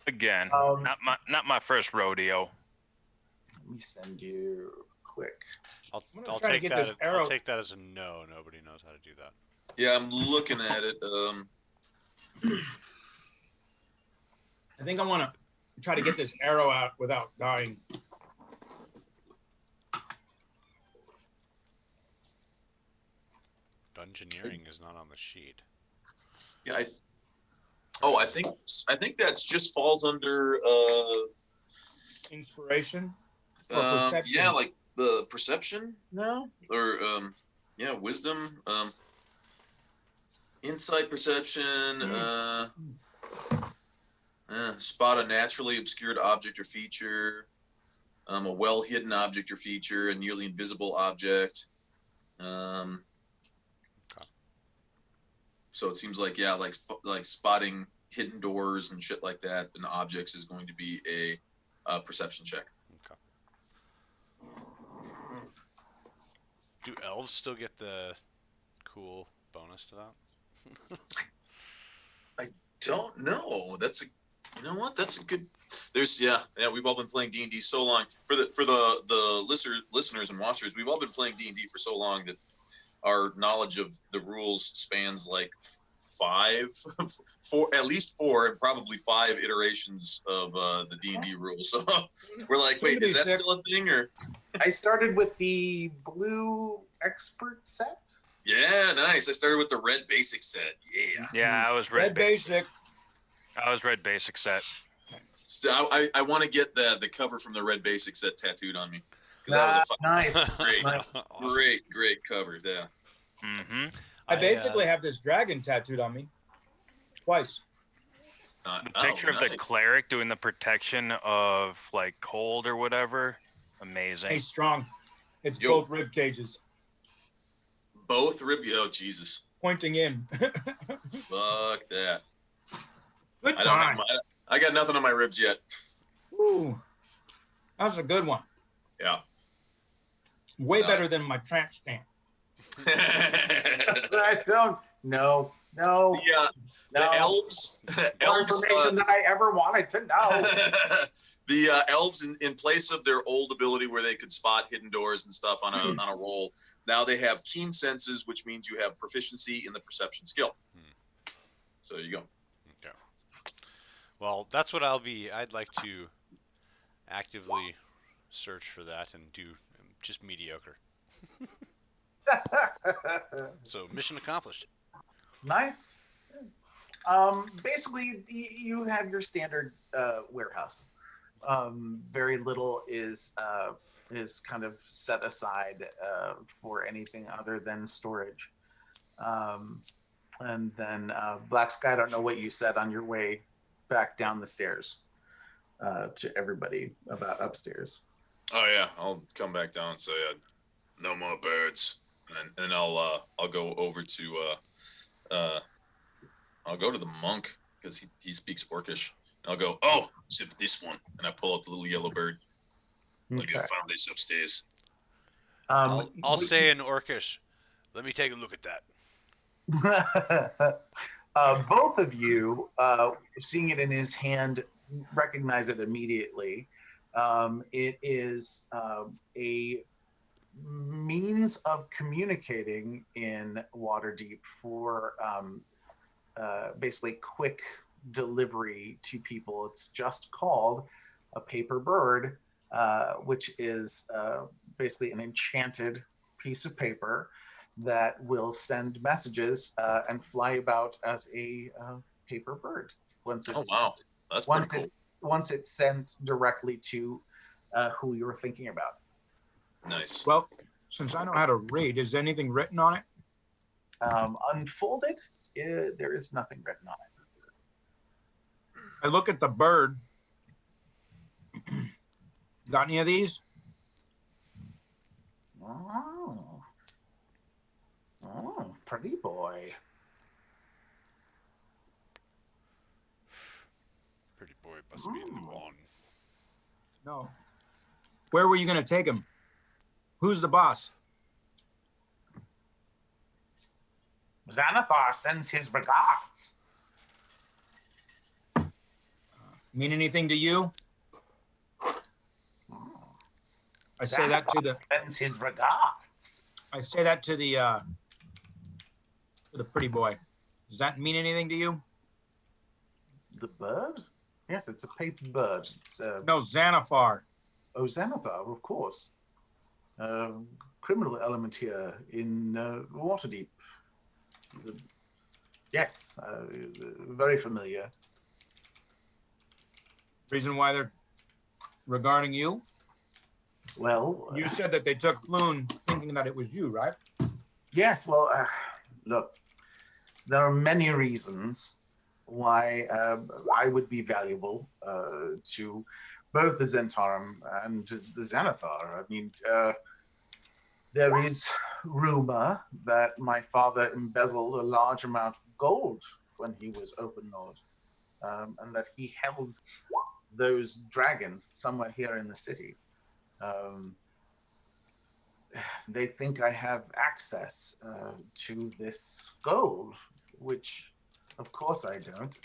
Again, not my first rodeo. Let me send you quick. I'll try to take get that. this arrow- I'll take that as a no. Nobody knows how to do that. Yeah, I'm looking at it. I think I want to try to get this arrow out without dying. Dungeoneering is not on the sheet. Yeah, I think that's just falls under Inspiration or perception? yeah, like the perception now, or yeah, wisdom, insight, perception, spot a naturally obscured object or feature, a well hidden object or feature, a nearly invisible object. So it seems like, yeah, like spotting hidden doors and shit like that and objects is going to be a perception check. Okay. Do elves still get the cool bonus to that? Don't know. You know what? That's a good. There's yeah. We've all been playing D&D so long. For the listeners and watchers, we've all been playing D&D for so long that our knowledge of the rules spans like at least four, and probably 5 iterations of the D&D rules. So we're like, wait, is that still a thing or? I started with the blue expert set. Yeah, nice. I started with the red basic set. Yeah. Yeah, I was Red basic. I was red basic set. Still, I want to get the cover from the red basic set tattooed on me because that was a nice. great, Awesome. great cover. Yeah. Mm-hmm. I basically have this dragon tattooed on me. Twice. The picture of the cleric doing the protection of like cold or whatever. Amazing. Hey, strong. It's both rib cages. Both rib. Oh Jesus. Pointing in. Fuck that. Good time. I got nothing on my ribs yet. Ooh, that's a good one. Yeah. Way better than my tramp stamp. I don't. No. The elves. More information than I ever wanted to know. The elves, in place of their old ability where they could spot hidden doors and stuff on a roll, now they have keen senses, which means you have proficiency in the perception skill. So there you go. Okay. Well, that's what I'd like to actively search for that and do just mediocre. So mission accomplished. Nice. Basically, you have your standard warehouse. Very little is kind of set aside for anything other than storage. And then Black Sky, I don't know what you said on your way back down the stairs to everybody about upstairs. Oh yeah, I'll come back down and say no more birds, and then I'll go over to I'll go to the monk because he speaks Orcish. And I'll go, oh, except this one, and I pull out the little yellow bird. Like I found this upstairs. I'll say in Orcish, let me take a look at that. Both of you, seeing it in his hand, recognize it immediately. It is a means of communicating in Waterdeep for basically quick delivery to people. It's just called a paper bird, which is basically an enchanted piece of paper that will send messages and fly about as a paper bird. Once it's, oh wow, that's pretty cool. Once it's sent directly to who you were thinking about. Nice. Well, since I know how to read, is anything written on it? Unfolded, there is nothing written on it. I look at the bird. Got any of these? Oh, pretty boy. Pretty boy must be in the one. No. Where were you going to take him? Who's the boss? Xanathar sends his regards. Mean anything to you? I say that to the. Sends his regards. I say that to the pretty boy. Does that mean anything to you? The bird? Yes, it's a paper bird. It's, no, Xanathar. Oh, Xanathar, of course. Criminal element here in Waterdeep. Yes, very familiar. Reason why they're regarding you? Well, you said that they took Floon thinking that it was you, right? Yes, well, look, there are many reasons why I would be valuable to both the Zentarum and the Xanathar. I mean, there is rumor that my father embezzled a large amount of gold when he was Open Lord, and that he held those dragons somewhere here in the city. They think I have access to this gold, which of course I don't.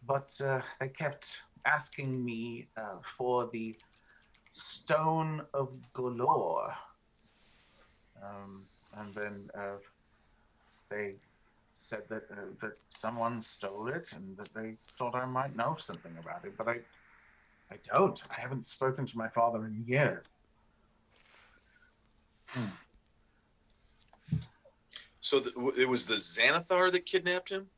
But they kept asking me for the Stone of Galore. And then they said that someone stole it and that they thought I might know something about it, but I don't. I haven't spoken to my father in years. So it was the Xanathar that kidnapped him?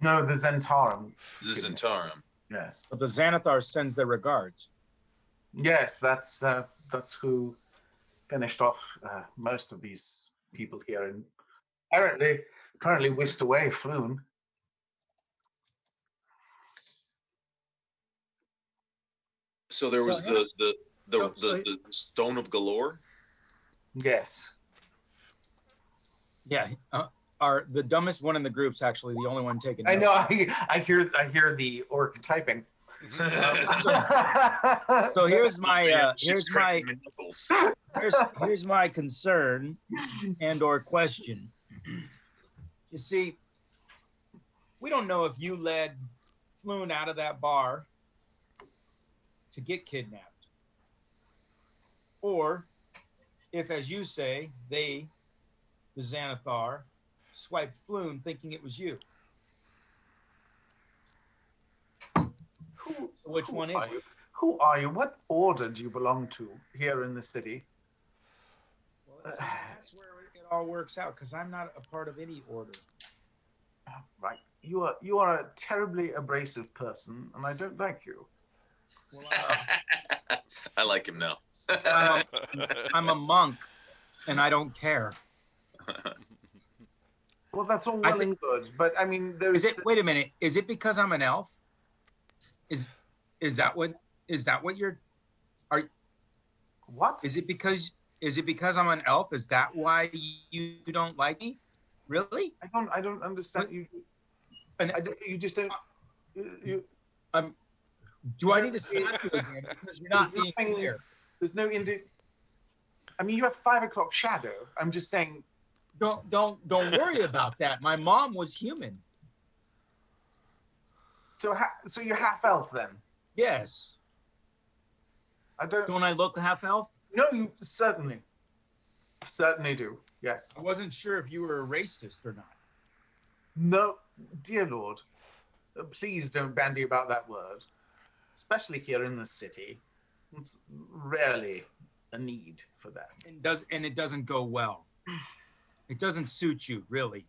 No, the Zentarum. The Zentarum. Yes. But the Xanathar sends their regards. Yes, that's who finished off most of these people here, and currently whisked away Floon. So there was So, the Stone of Galore? Yes. Yeah. The dumbest one in the group's actually the only one taking I notes. know. I hear the orc typing. So here's my She's cracking my nipples. here's my concern and or question. You see, we don't know if you led Floon out of that bar to get kidnapped, or if, as you say, they, the Xanathar, swiped Floon thinking it was you. Which one is it? Who are you? What order do you belong to here in the city? Well, that's where it all works out, because I'm not a part of any order. Right. You are a terribly abrasive person, and I don't like you. Well, I like him now. I'm a monk, and I don't care. Well, that's all well and good, but I mean, there's. Wait a minute. Is it because I'm an elf? Is that what you're? What? Is it because I'm an elf? Is that why you don't like me? Really? I don't understand you. You just don't. You. Do I need to slap you again because you're not being clear? There's no I mean, you have 5 o'clock shadow. I'm just saying. Don't worry about that. My mom was human. So you're half elf then? Yes. Don't I look half elf? No, you certainly do. Yes. I wasn't sure if you were a racist or not. No, dear Lord, please don't bandy about that word, especially here in the city. It's rarely a need for that. It doesn't go well. It doesn't suit you, really,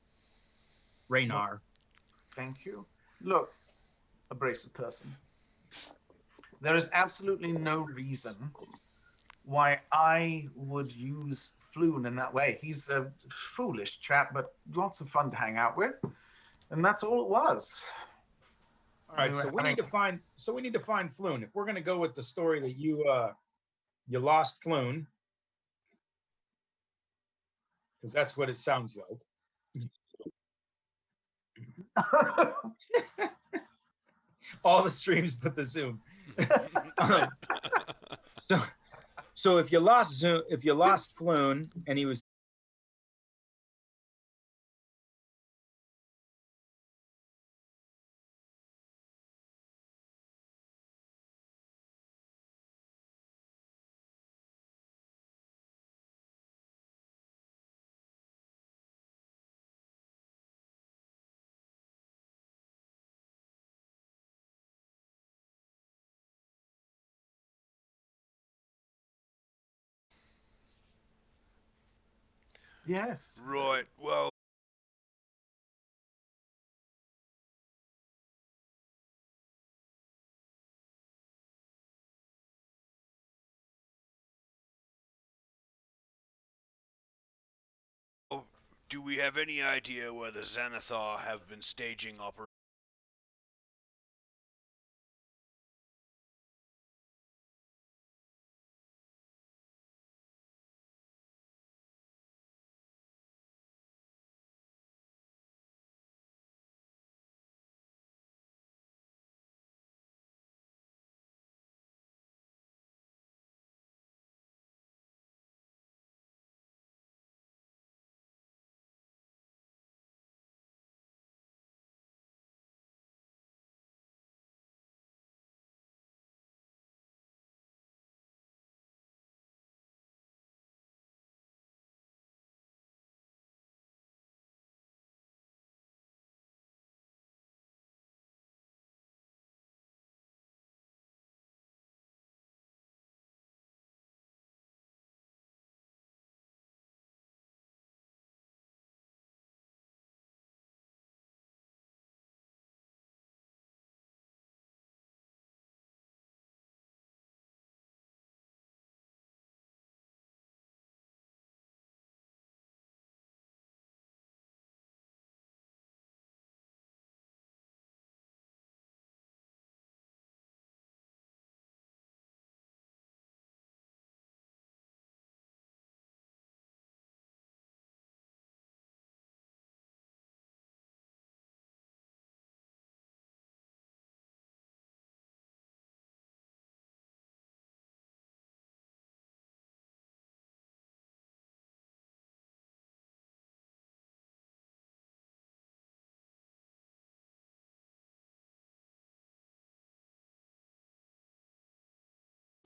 Raynar. Thank you. Look, abrasive person. There is absolutely no reason why I would use Floon in that way. He's a foolish chap, but lots of fun to hang out with, and that's all it was. All right, so we need to find Floon. If we're going to go with the story that you lost Floon, because that's what it sounds like. All the streams but the Zoom. So if you lost Floon and he was Yes. Right. Well. Do we have any idea where the Xanathar have been staging operations?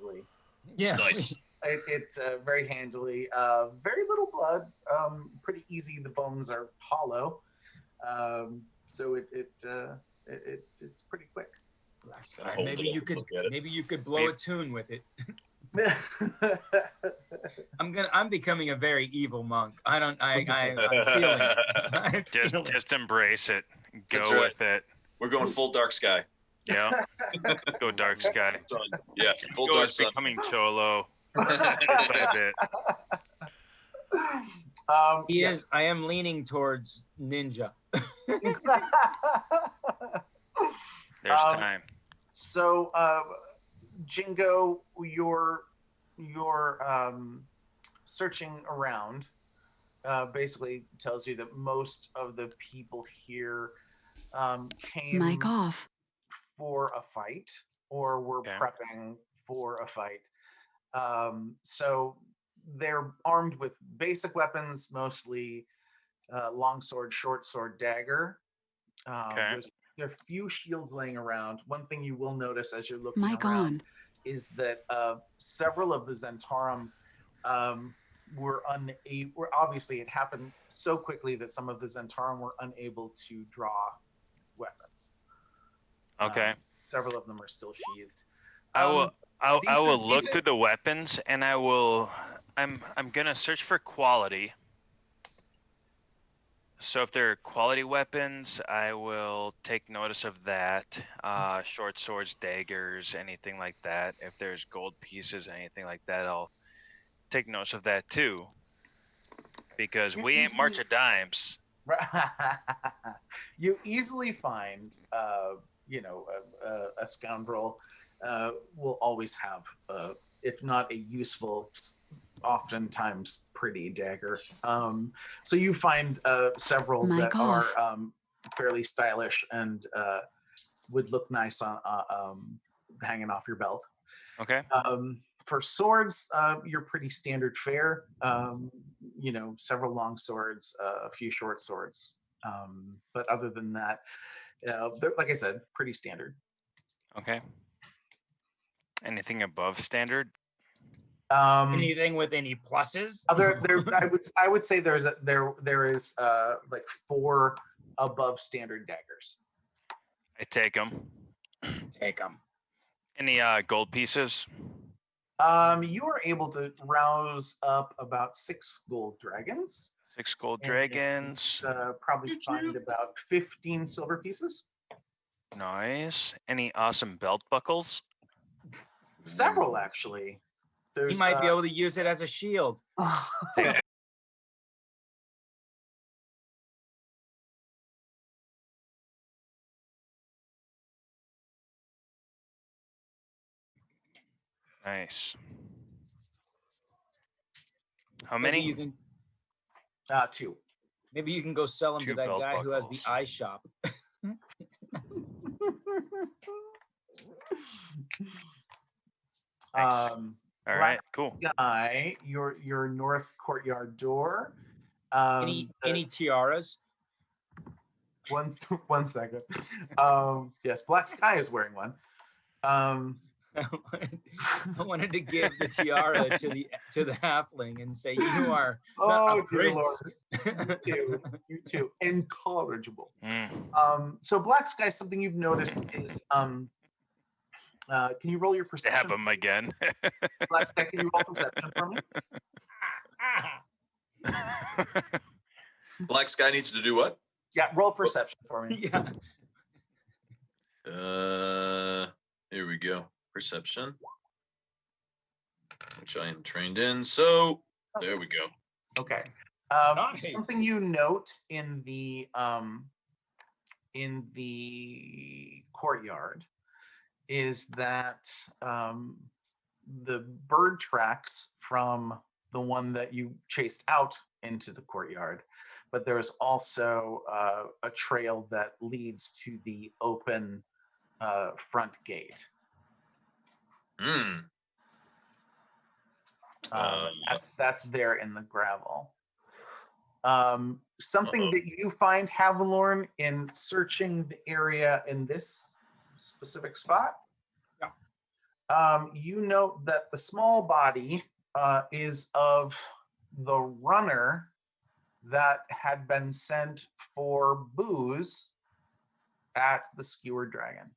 easily. Yeah. Nice. It's very handily. Very little blood. Pretty easy. The bones are hollow, so it's pretty quick. Gotta hold Maybe it you up and could look at it. maybe you could blow a tune with it. I'm becoming a very evil monk. I'm feeling it. I'm feeling it. Just embrace it. Go That's right. with it. We're going full dark sky. Yeah. Go dark sky. Sun. Yeah, full Go dark is sun. becoming cholo. Bit by bit. I am leaning towards ninja. There's time. So, Jingo, you're searching around. Basically, tells you that most of the people here came Mic off. for a fight or were prepping for a fight. So they're armed with basic weapons, mostly long sword, short sword, dagger. There are few shields laying around. One thing you will notice as you're looking Mic around on. is that several of the Zentarum were unable. Obviously, it happened so quickly that some of the Zentarum were unable to draw weapons. Okay. Several of them are still sheathed. I will look decent- through the weapons and I'm gonna search for quality. So if they're quality weapons, I will take notice of that. Short swords, daggers, anything like that. If there's gold pieces, anything like that, I'll take notice of that too. Because we ain't March of Dimes. You easily find, a scoundrel will always have, if not a useful, oftentimes pretty dagger. So you find several Mic that off. are fairly stylish and would look nice on hanging off your belt. Okay. For swords, you're pretty standard fare. Several long swords, a few short swords. But other than that, they're, like I said, pretty standard. Okay. Anything above standard? Anything with any pluses? I would say there is like 4 above standard daggers. I take them. Take them. Any gold pieces? You are able to rouse up about 6 gold dragons. 6 gold and dragons. Probably find about 15 silver pieces. Nice. Any awesome belt buckles? Several, actually. He might be able to use it as a shield. Nice. How Maybe many? you can 2. maybe you can go sell them 2 to that belt guy who has the buckles. eye shop. Nice. All right, cool. Guy, your north courtyard door. Any tiaras? One second. Yes, Black Sky is wearing one. I wanted to give the tiara to the halfling and say, "You are not a dear prince." Lord. You too. Incorrigible. Mm. So Black Sky, something you've noticed is can you roll your perception? Stab him again. Black Sky, can you roll perception for me? Black Sky needs to do what? Yeah, roll perception for me. Yeah. Here we go. Perception, which I am trained in. So there we go. Okay. Nice. Something you note in the courtyard is that the bird tracks from the one that you chased out into the courtyard, but there's also a trail that leads to the open front gate. That's there in the gravel. Something that you find, Havilorn, in searching the area in this specific spot, You note that the small body is of the runner that had been sent for booze at the Skewered Dragon.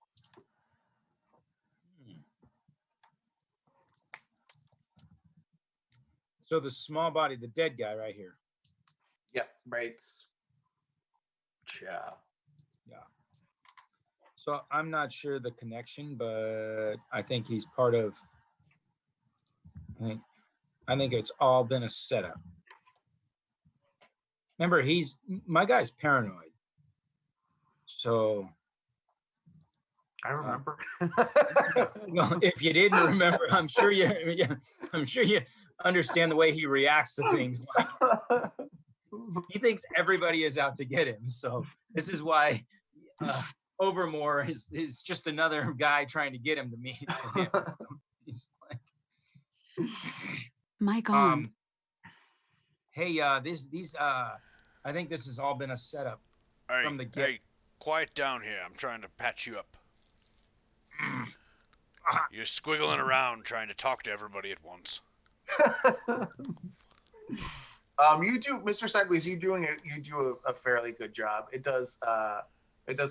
So the small body, the dead guy right here. Yep, right. Yeah. So I'm not sure the connection, but I think he's part of. I think it's all been a setup. Remember, my guy's paranoid. So I remember. well, if you didn't remember, I'm sure you understand the way he reacts to things. Like he thinks everybody is out to get him. So this is why Overmore is just another guy trying to get him to me. To him. He's like, Mic on. Hey, these I think this has all been a setup from the get. Hey, quiet down here. I'm trying to patch you up. You're squiggling around trying to talk to everybody at once. You do, Mr. Sideways. You do a fairly good job. It does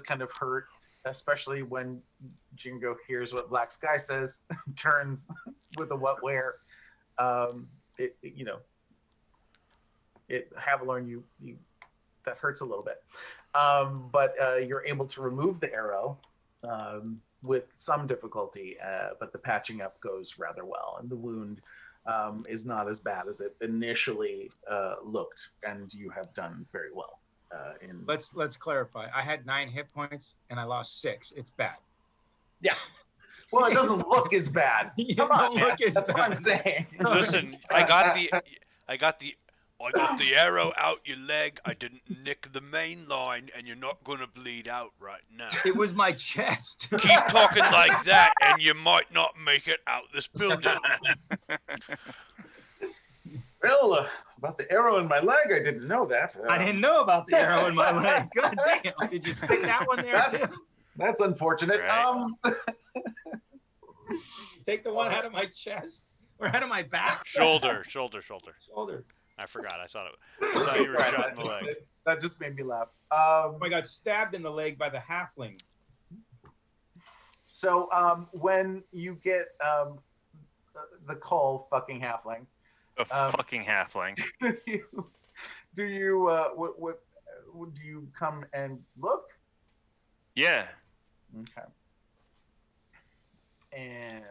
kind of hurt, especially when Jingo hears what Black Sky says, turns with a what where. Havilorn, you that hurts a little bit, but you're able to remove the arrow with some difficulty, but the patching up goes rather well, and the wound is not as bad as it initially looked, and you have done very well. Let's clarify. I had 9 hit points and I lost 6. It's bad. Yeah. Well, it doesn't look as bad. Come on, man. That's what I'm saying. Listen, I got the arrow out your leg. I didn't nick the main line, and you're not gonna bleed out right now. It was my chest. Keep talking like that, and you might not make it out this building. Well, about the arrow in my leg, I didn't know that. I didn't know about the arrow in my leg. God damn! Did you stick that one there too? That's unfortunate. Right. Take the one out of my chest or out of my back. Shoulder. I forgot. I thought you were shot in the leg. That just made me laugh. I got stabbed in the leg by the halfling. So when you get the call, fucking halfling. A fucking halfling. Do you do you come and look? Yeah. Okay. And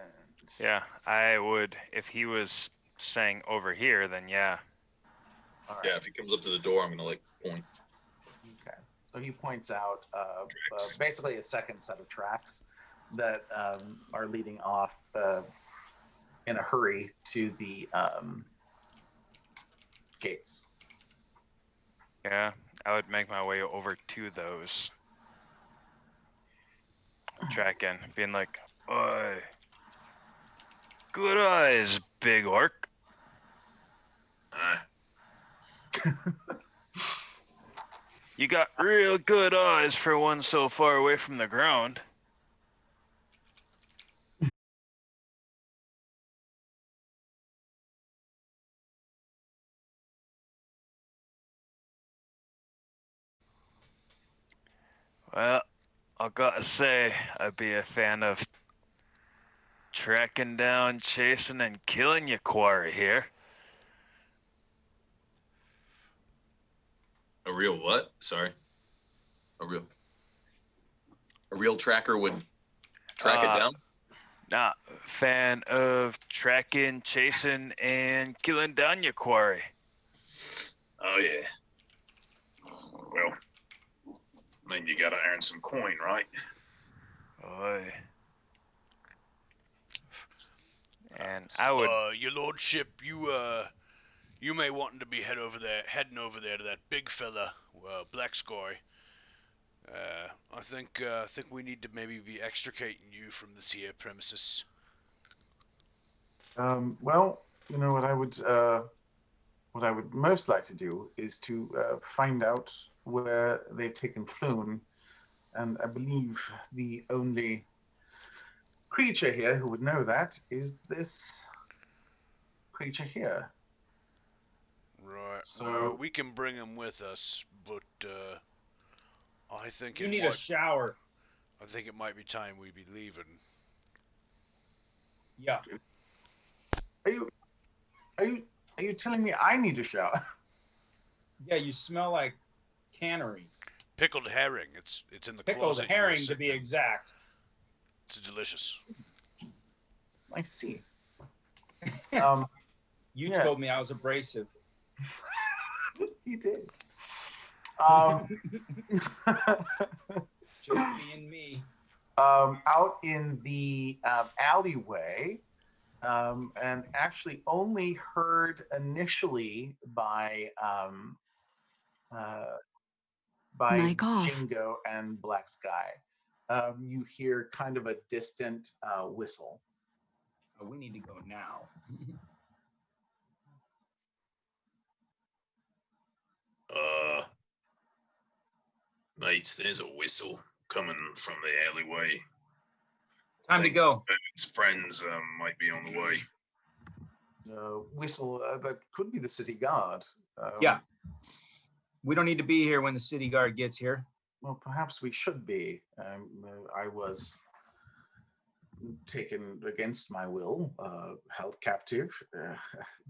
Yeah, I would. If he was saying over here, then yeah. all right. Yeah, if he comes up to the door, I'm gonna like point. Okay. So he points out basically a second set of tracks that are leading off in a hurry to the gates. Yeah, I would make my way over to those. Tracking, being like, "Oi, good eyes, big orc." You got real good eyes for one so far away from the ground. Well, I gotta say, I'd be a fan of tracking down, chasing, and killing your quarry here. A real what? Sorry. A real tracker would track it down? Nah, fan of tracking, chasing, and killing down your quarry. Oh yeah. Well, then you gotta earn some coin, right? Oi. And I would. Your lordship, you may want to be heading over there to that big fella, Black Scory. I think we need to maybe be extricating you from this here premises. Well, you know what I would most like to do is to find out where they've taken Floon, and I believe the only creature here who would know that is this creature here. Right. So- Well, we can bring him with us, but I think You it need might. a shower. I think it might be time we be leaving. Yeah. Are you telling me I need a shower? Yeah, you smell like cannery. Pickled herring. It's in the Pickled closet. you were herring, to sitting be in. exact. It's delicious. I see. You Yeah. told me I was abrasive. You did. Just being me. Out in the alleyway, and actually only heard initially by Mic off. Jingo and Black Sky. You hear kind of a distant whistle. Oh, we need to go now. Mates, there's a whistle coming from the alleyway. Time to go. His friends might be on the way. Whistle that could be the city guard. Yeah. We don't need to be here when the city guard gets here. Well, perhaps we should be. I was taken against my will, held captive.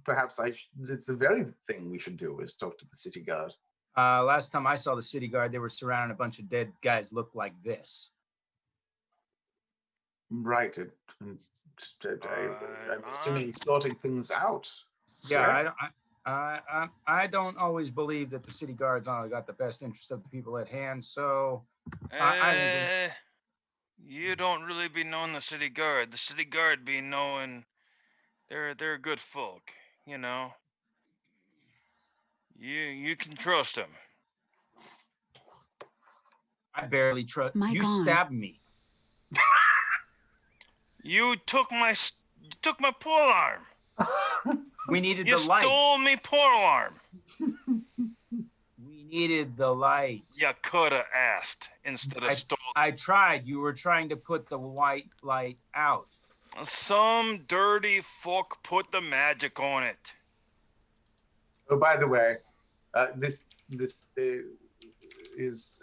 Perhaps it's the very thing we should do is talk to the city guard. Last time I saw the city guard, they were surrounding a bunch of dead guys looked like this. Right. I'm assuming sorting things out. Yeah, I don't always believe that the city guard's only got the best interest of the people at hand. So I You don't really be knowing the city guard. The city guard be knowing they're good folk, you know. You can trust them. I barely trust. Mic You on. stabbed me. You took my pole arm. We needed You the light. stole me pole arm. We needed the light. You coulda asked instead of stole. I tried. You were trying to put the white light out. Some dirty fuck put the magic on it. Oh, by the way, this is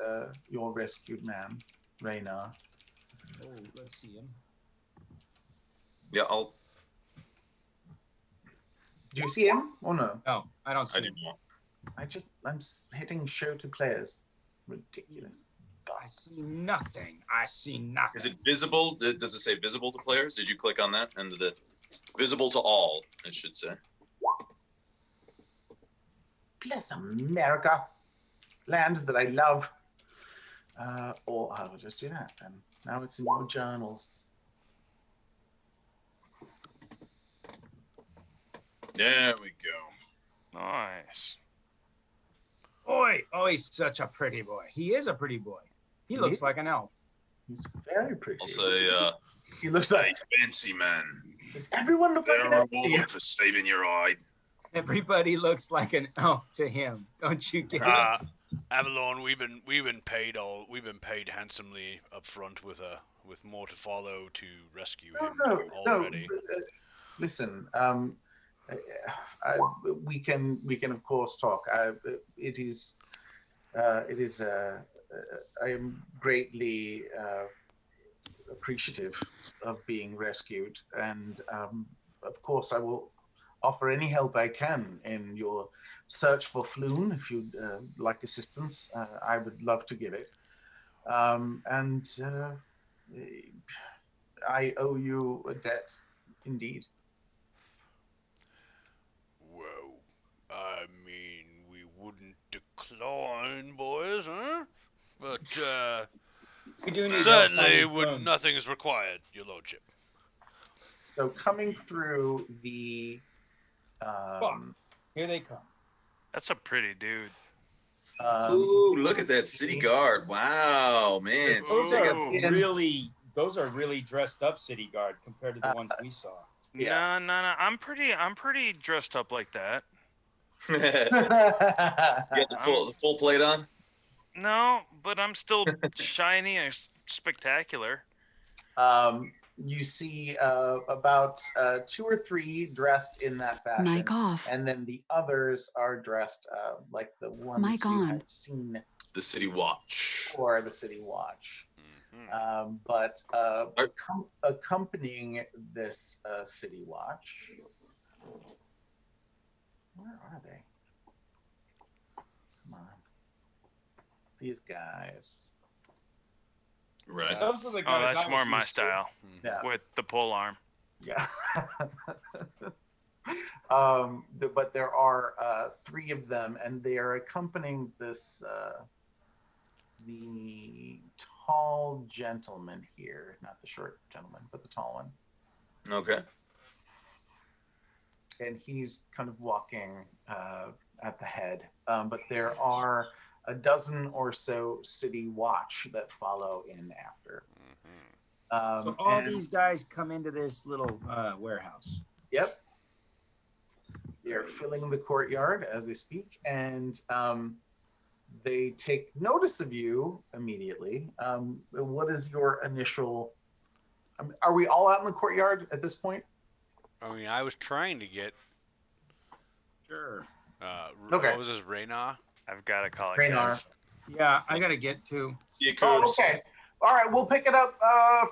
your rescued man, Raynar. Oh, let's see him. Yeah, I'll. Do you see him or no? No, I don't see I him. do not. I'm hitting show to players. Ridiculous. I see nothing. I see nothing. Is it visible? Does it say visible to players? Did you click on that? And the visible to all, it should say. Bless America, land that I love. Or I will just do that then. Now it's in your journals. There we go. Nice. Boy, oh, he's such a pretty boy. He is a pretty boy. He looks is. like an elf. He's very pretty. I'll say, He looks like. hey, fancy man. Does everyone look like Fair an elf? reward for saving your hide. Everybody looks like an elf to him. Don't you get it? Avalon, we've been paid handsomely up front with more to follow to rescue him already. No. Listen, we can of course talk. It is. I am greatly appreciative of being rescued, and of course I will offer any help I can in your search for Floon. If you'd like assistance, I would love to give it. And I owe you a debt, indeed. Whoa. I mean, we wouldn't decline, boys, huh? But We do need certainly help finding Floon. nothing is required, your lordship. So coming through the Here they come. That's a pretty dude. Ooh, look at that city guard. Wow, man. Those are really dressed up city guard compared to the ones we saw. Yeah. No. I'm pretty dressed up like that. You got the full plate on? No, but I'm still shiny and spectacular. you see about 2 or 3 dressed in that fashion. Mic off. And then the others are dressed like the ones Mic you on. had seen The City Watch. for the City Watch. Mhm. But accompanying this City Watch, where are they? Come on. These guys. Right. Those are the Oh, guys. I that's was more my used to. style Yeah. with the pole arm. Yeah. But there are 3 of them, and they are accompanying this the tall gentleman here, not the short gentleman, but the tall one. Okay. And he's kind of walking at the head. But there are a dozen or so City Watch that follow in after. So all and- these guys come into this little warehouse. Yep. They're filling the courtyard as they speak, and they take notice of you immediately. What is your initial? Are we all out in the courtyard at this point? I mean, I was trying to get. Sure. Okay. What was this, Rayna? I've got to call it. Raynar. guys. Yeah, I gotta get to. See you, Oh, Coons. okay. All right, we'll pick it up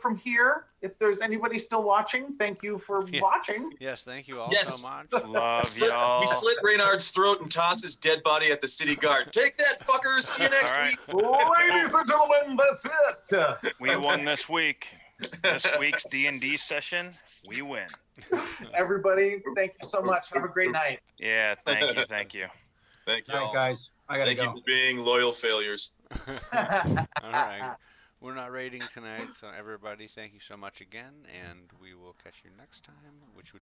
from here. If there's anybody still watching, thank you for Yeah. watching. Yes, thank you all Yes. so much. Love y'all. We slit Reynard's throat and tossed his dead body at the city guard. Take that, fuckers. See you next All right. week. Ladies and gentlemen, that's it. We won this week. This week's D&D session, we win. Everybody, thank you so much. Have a great night. Yeah, thank you, thank you. Thank you. All right, all. guys. I gotta Thank go. you for being loyal failures. All right. We're not raiding tonight, so everybody, thank you so much again, and we will catch you next time, which would